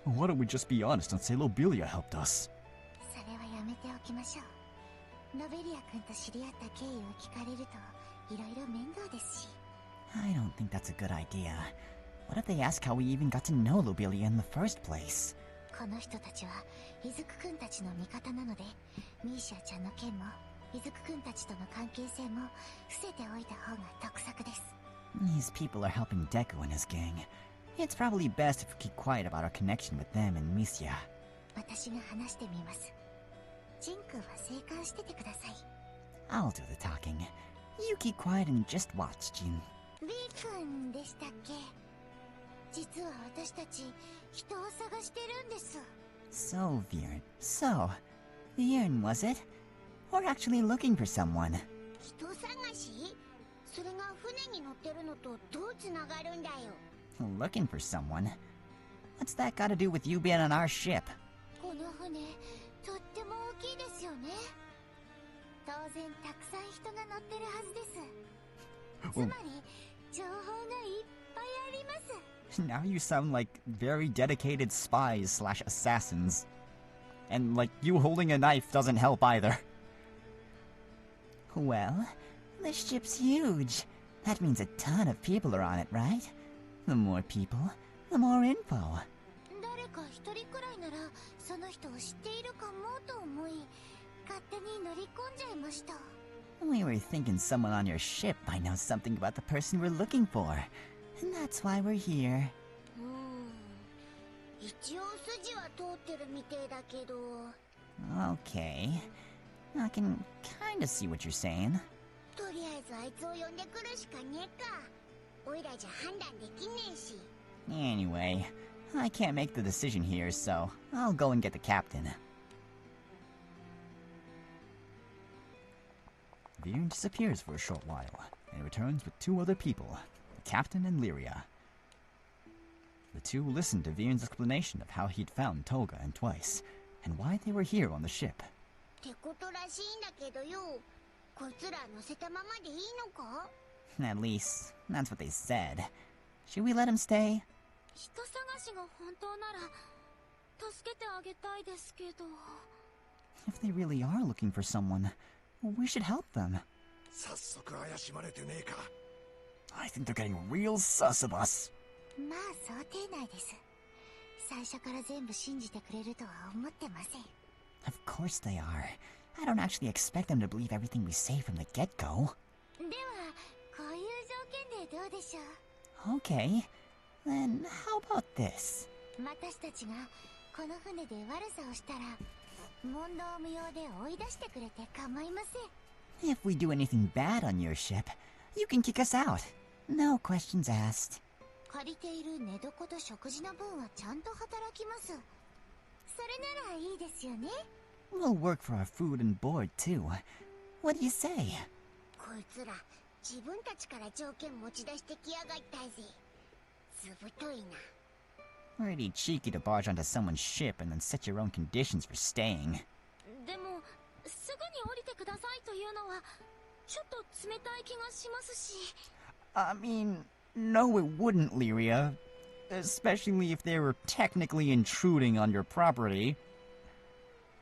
Why don't we just be honest and say Lobelia helped us? I don't think that's a good idea. What if they ask how we even got to know Lobelia in the first place? These people are helping Deku and his gang. It's probably best if we keep quiet about our connection with them and Misya. 私が話してみます。ジン君は静観しててください。I'll do the talking. You keep quiet and just watch, Jin. B 君でしたっけ？実は私たち人を探してるんです。So, Viren. So, Viren, was it? We're actually looking for someone. 人探し？それが船に乗ってるのとどうつながるんだよ。Looking for someone? What's that got to do with you being on our ship? この船、とっても大きいですよね。当然たくさん人が乗ってるはずです。つまり、情報がいっぱいあります。Now you sound like very dedicated spies slash assassins. And like you holding a knife doesn't help either. Well, the ship's huge. That means a ton of people are on it, right? The more people, the more info. 誰か一人くらいならその人を知っているかもと思い勝手に乗り込んじゃいました。 We were thinking someone on your ship might know something about the person we're looking for. And that's why we're here. 一応筋は通ってるみてえだけど。 Okay. I can kinda see what you're saying. とりあえずあいつを呼んでくるしかねえか。おいらじゃ判断できねえし。 Anyway, I can't make the decision here, so I'll go and get the captain. Viren disappears for a short while, and returns with two other people, the captain and Lyria. The two listened to Viren's explanation of how he'd found Toga and Twice, and why they were here on the ship. ってことらしいんだけどよ。こいつら乗せたままでいいのか？ At least, that's what they said. Should we let him stay? 人探しが本当なら助けてあげたいですけど。 If they really are looking for someone, we should help them. 早速怪しまれてねえか。 I think they're getting real sus of us. まあ想定内です。最初から全部信じてくれるとは思ってません。 Of course they are. I don't actually expect them to believe everything we say from the get-go. では、こういう条件でどうでしょう？ Okay. Then how about this? 私たちがこの船で悪さをしたら、問答無用で追い出してくれて構いません。 If we do anything bad on your ship, you can kick us out. No questions asked. 借りている寝床と食事の分はちゃんと働きます。それならいいですよね。 We'll work for our food and board too. What do you say? こいつら自分たちから条件持ち出してきやがったぜ。ずぶといな。 Pretty cheeky to barge onto someone's ship and then set your own conditions for staying. でもすぐに降りてくださいというのはちょっと冷たい気がしますし。 I mean, no it wouldn't, Lyria. Especially if they were technically intruding on your property.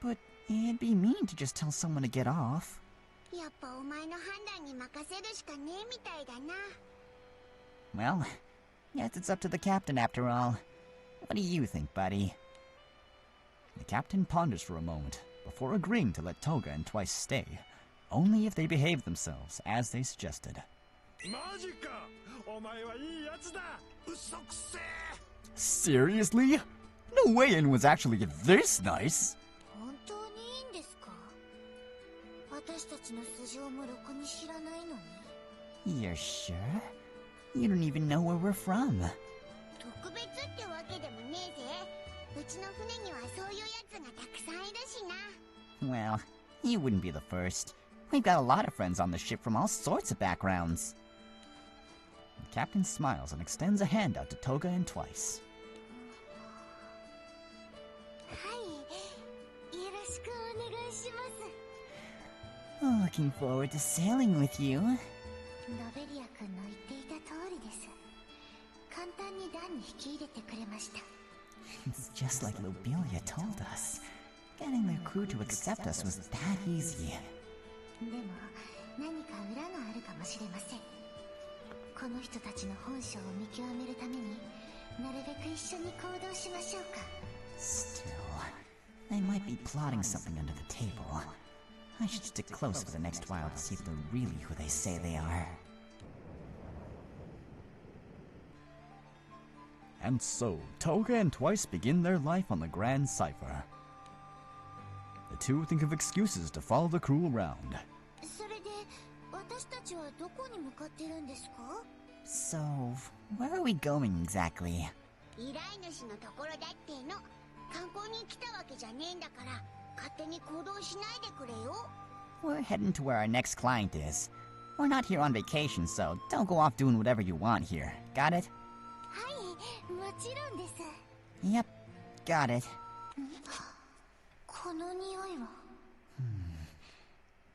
But it'd be mean to just tell someone to get off. やっぱお前の判断に任せるしかねえみたいだな。 Well, guess it's up to the captain after all. What do you think, buddy? The captain ponders for a moment, before agreeing to let Toga and Twice stay, only if they behave themselves as they suggested. マジか。お前はいいやつだ。嘘くせえ。 Seriously? No way anyone was actually this nice. 本当にいいんですか？私たちの素性もろくに知らないのに。 You're sure? You don't even know where we're from. 特別ってわけでもねえぜ。うちの船にはそういうやつがたくさんいるしな。 Well, you wouldn't be the first. We've got a lot of friends on the ship from all sorts of backgrounds. The captain smiles and extends a hand out to Toga and Twice. はい、よろしくお願いします。 Looking forward to sailing with you. ノベリア君の言っていた通りです。簡単に団に引き入れてくれました。 It's just like Lobelia told us. Getting their crew to accept us was that easy. でも何か裏があるかもしれません。この人たちの本性を見極めるためになるべく一緒に行動しましょうか。 Still, they might be plotting something under the table. I should stick close for the next while to see if they're really who they say they are. And so, Toga and Twice begin their life on the Grand Cipher. The two think of excuses to follow the crew around. それで私たちはどこに向かってるんですか? So, where are we going exactly? 依頼主のところだっての。観光に来たわけじゃねえんだから、勝手に行動しないでくれよ。We're heading to where our next client is. We're not here on vacation, so don't go off doing whatever you want here. Got it? はい、もちろんです。 Yep, got it. この匂いは。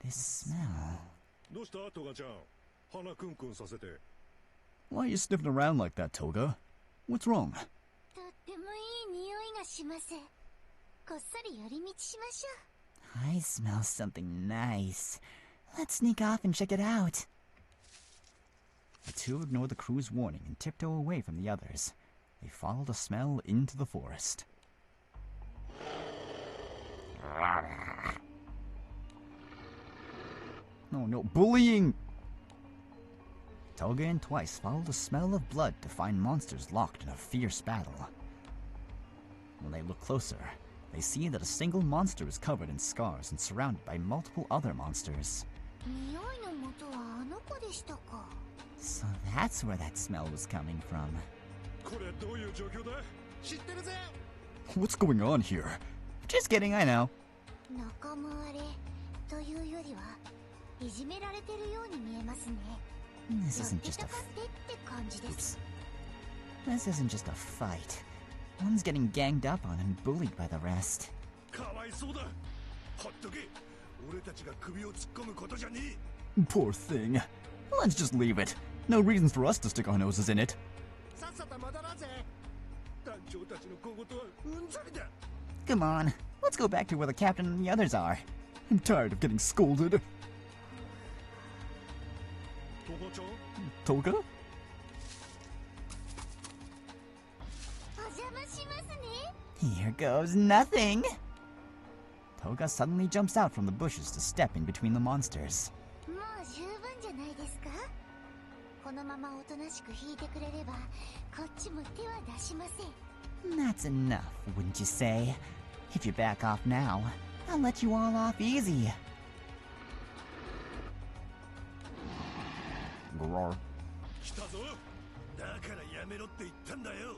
This smell. どうしたトガちゃん、鼻クンクンさせて。 Why are you sniffing around like that, Toga? What's wrong? とってもいい匂いがします。こっそり寄り道しましょう。 I smell something nice. Let's sneak off and check it out. The two ignore the crew's warning and tiptoe away from the others. They follow the smell into the forest. No, no, bullying! Toga and Twice follow the smell of blood to find monsters locked in a fierce battle. When they look closer, they see that a single monster is covered in scars and surrounded by multiple other monsters. 匂いの元はあの子でしたか。 So that's where that smell was coming from. これどういう状況だ？知ってるぜ。 What's going on here? Just kidding, I know. 仲間割れというよりはいじめられてるように見えますね。 This やっ isn't て just た a かってって感じです。 This isn't just a fight. One's getting ganged up on and bullied by the rest. かわいそうだ。ほっとけ。俺たちが首を突っ込むことじゃねえ。 Poor thing. Let's just leave it. No reasons for us to stick our noses in it. さっさと戻ろうぜ。団長たちの小言はうんざりだ。 Come on, let's go back to where the captain and the others are. I'm tired of getting scolded. トガちゃん、 Toga? お邪魔しますね。 Here goes nothing. Toga suddenly jumps out from the bushes to step in between the monsters. もう十分じゃないですか。このままおとなしく引いてくれれば、こっちも手は出しません。 That's enough, wouldn't you say? If you back off now, I'll let you all off easy. Grrr. 来たぞ。だからやめろって言ったんだよ。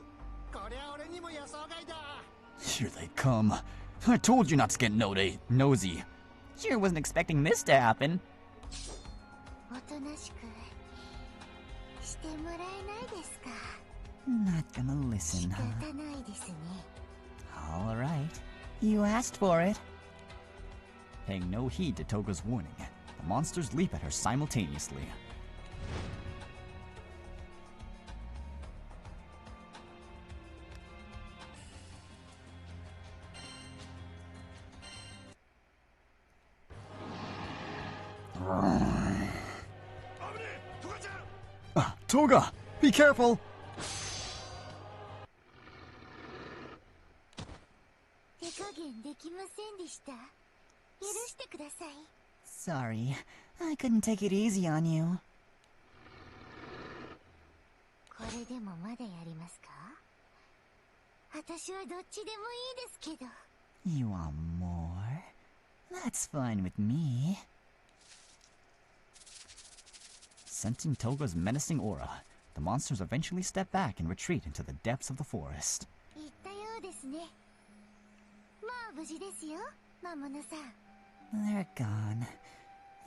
こりゃ俺にも予想外だ。 Here they come. I told you not to get nosy. Sure wasn't expecting this to happen. おとなしくしてもらえないですか。 Not gonna listen, 仕 huh? 方ないですね。 All right. You asked for it. Paying no heed to Toga's warning, the monsters leap at her simultaneously. Toga! Be careful! 手加減できませんでした。許してください。 Sorry, I couldn't take it easy on you. これでもまだやりますか？私はどっちでもいいですけど。 You want more? That's fine with me. Sensing Toga's menacing aura, the monsters eventually step back and retreat into the depths of the forest. 言ったようですね。まあ無事ですよ、魔物さん。 They're gone.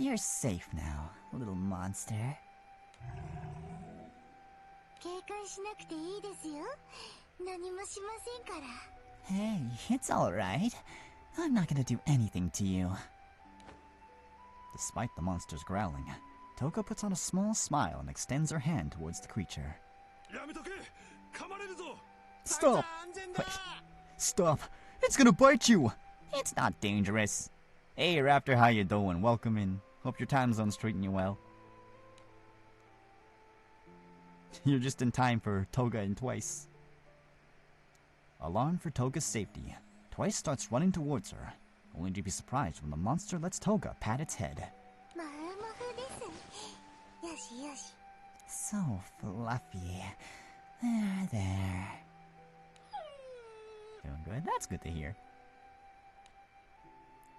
You're safe now, little monster. 警戒しなくていいですよ。何もしませんから。 Hey, it's alright. I'm not gonna do anything to you. Despite the monster's growling, Toga puts on a small smile and extends her hand towards the creature. やめとけ。噛まれるぞ。 Stop! 安全だ。 Wait. Stop! It's gonna bite you! It's not dangerous. Hey, Raptor, how you doing? Welcome in. Hope your time zone's treating you well. You're just in time for Toga and Twice. Alarmed for Toga's safety, Twice starts running towards her, only to be surprised when the monster lets Toga pat its head. まあまふです。よしよし。 So fluffy. There, there. Doing good. That's good to hear.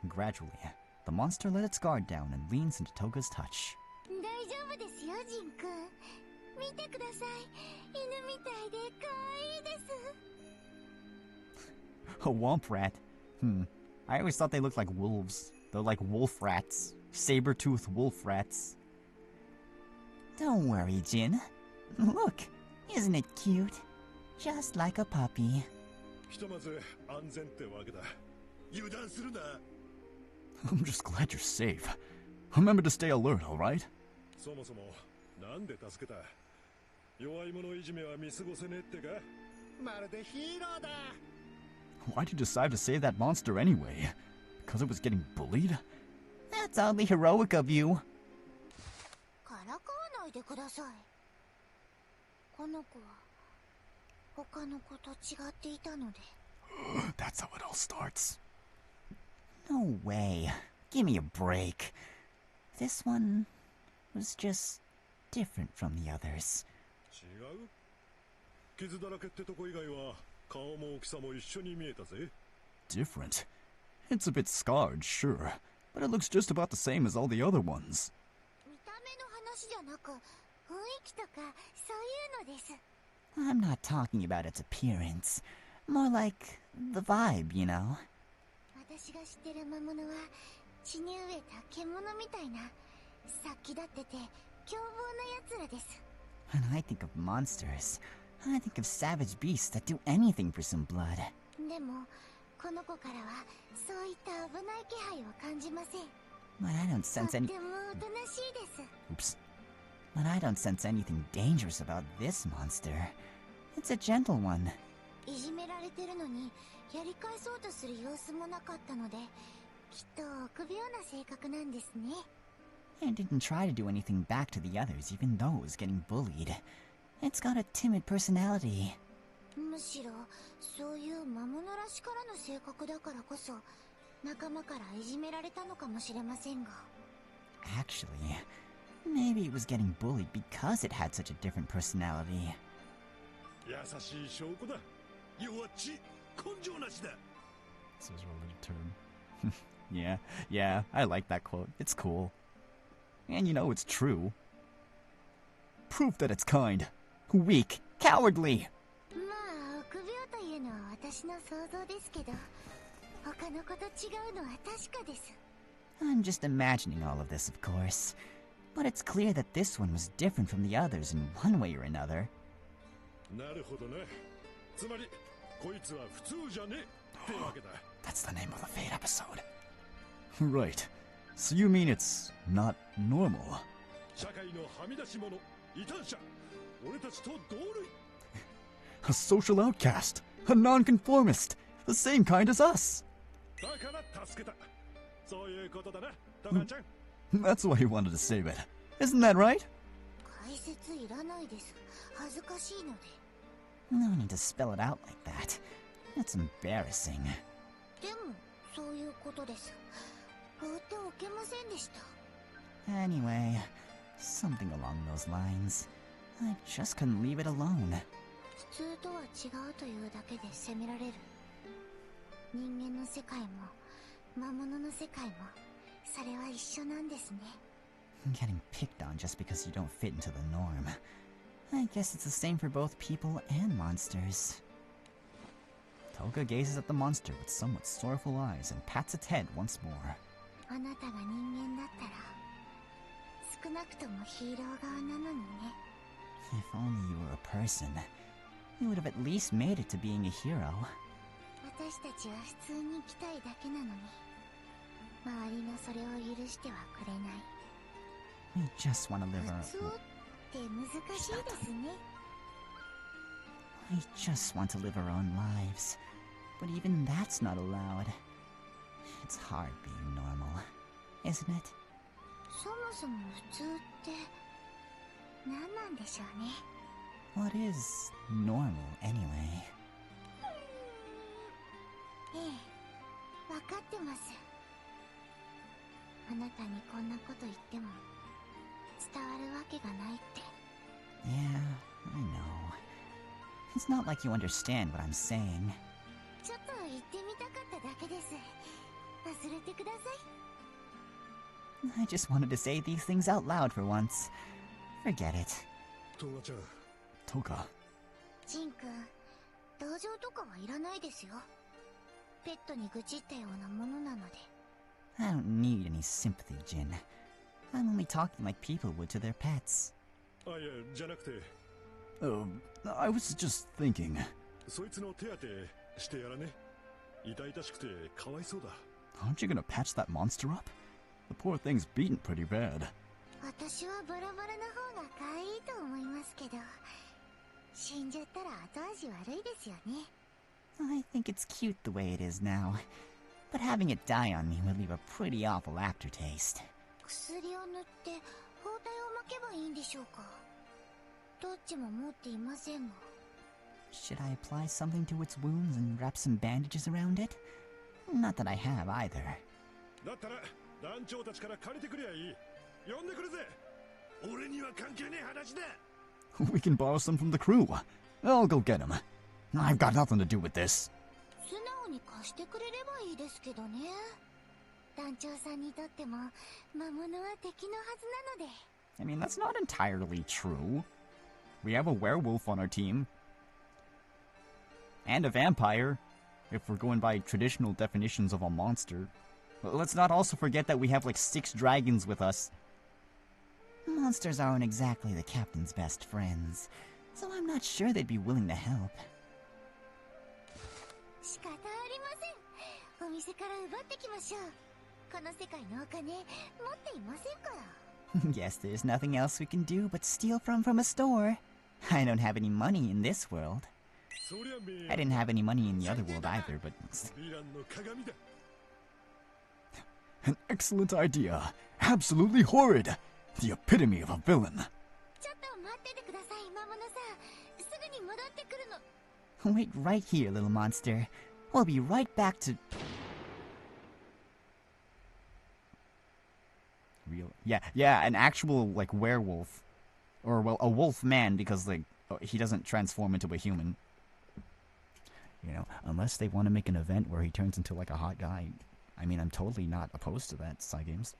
Gradually, the monster let its guard down and leans into Toga's touch. 大丈夫ですよ、ジンくん。見てください。犬みたいで可愛いです。A womp rat? I always thought they looked like wolves. They're like wolf rats. Saber-toothed wolf rats. Don't worry, Jin. Look, isn't it cute? Just like a puppy. ひとまず安全ってわけだ。油断するな。I'm just glad you're safe. Remember to stay alert, alright? そもそもなんで助けた？弱い者いじめは見過ごせねえってか？まるでヒーローだ。Why'd you decide to save that monster anyway? Because it was getting bullied? That's oddly heroic of you. からかわないでください。この子は他の子と違っていたので。That's how it all starts. No way. Give me a break. This one was just different from the others. 違う？傷だらけってとこ以外は顔も大きさも一緒に見えたぜ。Different? It's a bit scarred, sure, but it looks just about the same as all the other ones. 見た目の話じゃなく、雰囲気とかそういうのです。I'm not talking about its appearance. More like the vibe, you know? 私が知ってる魔物は血に飢えた獣みたいな殺気立ってて凶暴な奴らです。When I think of monsters, I think of savage beasts that do anything for some blood. でもこの子からはそういった危ない気配を感じません。 But I don't sense と any... ってもおとなしいです。 Oops. But I don't sense anything dangerous about this monster. It's a gentle one. いじめられてるのにやり返そうとする様子もなかったので、きっと臆病な性格なんですね。It didn't try to do anything back to the others, even though it was getting bullied. It's got a timid personality. むしろそういう魔物らしからぬ性格だからこそ仲間からいじめられたのかもしれませんが。 Actually, maybe it was getting bullied because it had such a different personality. 優しい証拠だ。弱っち、根性なしだ。 This is a related term. yeah, I like that quote. It's cool. And you know it's true. Proof that it's kind. Weak, cowardly. まあ臆病というのは私の想像ですけど、他の子と違うのは確かです。 I'm just imagining all of this, of course. But it's clear that this one was different from the others in one way or another. なるほどね。つまりこいつは普通じゃねえってわけだ。 That's the name of the Fate episode. Right. So you mean it's not normal? 社会のはみ出し者、異端者、俺たちと同類。 A social outcast. A nonconformist. The same kind as us. だから助けた。そういうことだな、トガちゃん。 That's why you wanted to save it. Isn't that right? 解説いらないです。恥ずかしいので。 No need to spell it out like that. That's embarrassing. でもそういうことです。放っておけませんでした。 Anyway, something along those lines. I just couldn't leave it alone. 普通とは違うというだけで責められる。人間の世界も魔物の世界もそれは一緒なんですね。 Getting picked on just because you don't fit into the norm. I guess it's the same for both people and monsters. Toga gazes at the monster with somewhat sorrowful eyes and pats its head once more. あなたが人間だったら少なくともヒーロー側なのにね。 If only you were a person, you would have at least made it to being a hero. 私たちは普通に生きたいだけなのに周りがそれを許してはくれない。 We just want to live our... 普通って難しいですね。 We just want to live our own lives. But even that's not allowed. It's hard being normal, isn't it? そもそも普通って何なんでしょうね。 What is normal anyway? ええ、わかってます。あなたにこんなこと言っても伝わるわけがないって。 Yeah, I know. It's not like you understand what I'm saying. ちょっ I just wanted to say these things out loud for once. Forget it. トガちゃん。Toga. ジン君、同情とかはいらないですよ。ペットに愚痴ったようなものなので。I don't need any sympathy, Jin. I'm only talking like people would to their pets. あ、いや、じゃなくて。I was just thinking. そいつの手当てしてやらね。痛々しくてかわいそうだ。Aren't you gonna patch that monster up? The poor thing's beaten pretty bad. 私はバラバラな方が可愛いと思いますけど、死んじゃったら後味悪いですよね。I think it's cute the way it is now, but having it die on me would leave a pretty awful aftertaste. 薬を塗って包帯を巻けばいいんでしょうか。どっちも持っていませんが。Should I apply something to its wounds and wrap some bandages around it? Not that I have either. だったら団長たちから借りてくりゃいい。呼んでくるぜ。俺には関係ねえ話だ。We can borrow some from the crew. I'll go get him. I've got nothing to do with this. 素直に貸してくれればいいですけどね。団長さんにとっても魔物は敵のはずなので。I mean, that's not entirely true. We have a werewolf on our team. And a vampire, if we're going by traditional definitions of a monster. Let's not also forget that we have like 6 dragons with us. Monsters aren't exactly the captain's best friends, so I'm not sure they'd be willing to help. 仕方ありません。お店から奪ってきましょう。この世界のお金持っていませんから。Guess there's nothing else we can do but steal from a store. I don't have any money in this world. I didn't have any money in the other world either, but... An excellent idea. Absolutely horrid. The epitome of a villain. ちょっと待っててください、魔物さん。すぐに戻ってくるの。Wait right here, little monster. We'll be right back to... Real? Yeah, an actual, like, werewolf. Or, well, a wolf man, because, like, he doesn't transform into a human. You know, unless they want to make an event where he turns into, like, a hot guy. I mean, I'm totally not opposed to that, Psy Games.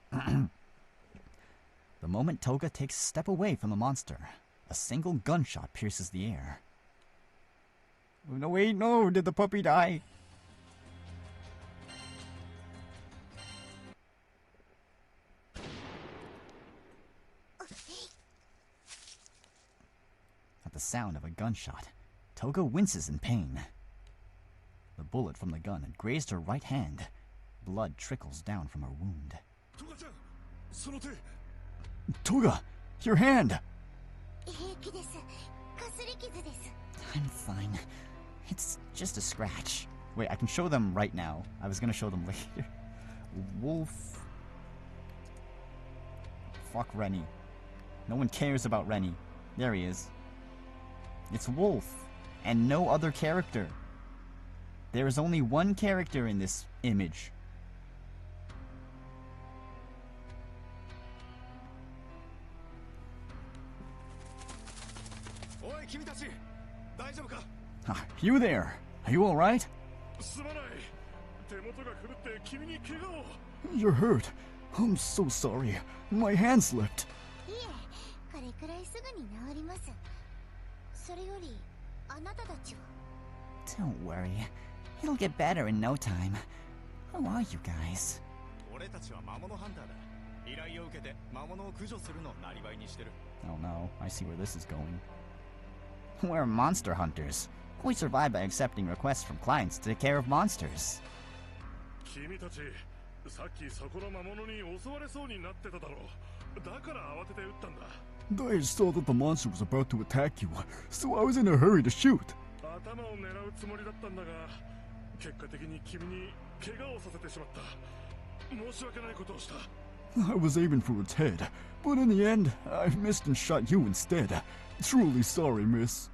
The moment Toga takes a step away from the monster, a single gunshot pierces the air. Oh, no, wait, no! Did the puppy die? At the sound of a gunshot, Toga winces in pain. The bullet from the gun had grazed her right hand. Blood trickles down from her wound. Toga, your hand! I'm fine. It's just a scratch. Wait, I can show them right now. I was gonna show them later. Wolf. Fuck Rennie. No one cares about Rennie. There he is. It's Wolf, and no other character. There is only one character in this image. You there? Are you alright? You're hurt. I'm so sorry. My hand slipped. Don't worry. It'll get better in no time. Who are you guys? Oh no, I see where this is going. We're monster hunters. We survive by accepting requests from clients to take care of monsters. I saw that the monster was about to attack you, so I was in a hurry to shoot. I was aiming for its head, but in the end, I missed and shot you instead. Truly sorry, miss.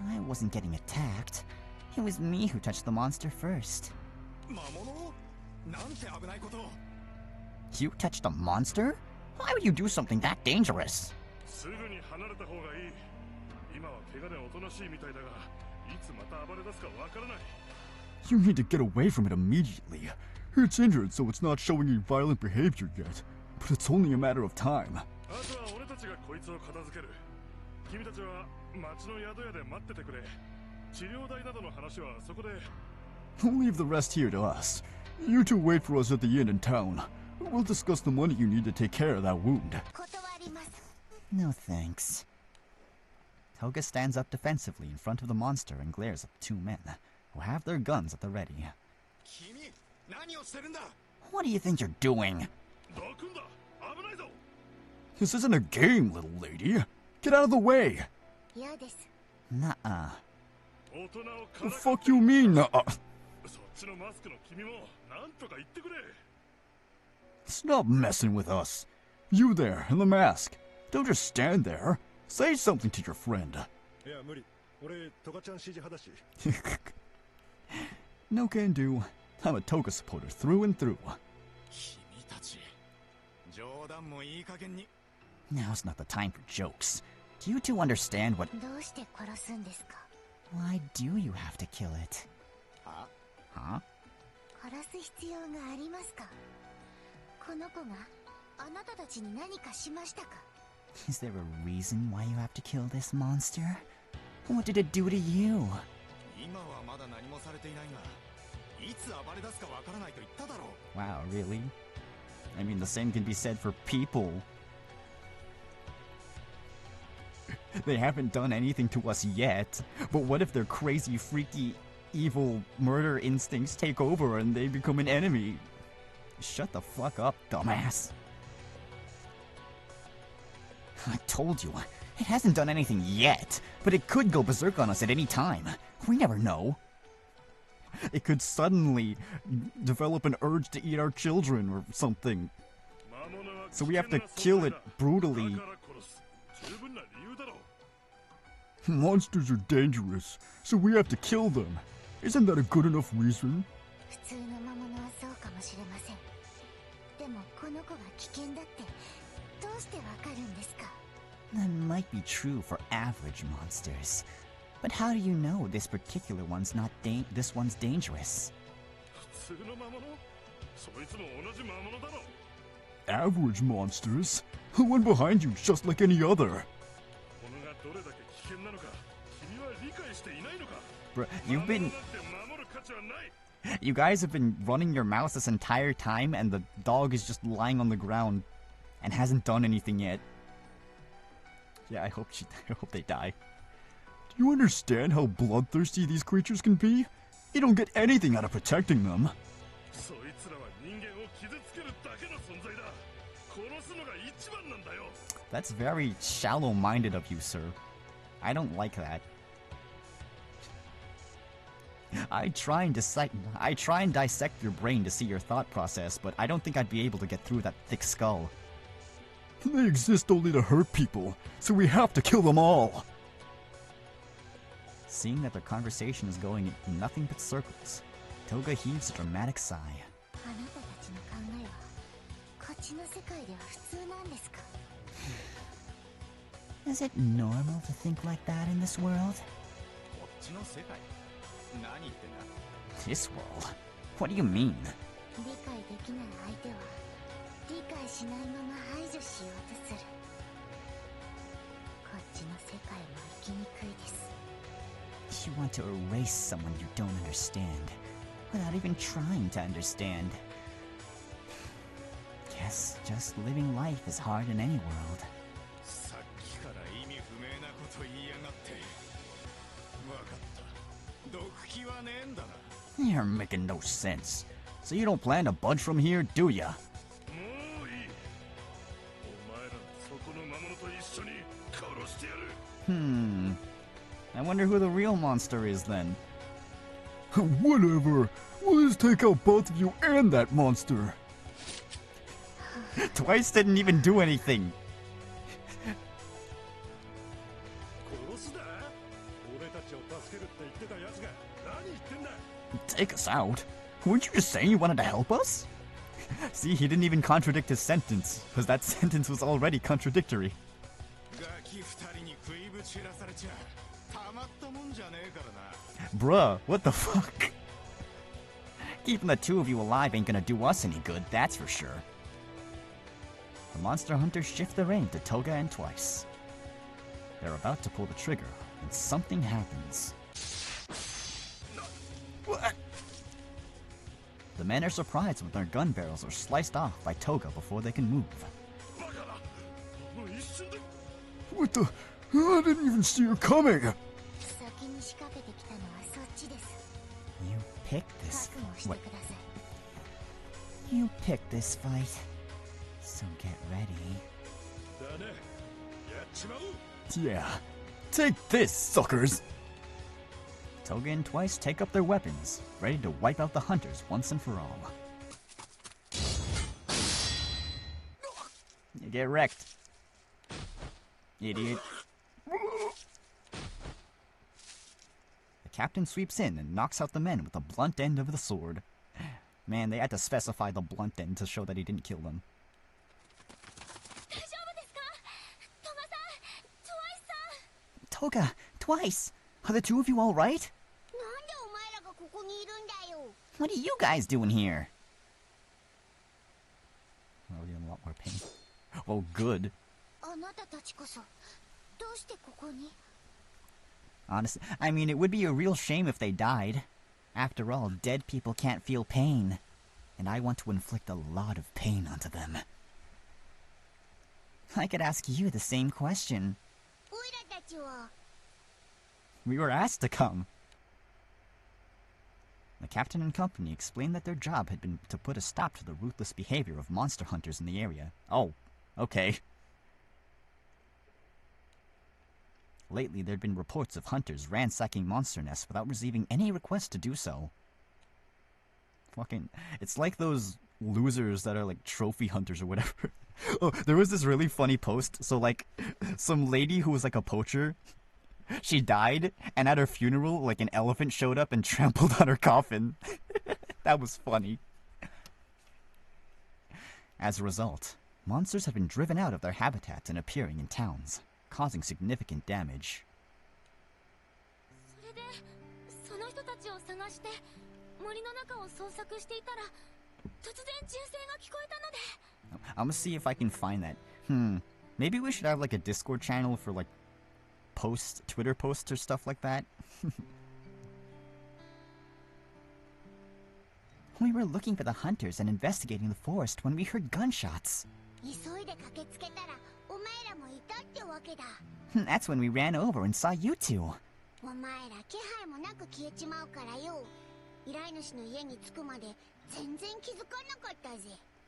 I wasn't getting attacked. It was me who touched the monster first. You touched a monster? Why would you do something that dangerous? You need to get away from it immediately. It's injured, so it's not showing any violent behavior yet. But it's only a matter of time. Leave the rest here to us. You two wait for us at the inn in town. We'll discuss the money you need to take care of that wound. No thanks. Toga stands up defensively in front of the monster and glares at the two men, who have their guns at the ready. What do you think you're doing? This isn't a game, little lady. Get out of the way. Nuh-uh. The fuck you mean, nuh-uh? Stop messing with us. You there, in the mask. Don't just stand there. Say something to your friend. No can do. I'm a Toga supporter through and through. Now's not the time for jokes. Do you two understand what... Why do you have to kill it? Huh? Is there a reason why you have to kill this monster? What did it do to you? Wow, really? I mean, the same can be said for people. They haven't done anything to us yet, but what if their crazy, freaky, evil murder instincts take over and they become an enemy? Shut the fuck up, dumbass. I told you, it hasn't done anything yet, but it could go berserk on us at any time. We never know. It could suddenly develop an urge to eat our children or something. So we have to kill it brutally. Monsters are dangerous, so we have to kill them. Isn't that a good enough reason? That might be true for average monsters. But how do you know this particular one's not this one's dangerous? Average monsters? The one behind you is just like any other. Bruh, you guys have been running your mouth this entire time and the dog is just lying on the ground and hasn't done anything yet. Yeah, I hope they die. Do you understand how bloodthirsty these creatures can be? You don't get anything out of protecting them. That's very shallow-minded of you, sir. I don't like that. I try and dissect your brain to see your thought process, but I don't think I'd be able to get through that thick skull. They exist only to hurt people, so we have to kill them all. Seeing that their conversation is going in nothing but circles, Toga heaves a dramatic sigh. Is it normal to think like that in this world? This world? What do you mean? You want to erase someone you don't understand, without even trying to understand. Guess just living life is hard in any world. You're making no sense. So you don't plan to budge from here, do ya? I wonder who the real monster is then. Whatever. We'll just take out both of you and that monster. Twice didn't even do anything. Take us out? Weren't you just saying you wanted to help us? See, he didn't even contradict his sentence, because that sentence was already contradictory. Bruh, what the fuck? Keeping the two of you alive ain't gonna do us any good, that's for sure. The monster hunters shift their aim to Toga and Twice. They're about to pull the trigger, and something happens. What? The men are surprised when their gun barrels are sliced off by Toga before they can move. What the? I didn't even see you coming! You picked this fight. You picked this fight. So get ready. Yeah. Take this, suckers! Toga and Twice take up their weapons, ready to wipe out the hunters once and for all. You get wrecked. Idiot. The captain sweeps in and knocks out the men with the blunt end of the sword. Man, they had to specify the blunt end to show that he didn't kill them. Toga, Twice, are the two of you all right? What are you guys doing here? Well, you're in a lot more pain. Well, good. Honestly, I mean, it would be a real shame if they died. After all, dead people can't feel pain. And I want to inflict a lot of pain onto them. I could ask you the same question. We were asked to come. The captain and company explained that their job had been to put a stop to the ruthless behavior of monster hunters in the area. Oh, okay. Lately, there'd been reports of hunters ransacking monster nests without receiving any request to do so. Fucking, it's like those losers that are like trophy hunters or whatever. Oh, there was this really funny post. So like, some lady who was like a poacher, she died, and at her funeral, like an elephant showed up and trampled on her coffin. That was funny. As a result, monsters have been driven out of their habitats and appearing in towns, causing significant damage. I'm gonna see if I can find that. Maybe we should have like a Discord channel for like Twitter posts or stuff like that. We were looking for the hunters and investigating the forest when we heard gunshots. That's when we ran over and saw you two.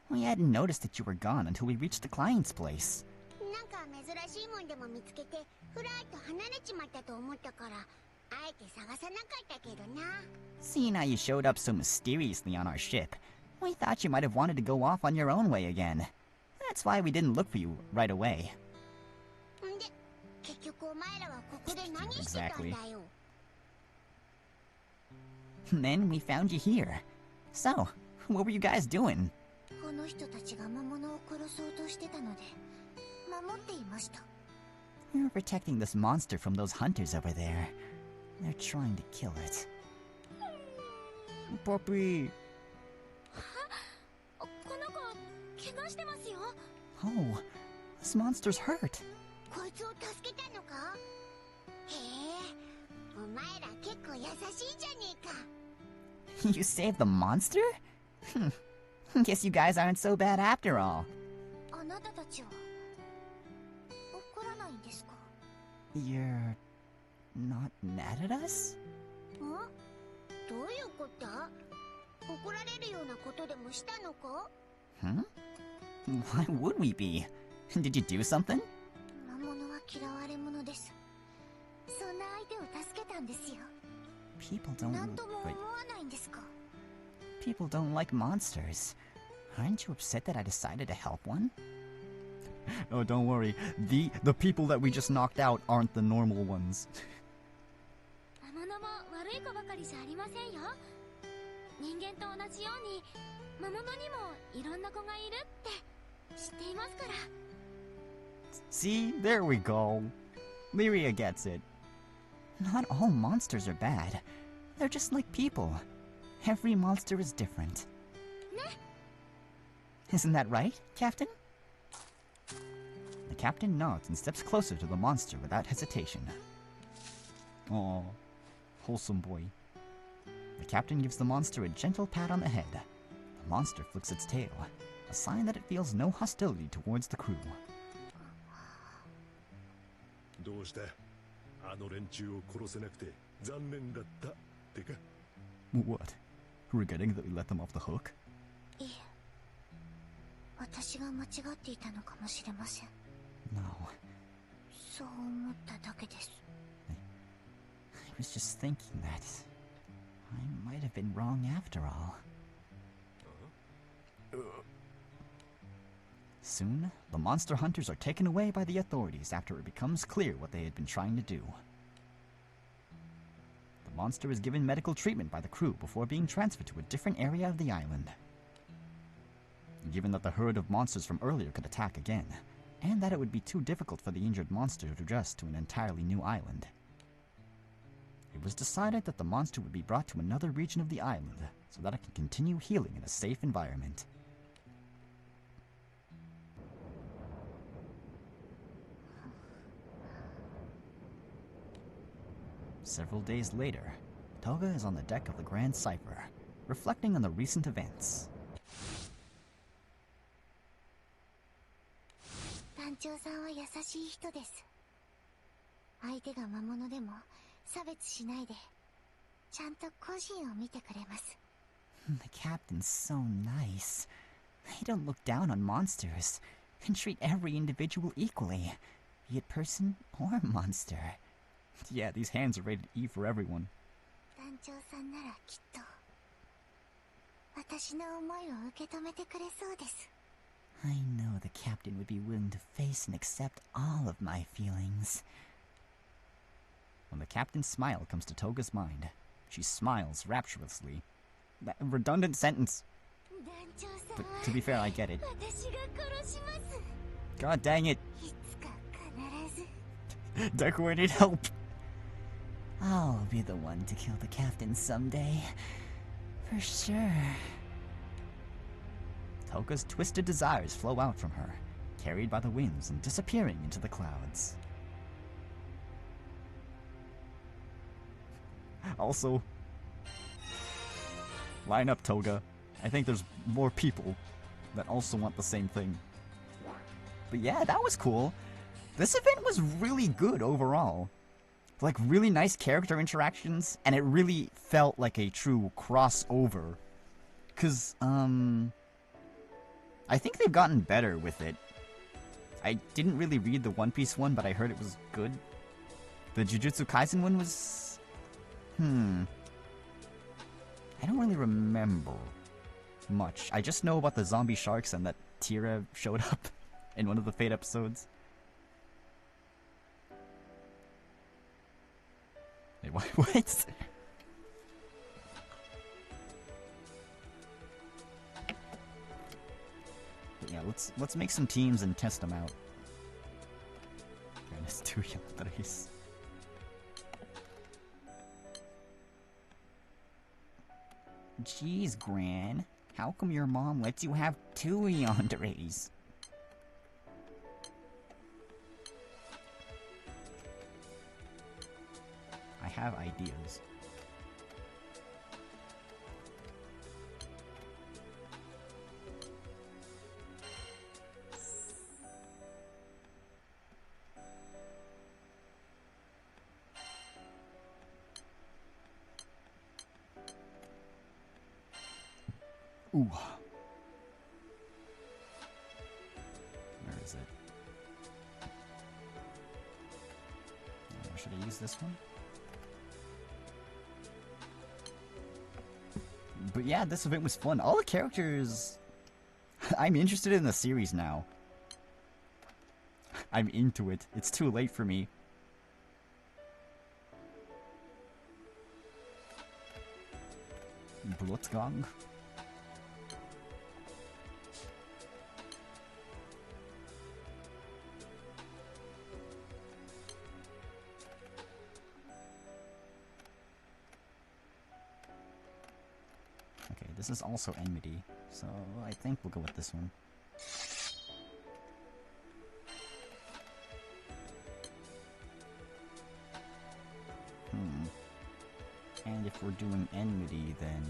We hadn't noticed that you were gone until we reached the client's place. Seeing how you showed up so mysteriously on our ship, we thought you might have wanted to go off on your own way again. That's why we didn't look for you right away. Exactly. Then we found you here. So, what were you guys doing? We were protecting this monster from those hunters over there. They're trying to kill it. Puppy! Oh, this monster's hurt. You saved the monster? Guess you guys aren't so bad after all. You're not mad at us? Why would we be? Did you do something? People don't like monsters. Aren't you upset that I decided to help one? Oh, don't worry. The people that we just knocked out aren't the normal ones. See? There we go. Lyria gets it. Not all monsters are bad. They're just like people. Every monster is different. Isn't that right, Captain? The captain nods and steps closer to the monster without hesitation. Aw, wholesome boy. The captain gives the monster a gentle pat on the head. The monster flicks its tail, a sign that it feels no hostility towards the crew. どうしたあの連中を殺せなくて残念だったってか What? Regretting that we let them off the hook? いえ、私が間違っていたのかもしれません。 No. そう思っただけです。 I was just thinking that I might have been wrong after all. Soon, the monster hunters are taken away by the authorities after it becomes clear what they had been trying to do. The monster is given medical treatment by the crew before being transferred to a different area of the island. Given that the herd of monsters from earlier could attack again, and that it would be too difficult for the injured monster to adjust to an entirely new island, it was decided that the monster would be brought to another region of the island so that it can continue healing in a safe environment. Several days later, Toga is on the deck of the Grand Cipher, reflecting on the recent events. 団長さんは優しい人です。相手が魔物でも差別しないで、ちゃんと個人を見てくれます。The captain's so nice. They don't look down on monsters and treat every individual equally, be it person or monster. Yeah, these hands are rated E for everyone. 団長さんならきっと私の思いを受け止めてくれそうです。 I know the captain would be willing to face and accept all of my feelings. When the captain's smile comes to Toga's mind, she smiles rapturously. That redundant sentence. But to be fair, I get it. God dang it. Deku, I need help. I'll be the one to kill the captain someday. For sure. Toga's twisted desires flow out from her, carried by the winds and disappearing into the clouds. Also, line up, Toga. I think there's more people that also want the same thing. But yeah, that was cool. This event was really good overall. Like, really nice character interactions, and it really felt like a true crossover. 'Cause, I think they've gotten better with it. I didn't really read the One Piece one, but I heard it was good. The Jujutsu Kaisen one was... I don't really remember much. I just know about the zombie sharks and that Tira showed up in one of the Fate episodes. Wait, what? But yeah, let's make some teams and test them out. It's 2 yandere. Jeez, Gran. How come your mom lets you have 2 yanderes? I have ideas. Ooh. Where is it? Should I use this one? But yeah, this event was fun. All the characters... I'm interested in the series now. I'm into it. It's too late for me. Blitzgang? This is also enmity, so I think we'll go with this one. And if we're doing enmity, then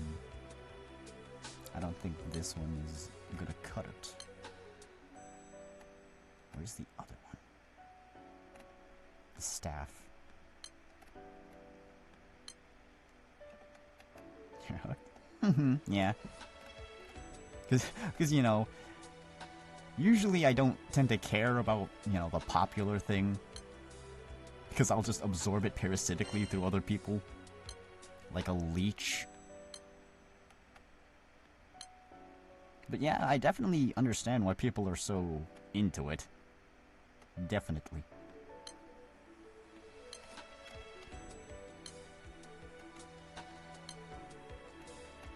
I don't think this one is gonna cut it. Where's the other one? The staff. Yeah. Because, you know, usually I don't tend to care about, you know, the popular thing. Because I'll just absorb it parasitically through other people. Like a leech. But yeah, I definitely understand why people are so into it. Definitely.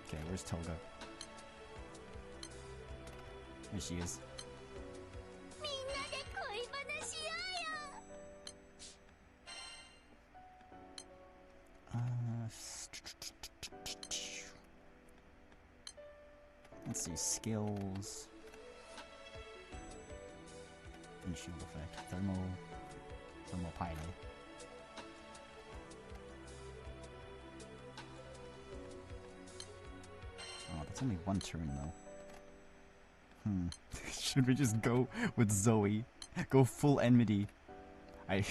Okay, where's Toga? There she is. Let's see, skills. And shield effect. Thermal pilot. Oh, that's only one turn though. Should we just go with Zoe? Go full enmity. I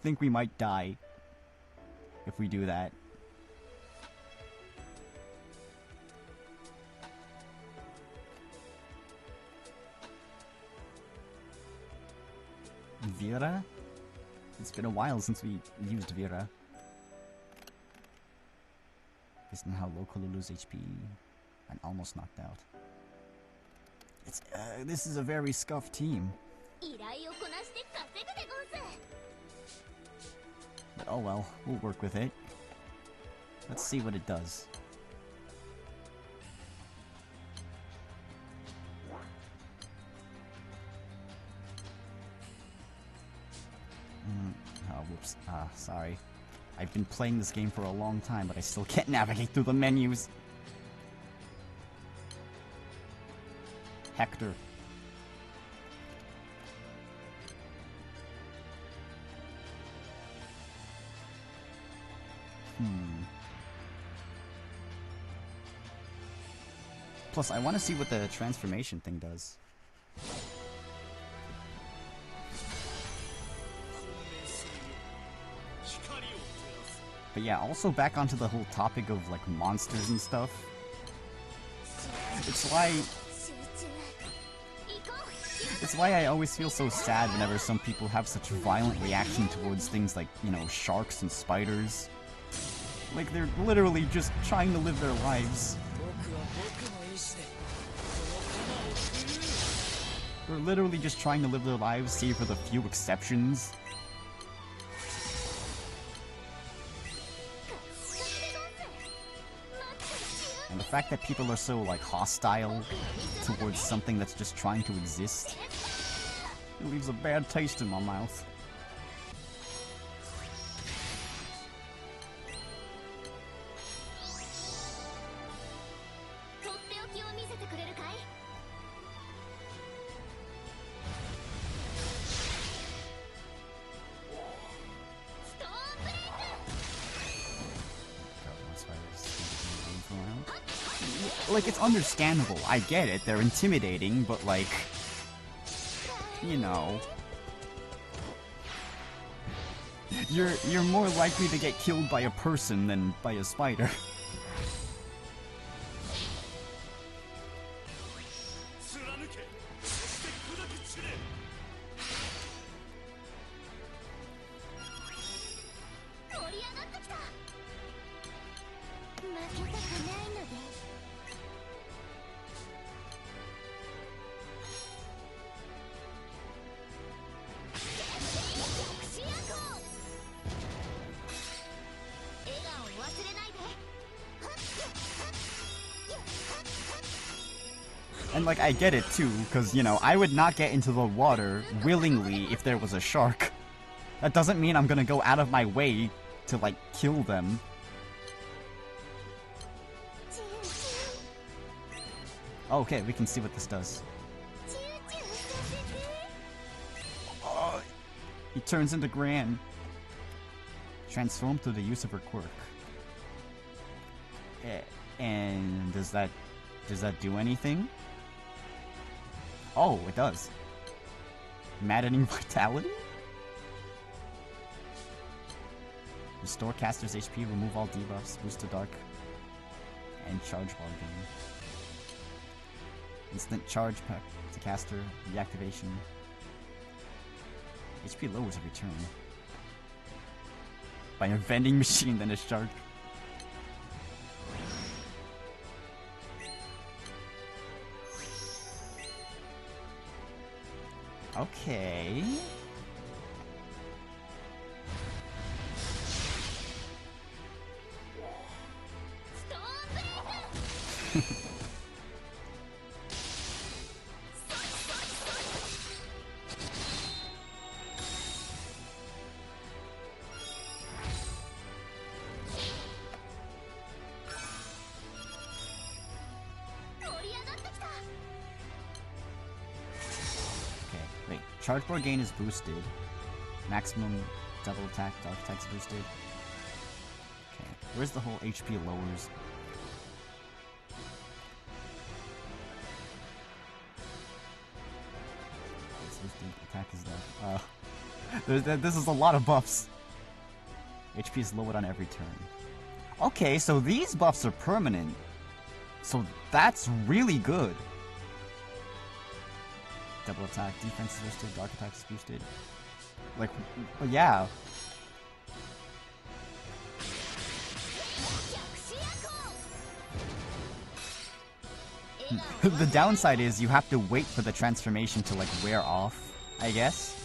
think we might die if we do that. Vera? It's been a while since we used Vera. Isn't how low Kolulu's HP? I'm almost knocked out. It's this is a very scuffed team. But oh well, we'll work with it. Let's see what it does. Oh, whoops. Sorry. I've been playing this game for a long time, but I still can't navigate through the menus. Hector. Plus, I want to see what the transformation thing does. But yeah, also back onto the whole topic of like monsters and stuff. It's why I always feel so sad whenever some people have such a violent reaction towards things like, you know, sharks and spiders. Like they're literally just trying to live their lives. They're literally just trying to live their lives, save for the few exceptions. And the fact that people are so, like, hostile towards something that's just trying to exist, it leaves a bad taste in my mouth. Like, it's understandable. I get it. They're intimidating, but, like, you know, you're more likely to get killed by a person than by a spider. And, like, I get it, too, because, you know, I would not get into the water willingly if there was a shark. That doesn't mean I'm gonna go out of my way to, like, kill them. Oh, okay, we can see what this does. Oh, he turns into Gran. Transformed through the use of her quirk. And does that do anything? Oh, it does. Maddening Vitality? Restore caster's HP, remove all debuffs, boost to dark, and charge while game. Instant charge pack to caster, reactivation. HP lowers every turn. By a vending machine, then a shark. Okay. Charge bar gain is boosted. Maximum double attack, dark attack is boosted. Okay, where's the whole HP lowers? It's boosted, attack is dark. This is a lot of buffs. HP is lowered on every turn. Okay, so these buffs are permanent. So that's really good. Double attack, defense is boosted, dark attack is boosted. Like, yeah. The downside is you have to wait for the transformation to like wear off, I guess.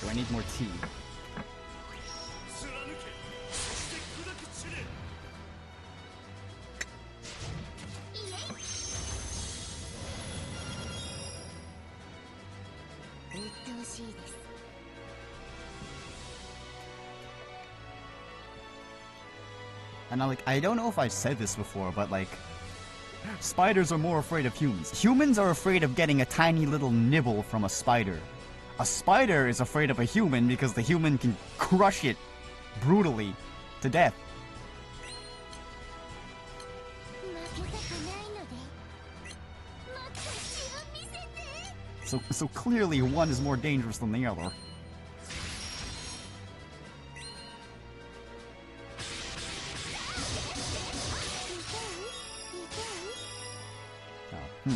Do I need more tea? And I don't know if I've said this before, but like, spiders are more afraid of humans. Humans are afraid of getting a tiny little nibble from a spider. A spider is afraid of a human because the human can crush it brutally to death. So clearly one is more dangerous than the other.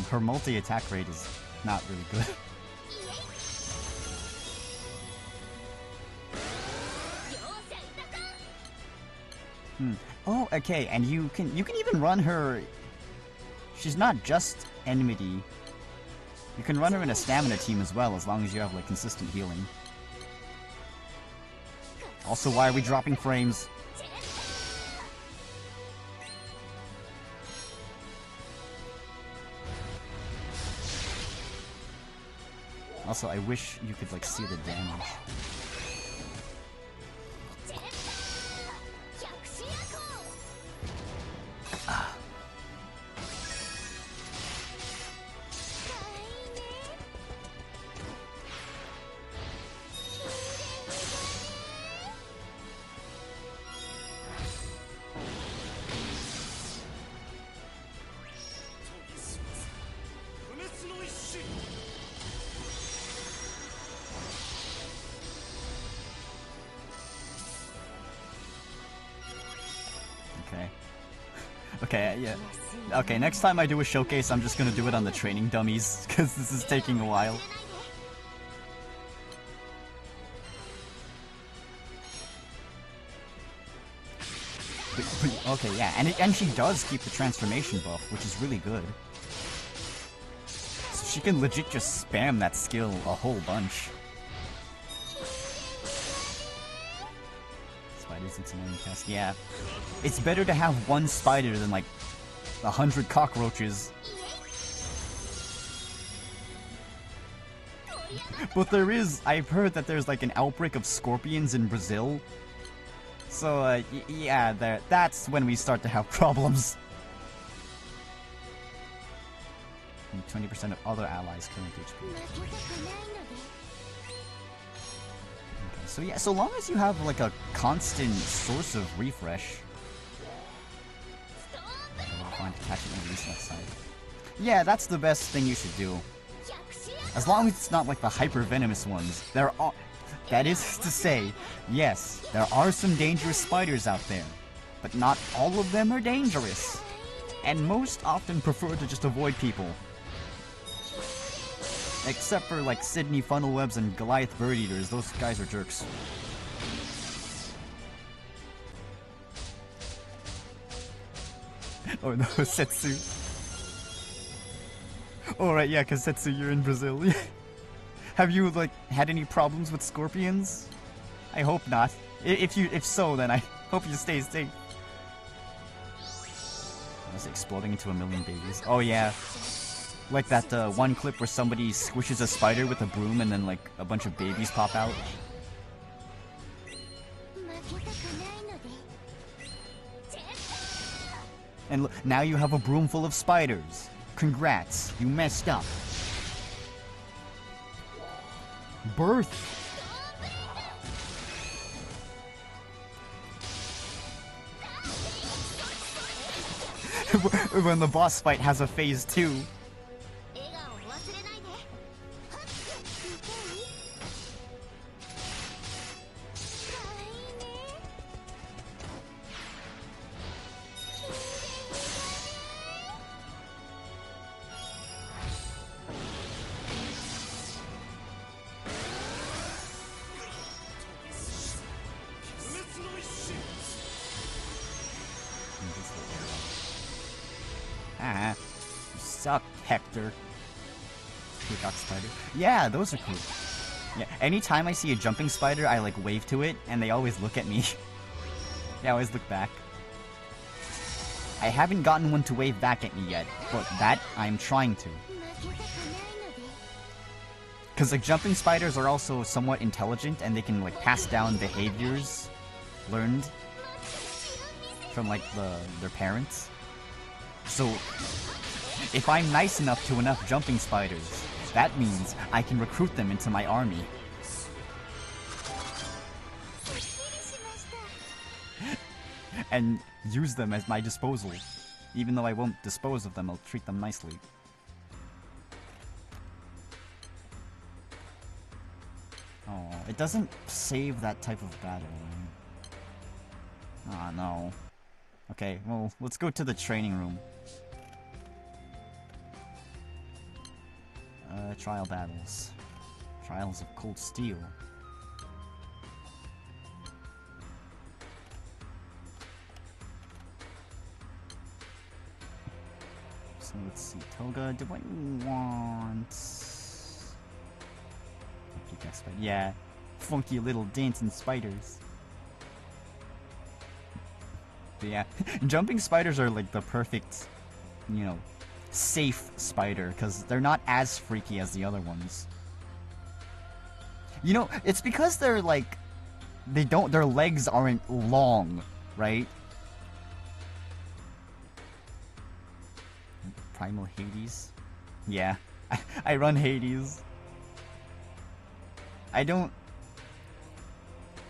Her multi-attack rate is not really good. Oh, okay, and you can even run her. She's not just enmity. You can run her in a stamina team as well, as long as you have like consistent healing. Also, why are we dropping frames? Also, I wish you could like see the damage. Okay, yeah. Okay, next time I do a showcase, I'm just gonna do it on the training dummies, because this is taking a while. Okay, yeah, and she does keep the transformation buff, which is really good. So she can legit just spam that skill a whole bunch. Spiders and some cast. Yeah, it's better to have one spider than like 100 cockroaches. But I've heard that there's like an outbreak of scorpions in Brazil. So, yeah, that's when we start to have problems. 20% of other allies current HP. Okay, so yeah, so long as you have like a constant source of refresh. We'll find to catch it on the east left side. Yeah, that's the best thing you should do. As long as it's not like the hyper venomous ones. That is to say, yes, there are some dangerous spiders out there, but not all of them are dangerous, and most often prefer to just avoid people. Except for like Sydney Funnelwebs and Goliath Bird Eaters, those guys are jerks. Oh no, Setsu. Alright, yeah, cause Setsu, you're in Brazil. Have you, like, had any problems with scorpions? I hope not. If so, then I hope you stay safe. It's exploding into a million babies. Oh yeah. Like that one clip where somebody squishes a spider with a broom and then, like, a bunch of babies pop out. And now you have a broom full of spiders. Congrats, you messed up. Birth. When the boss fight has a phase 2. Ah, you suck, Hector. Peacock spider. Yeah, those are cool. Yeah, anytime I see a jumping spider, I like wave to it, and they always look at me. They always look back. I haven't gotten one to wave back at me yet, but that I'm trying to. Because like jumping spiders are also somewhat intelligent, and they can like pass down behaviors learned from like their parents. So, if I'm nice enough to enough jumping spiders, that means I can recruit them into my army. And use them as my disposal. Even though I won't dispose of them, I'll treat them nicely. Oh, it doesn't save that type of battle. Ah, no. Okay, well, let's go to the training room. Trial battles. Trials of Cold Steel. So let's see, Toga, do I want... Yeah, funky little dancing spiders. But yeah, jumping spiders are like the perfect, you know, safe spider, because they're not as freaky as the other ones. You know, it's because they're like, their legs aren't long, right? Primal Hades? Yeah, I run Hades. I don't...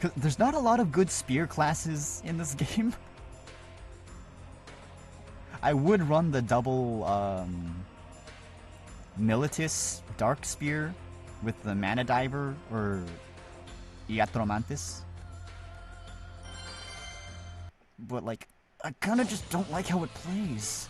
Cause there's not a lot of good spear classes in this game. I would run the double, Militis Dark Spear with the Mana Diver, or Iatromantis. But, like, I kinda just don't like how it plays.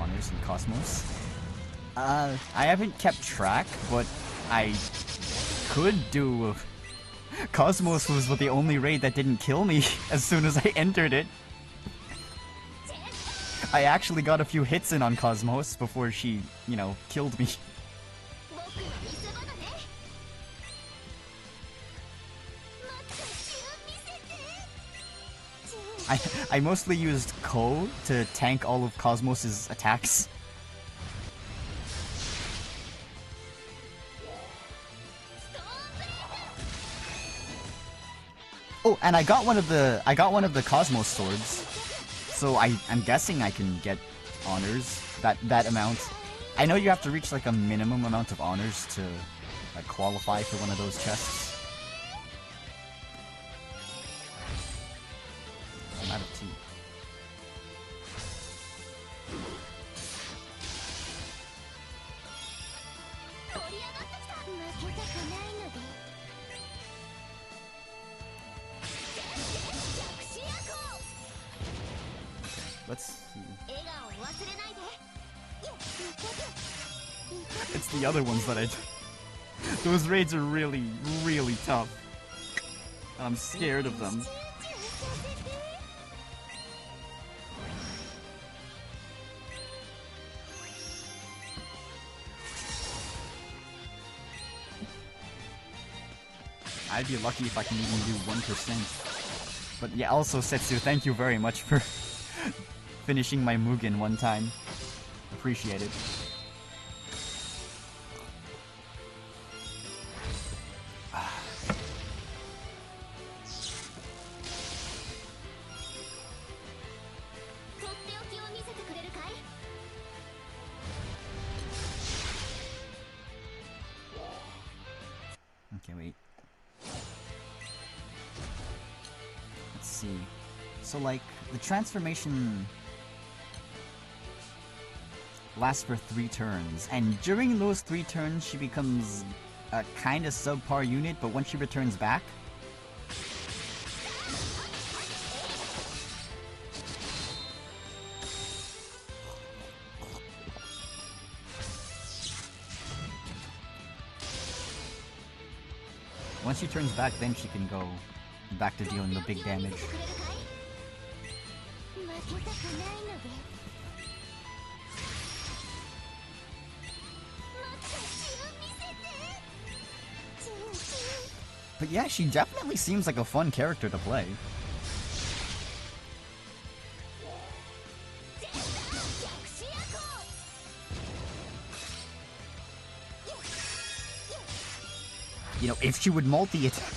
honors in Cosmos. I haven't kept track, but I could do... Cosmos was the only raid that didn't kill me as soon as I entered it. I actually got a few hits in on Cosmos before she, you know, killed me. I mostly used Ko to tank all of Cosmos' attacks. Oh, and I got one of the Cosmos swords. So I'm guessing I can get honors, that amount. I know you have to reach like a minimum amount of honors to like qualify for one of those chests. I'm out of tea. Let's see. It's the other ones that I do. Those raids are really, really tough. I'm scared of them. I'd be lucky if I can even do 1%. But yeah, also Setsu, thank you very much for finishing my Mugen one time. Appreciate it. Okay, wait. Let's see. So, like, the transformation lasts for 3 turns, and during those 3 turns, she becomes a kind of subpar unit, but once she returns back, once she turns back, then she can go back to dealing the big damage. But yeah, she definitely seems like a fun character to play. You know, if she would multi-attack.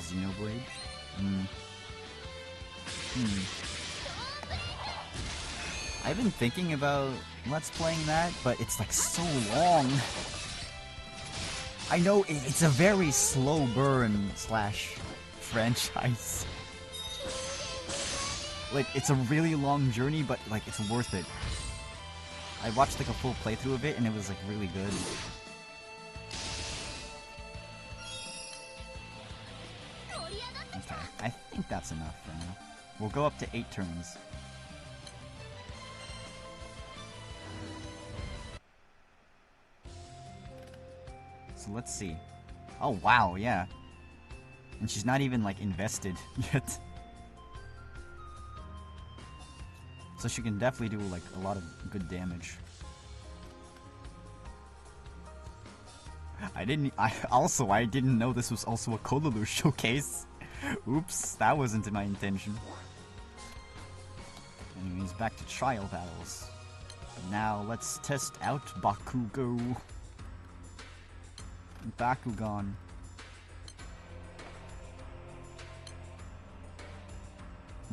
Xenoblade? I've been thinking about Let's Playing that, but it's like so long. I know it's a very slow burn / franchise. Like, it's a really long journey, but like it's worth it. I watched like a full playthrough of it and it was like really good. Okay, I think that's enough for now. We'll go up to 8 turns. So let's see. Oh wow, yeah. And she's not even like invested yet. So she can definitely do like a lot of good damage. I didn't know this was also a Collab showcase. Oops, that wasn't my intention. Anyways, back to trial battles. Now let's test out Bakugo. Bakugan.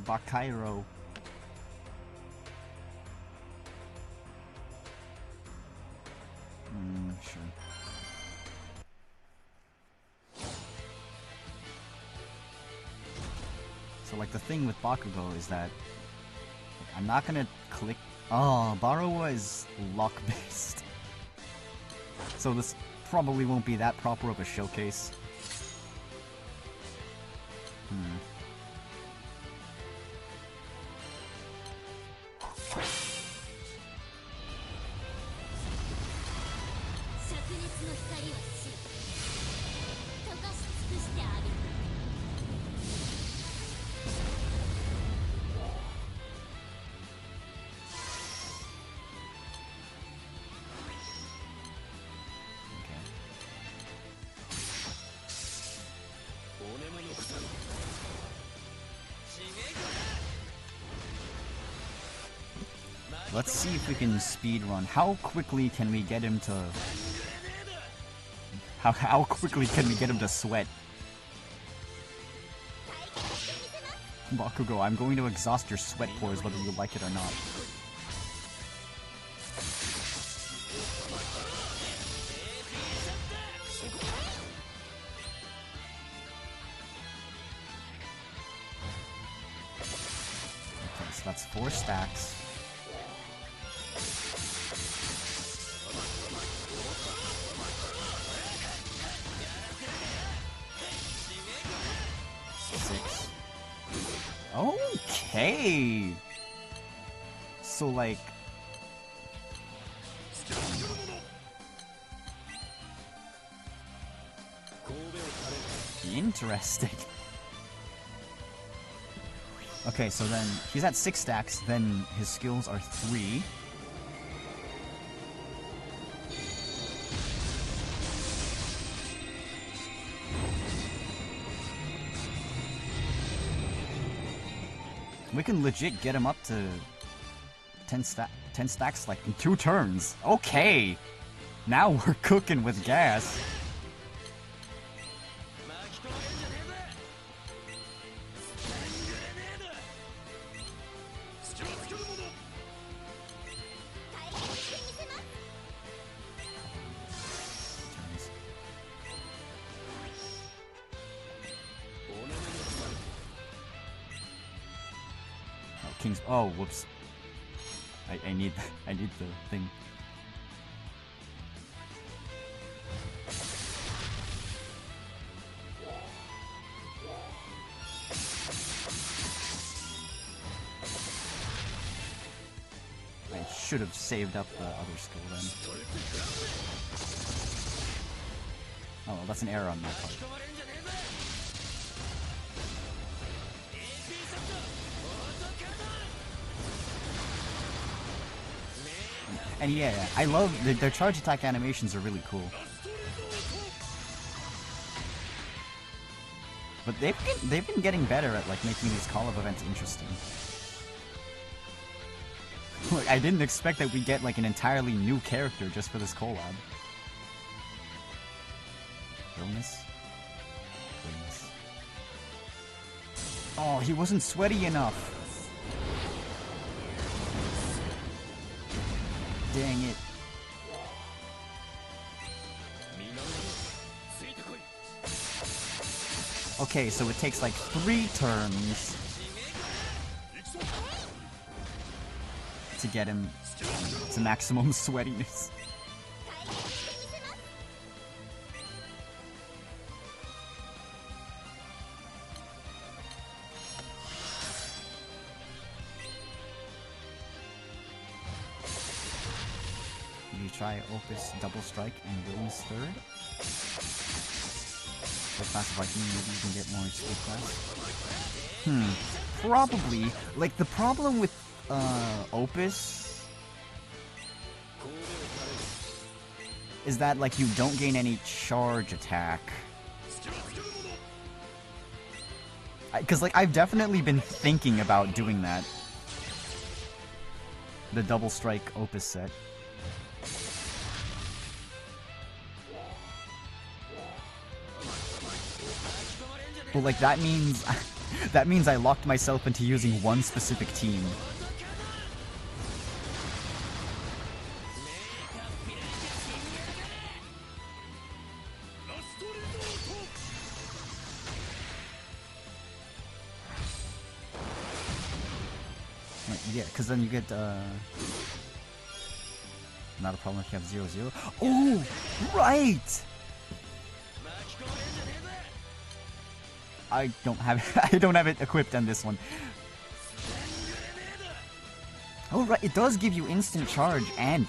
Bakairo. Sure. So like the thing with Bakugo is that I'm not gonna click. Oh, Barawa is lock based. So this probably won't be that proper of a showcase. Let's see if we can speed run. How quickly can we get him to... How quickly can we get him to sweat? Bakugo, I'm going to exhaust your sweat pores whether you like it or not. Okay, so that's 4 stacks. Okay. So like interesting. Okay, so then he's at 6 stacks, then his skills are 3. We can legit get him up to 10 stacks like in 2 turns. Okay! Now we're cooking with gas. Oh, whoops. I need the thing. I should have saved up the other skill then. Oh, well, that's an error on my part. And yeah, I love their charge attack animations are really cool. But they've been getting better at like making these Collab events interesting. Look, I didn't expect that we'd get like an entirely new character just for this collab. Illness? Illness. Oh, he wasn't sweaty enough. Dang it. Okay, so it takes like 3 turns to get him to maximum sweatiness. Try Opus Double Strike and Will's third. So class of Viking, maybe you can get more speed class. Probably. Like, the problem with Opus is that, like, you don't gain any charge attack. Because, like, I've definitely been thinking about doing that. The Double Strike Opus set. But like that means I locked myself into using one specific team. Yeah, because then you get Not a problem if you have 0-0. Oh, right! I don't have it equipped on this one. Oh right, it does give you instant charge and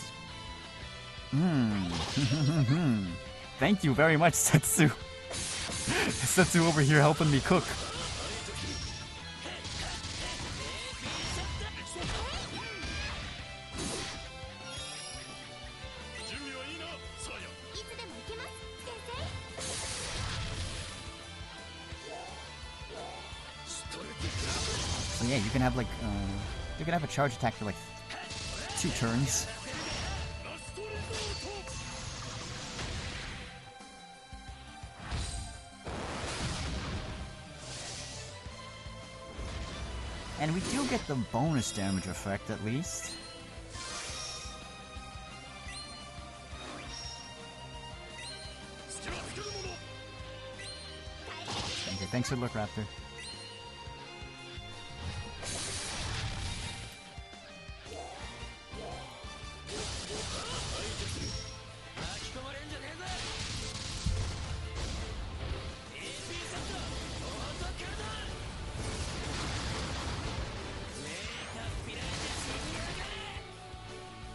Thank you very much, Setsu. Setsu over here helping me cook. So yeah, you can have like you can have a charge attack for like 2 turns. And we do get the bonus damage effect at least. Okay, thanks for the look, Raptor.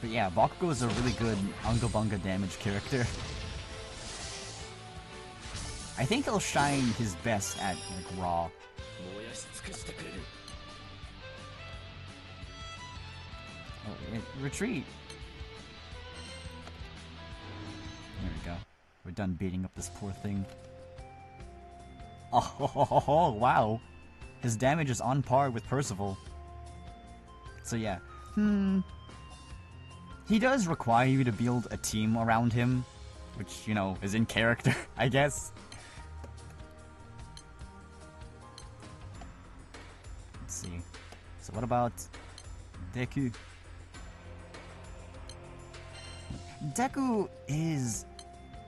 But yeah, Bakugo is a really good Unga Bunga damage character. I think he'll shine his best at like Raw. Oh, retreat! There we go. We're done beating up this poor thing. Oh, wow! His damage is on par with Percival. So yeah. He does require you to build a team around him, which, you know, is in character, I guess. Let's see. So what about Deku? Deku is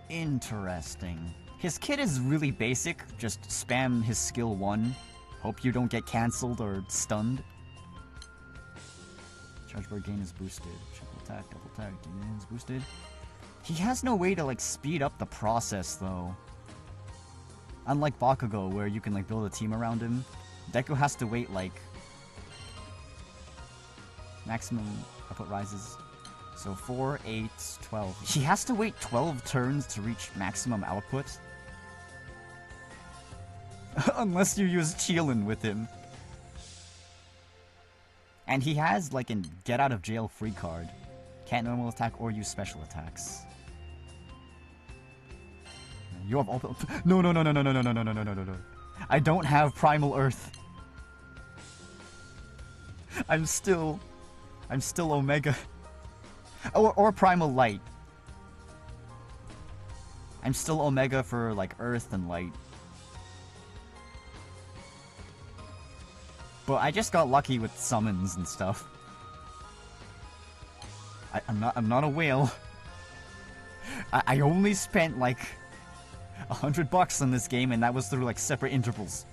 interesting. His kit is really basic, just spam his skill 1. Hope you don't get cancelled or stunned. Charge bar gain is boosted. Triple attack, double attack, gain is boosted. He has no way to like speed up the process though. Unlike Bakugo, where you can like build a team around him, Deku has to wait like maximum output rises. So 4, 8, 12. He has to wait 12 turns to reach maximum output. Unless you use Chillin with him. And he has like a get out of jail free card. Can't normal attack or use special attacks. You have all no. I don't have Primal Earth. I'm still Omega. Or Primal Light. I'm still Omega for like Earth and Light. But I just got lucky with summons and stuff. I'm not a whale. I only spent like $100 on this game, and that was through like separate intervals.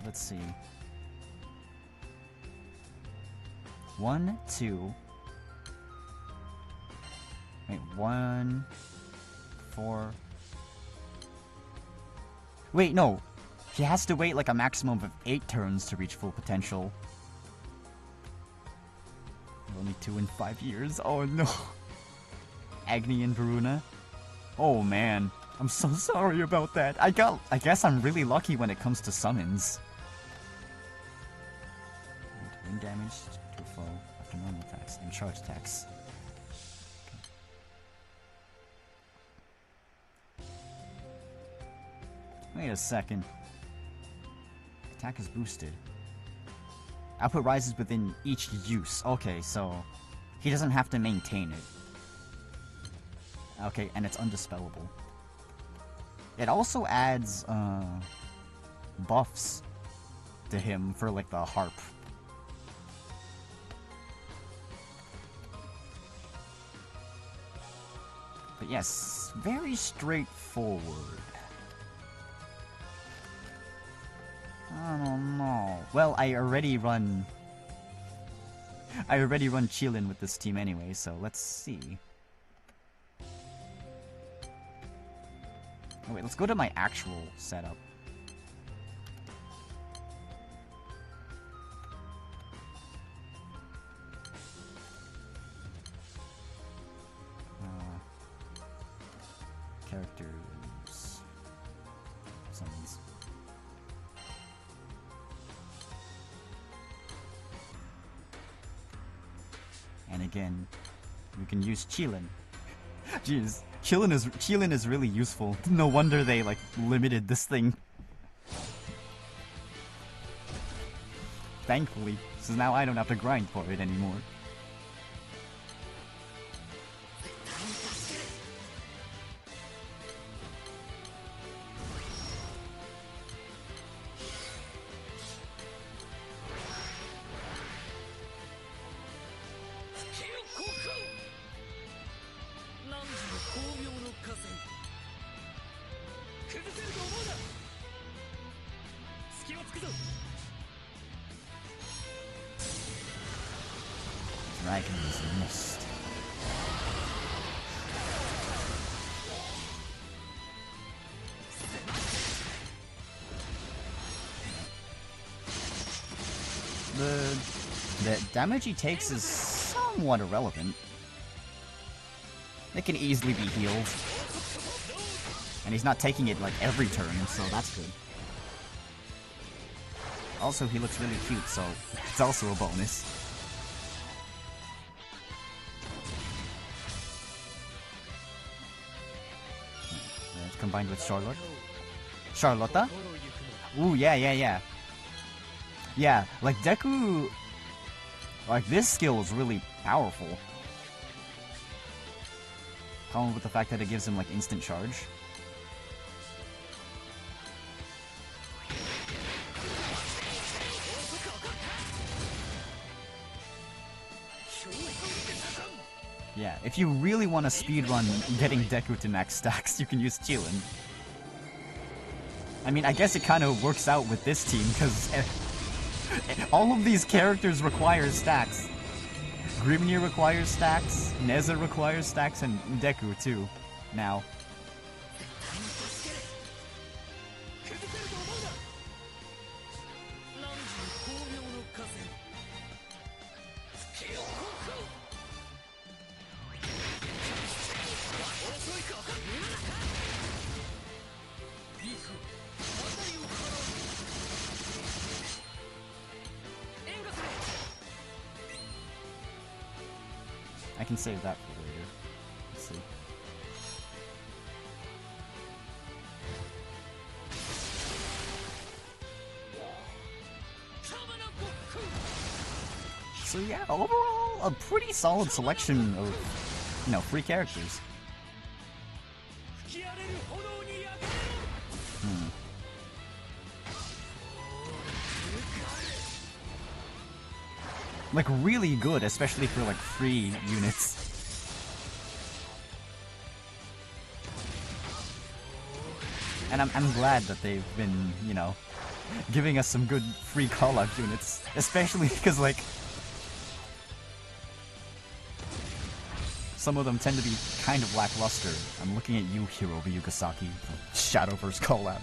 Let's see. 1, 2. Wait, 1, 4. Wait, no. He has to wait like a maximum of 8 turns to reach full potential. Only 2 in 5 years. Oh no. Agni and Varuna. Oh man. I'm so sorry about that. I guess I'm really lucky when it comes to summons. Wing damage to a foe after normal attacks and charge attacks. Wait a second. Attack is boosted. Output rises within each use. Okay, so he doesn't have to maintain it. Okay, and it's undispellable. It also adds buffs to him for like the harp. But yes, very straightforward. I don't know. Well, I already run Chillin with this team anyway, so let's see. Oh, wait, let's go to my actual setup. Characters. Summons. And again, we can use Chillin. Jeez, Chillin is really useful. No wonder they like limited this thing. Thankfully, so now I don't have to grind for it anymore. Dragon's Mist. The damage he takes is somewhat irrelevant. It can easily be healed. And he's not taking it like every turn, so that's good. Also, he looks really cute, so it's also a bonus. It's combined with Charlotte. Charlotta? Ooh, yeah. Yeah, like Deku... Like, this skill is really powerful. Common with the fact that it gives him, like, instant charge. Yeah, if you really want to speedrun getting Deku to max stacks, you can use Chillin. I mean, I guess it kind of works out with this team, because all of these characters require stacks. Grimnir requires stacks, Neza requires stacks, and Deku too, now. I can save that for later. Let's see. So yeah, overall, a pretty solid selection of, you know, free characters. Like, really good, especially for, like, free units. And I'm glad that they've been, you know, giving us some good free Collab units. Especially because, like, some of them tend to be kind of lackluster. I'm looking at you, Hirobi Yugasaki, from Shadowverse Collab.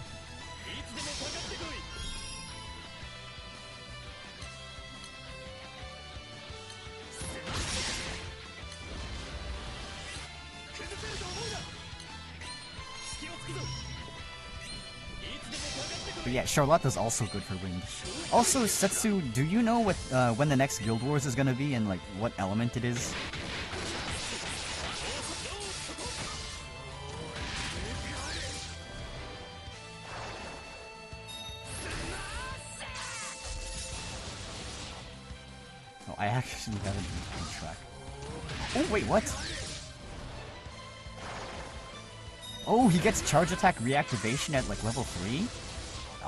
But yeah, Charlotta's also good for wind. Also, Setsu, do you know what when the next Guild Wars is gonna be and like what element it is? Oh, I actually haven't been keeping track. Oh wait, what? Oh, he gets charge attack reactivation at like level 3?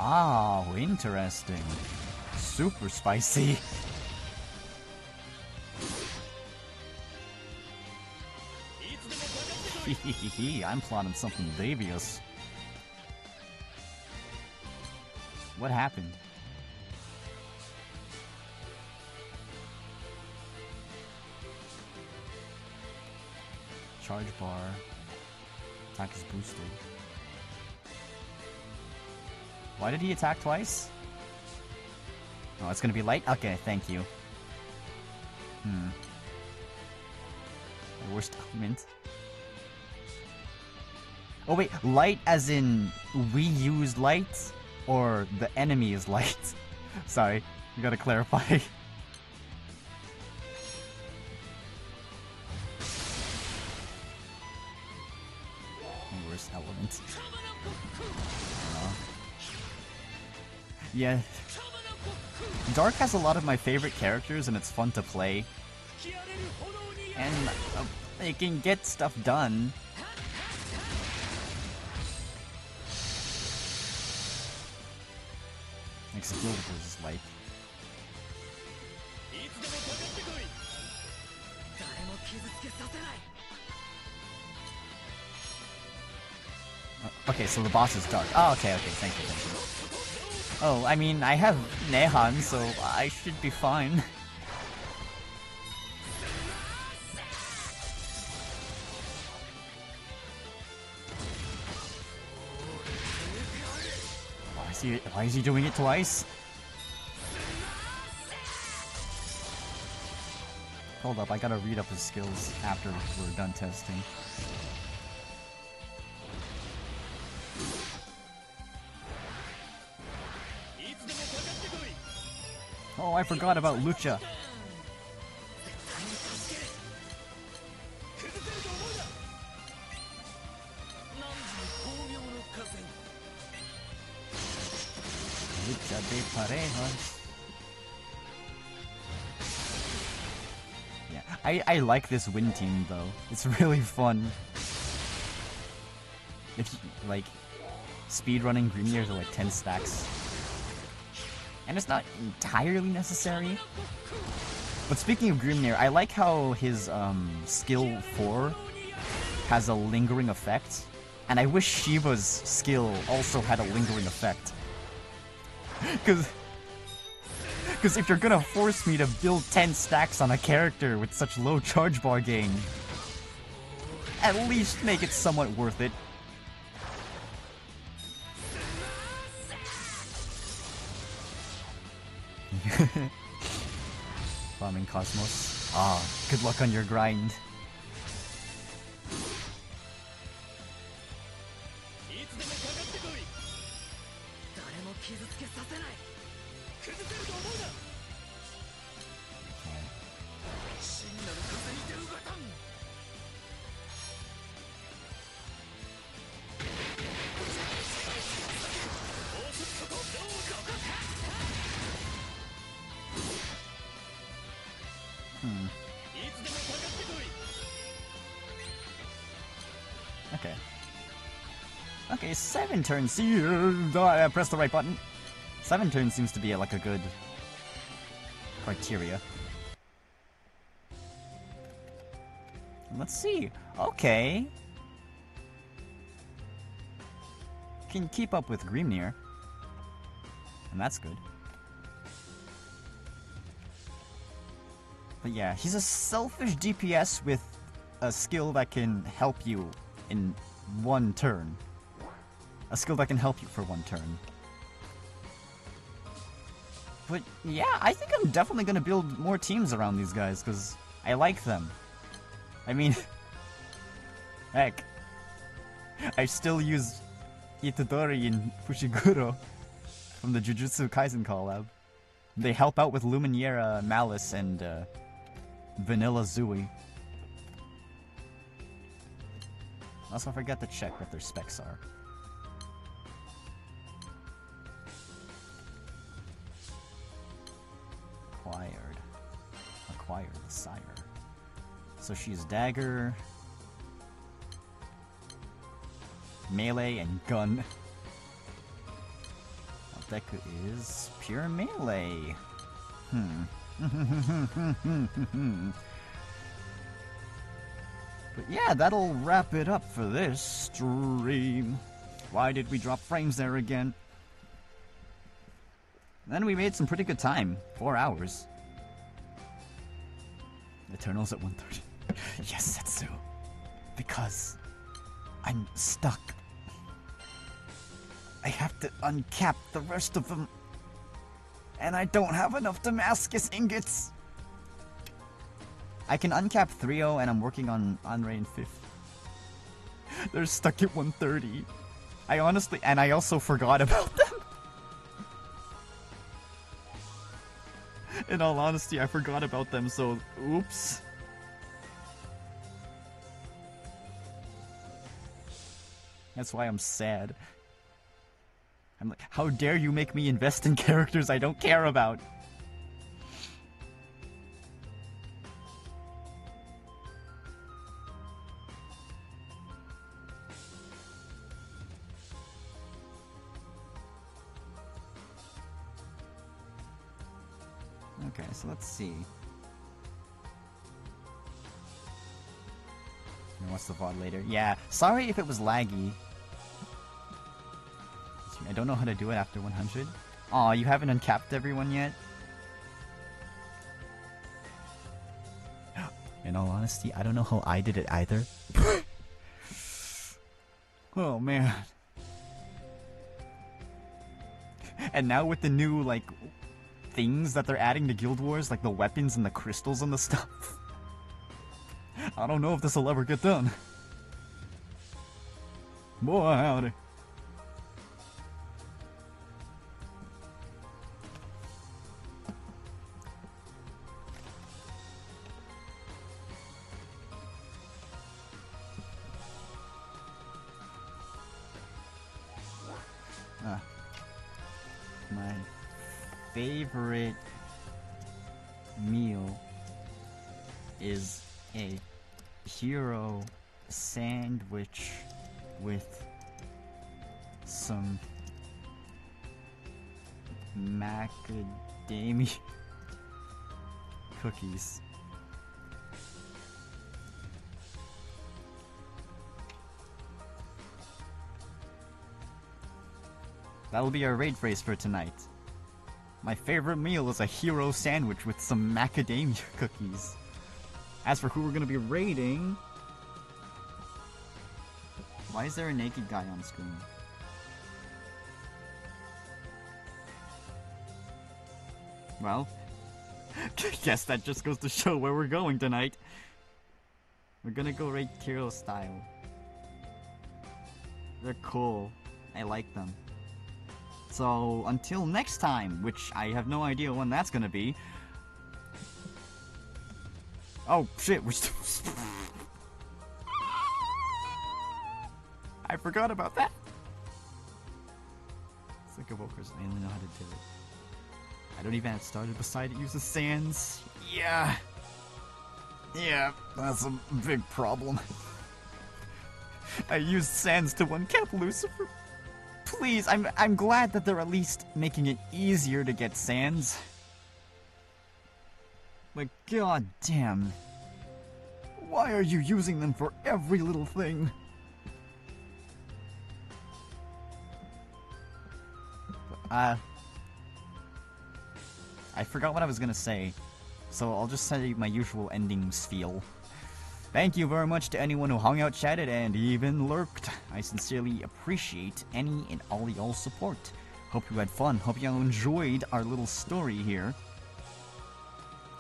Oh, interesting. Super spicy. I'm plotting something devious. What happened? Charge bar. Attack is boosted. Why did he attack twice? Oh, it's gonna be light? Okay, thank you. My worst element. Oh wait, light as in we use light? Or the enemy is light? Sorry, you gotta clarify. Worst element. Yeah. Dark has a lot of my favorite characters and it's fun to play. And they can get stuff done. Executables is like... Okay, so the boss is Dark. Oh, okay, thank you. Oh, I mean, I have Nehan, so I should be fine. Why is he doing it twice? Hold up, I gotta read up his skills after we're done testing. Oh, I forgot about Lucha. Lucha de parejas. Yeah, I like this win team though. It's really fun. If you, like, speedrunning Greenyears are like 10 stacks. And it's not entirely necessary. But speaking of Grimnir, I like how his skill 4 has a lingering effect. And I wish Shiva's skill also had a lingering effect. Because if you're gonna force me to build 10 stacks on a character with such low charge bar gain, at least make it somewhat worth it. Farming Cosmos. Ah, good luck on your grind. Okay, 7 turns. I pressed the right button. 7 turns seems to be like a good criteria. Let's see. Okay. Can keep up with Grimnir. And that's good. But yeah, he's a selfish DPS with a skill that can help you in one turn. A skill that can help you for one turn. But yeah, I think I'm definitely gonna build more teams around these guys, because I like them. I mean, heck, I still use Itadori and Fushiguro from the Jujutsu Kaisen collab. They help out with Luminera, Malice, and Vanilla Zui. Also, forget to check what their specs are. Acquired the Sire. So she's dagger, melee, and gun. Deku is pure melee. But yeah, that'll wrap it up for this stream. Why did we drop frames there again? Then we made some pretty good time. 4 hours. Eternals at 1:30. Yes, Setsu. because I'm stuck. I have to uncap the rest of them, and I don't have enough Damascus ingots. I can uncap 3-0, and I'm working on Andre in 5th. They're stuck at 130. I also forgot about them. In all honesty, I forgot about them, so oops. That's why I'm sad. I'm like, how dare you make me invest in characters I don't care about? Okay, so let's see. What's the VOD later? Yeah, sorry if it was laggy. I don't know how to do it after 100. Aw, you haven't uncapped everyone yet? In all honesty, I don't know how I did it either. Oh man. And now with the new, like, things that they're adding to Guild Wars, like the weapons and the crystals and the stuff, I don't know if this will ever get done. Boy, howdy. My favorite meal is a hero sandwich with some macadamia cookies. That'll be our raid phrase for tonight. My favorite meal is a hero sandwich with some macadamia cookies. As for who we're gonna be raiding... Why is there a naked guy on screen? Well, guess that just goes to show where we're going tonight. We're gonna go raid hero style. They're cool. I like them. So, until next time, which I have no idea when that's gonna be. Oh, shit, we're still... I forgot about that! Sick of Okers, I only know how to do it. I don't even have started beside it uses sands. Yeah, that's a big problem. I used sands to one-cap Lucifer. Please, I'm glad that they're at least making it easier to get sands. But god damn. Why are you using them for every little thing? I forgot what I was gonna say, so I'll just say my usual ending spiel. Thank you very much to anyone who hung out, chatted, and even lurked. I sincerely appreciate any and all y'all's support. Hope you had fun. Hope y'all enjoyed our little story here.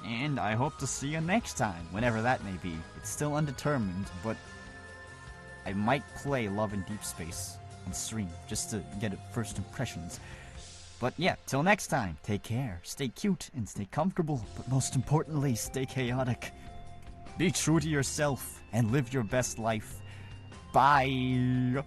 And I hope to see you next time, whenever that may be. It's still undetermined, but I might play Love in Deep Space on stream, just to get first impressions. But yeah, till next time, take care, stay cute, and stay comfortable, but most importantly, stay chaotic. Be true to yourself, and live your best life. Bye!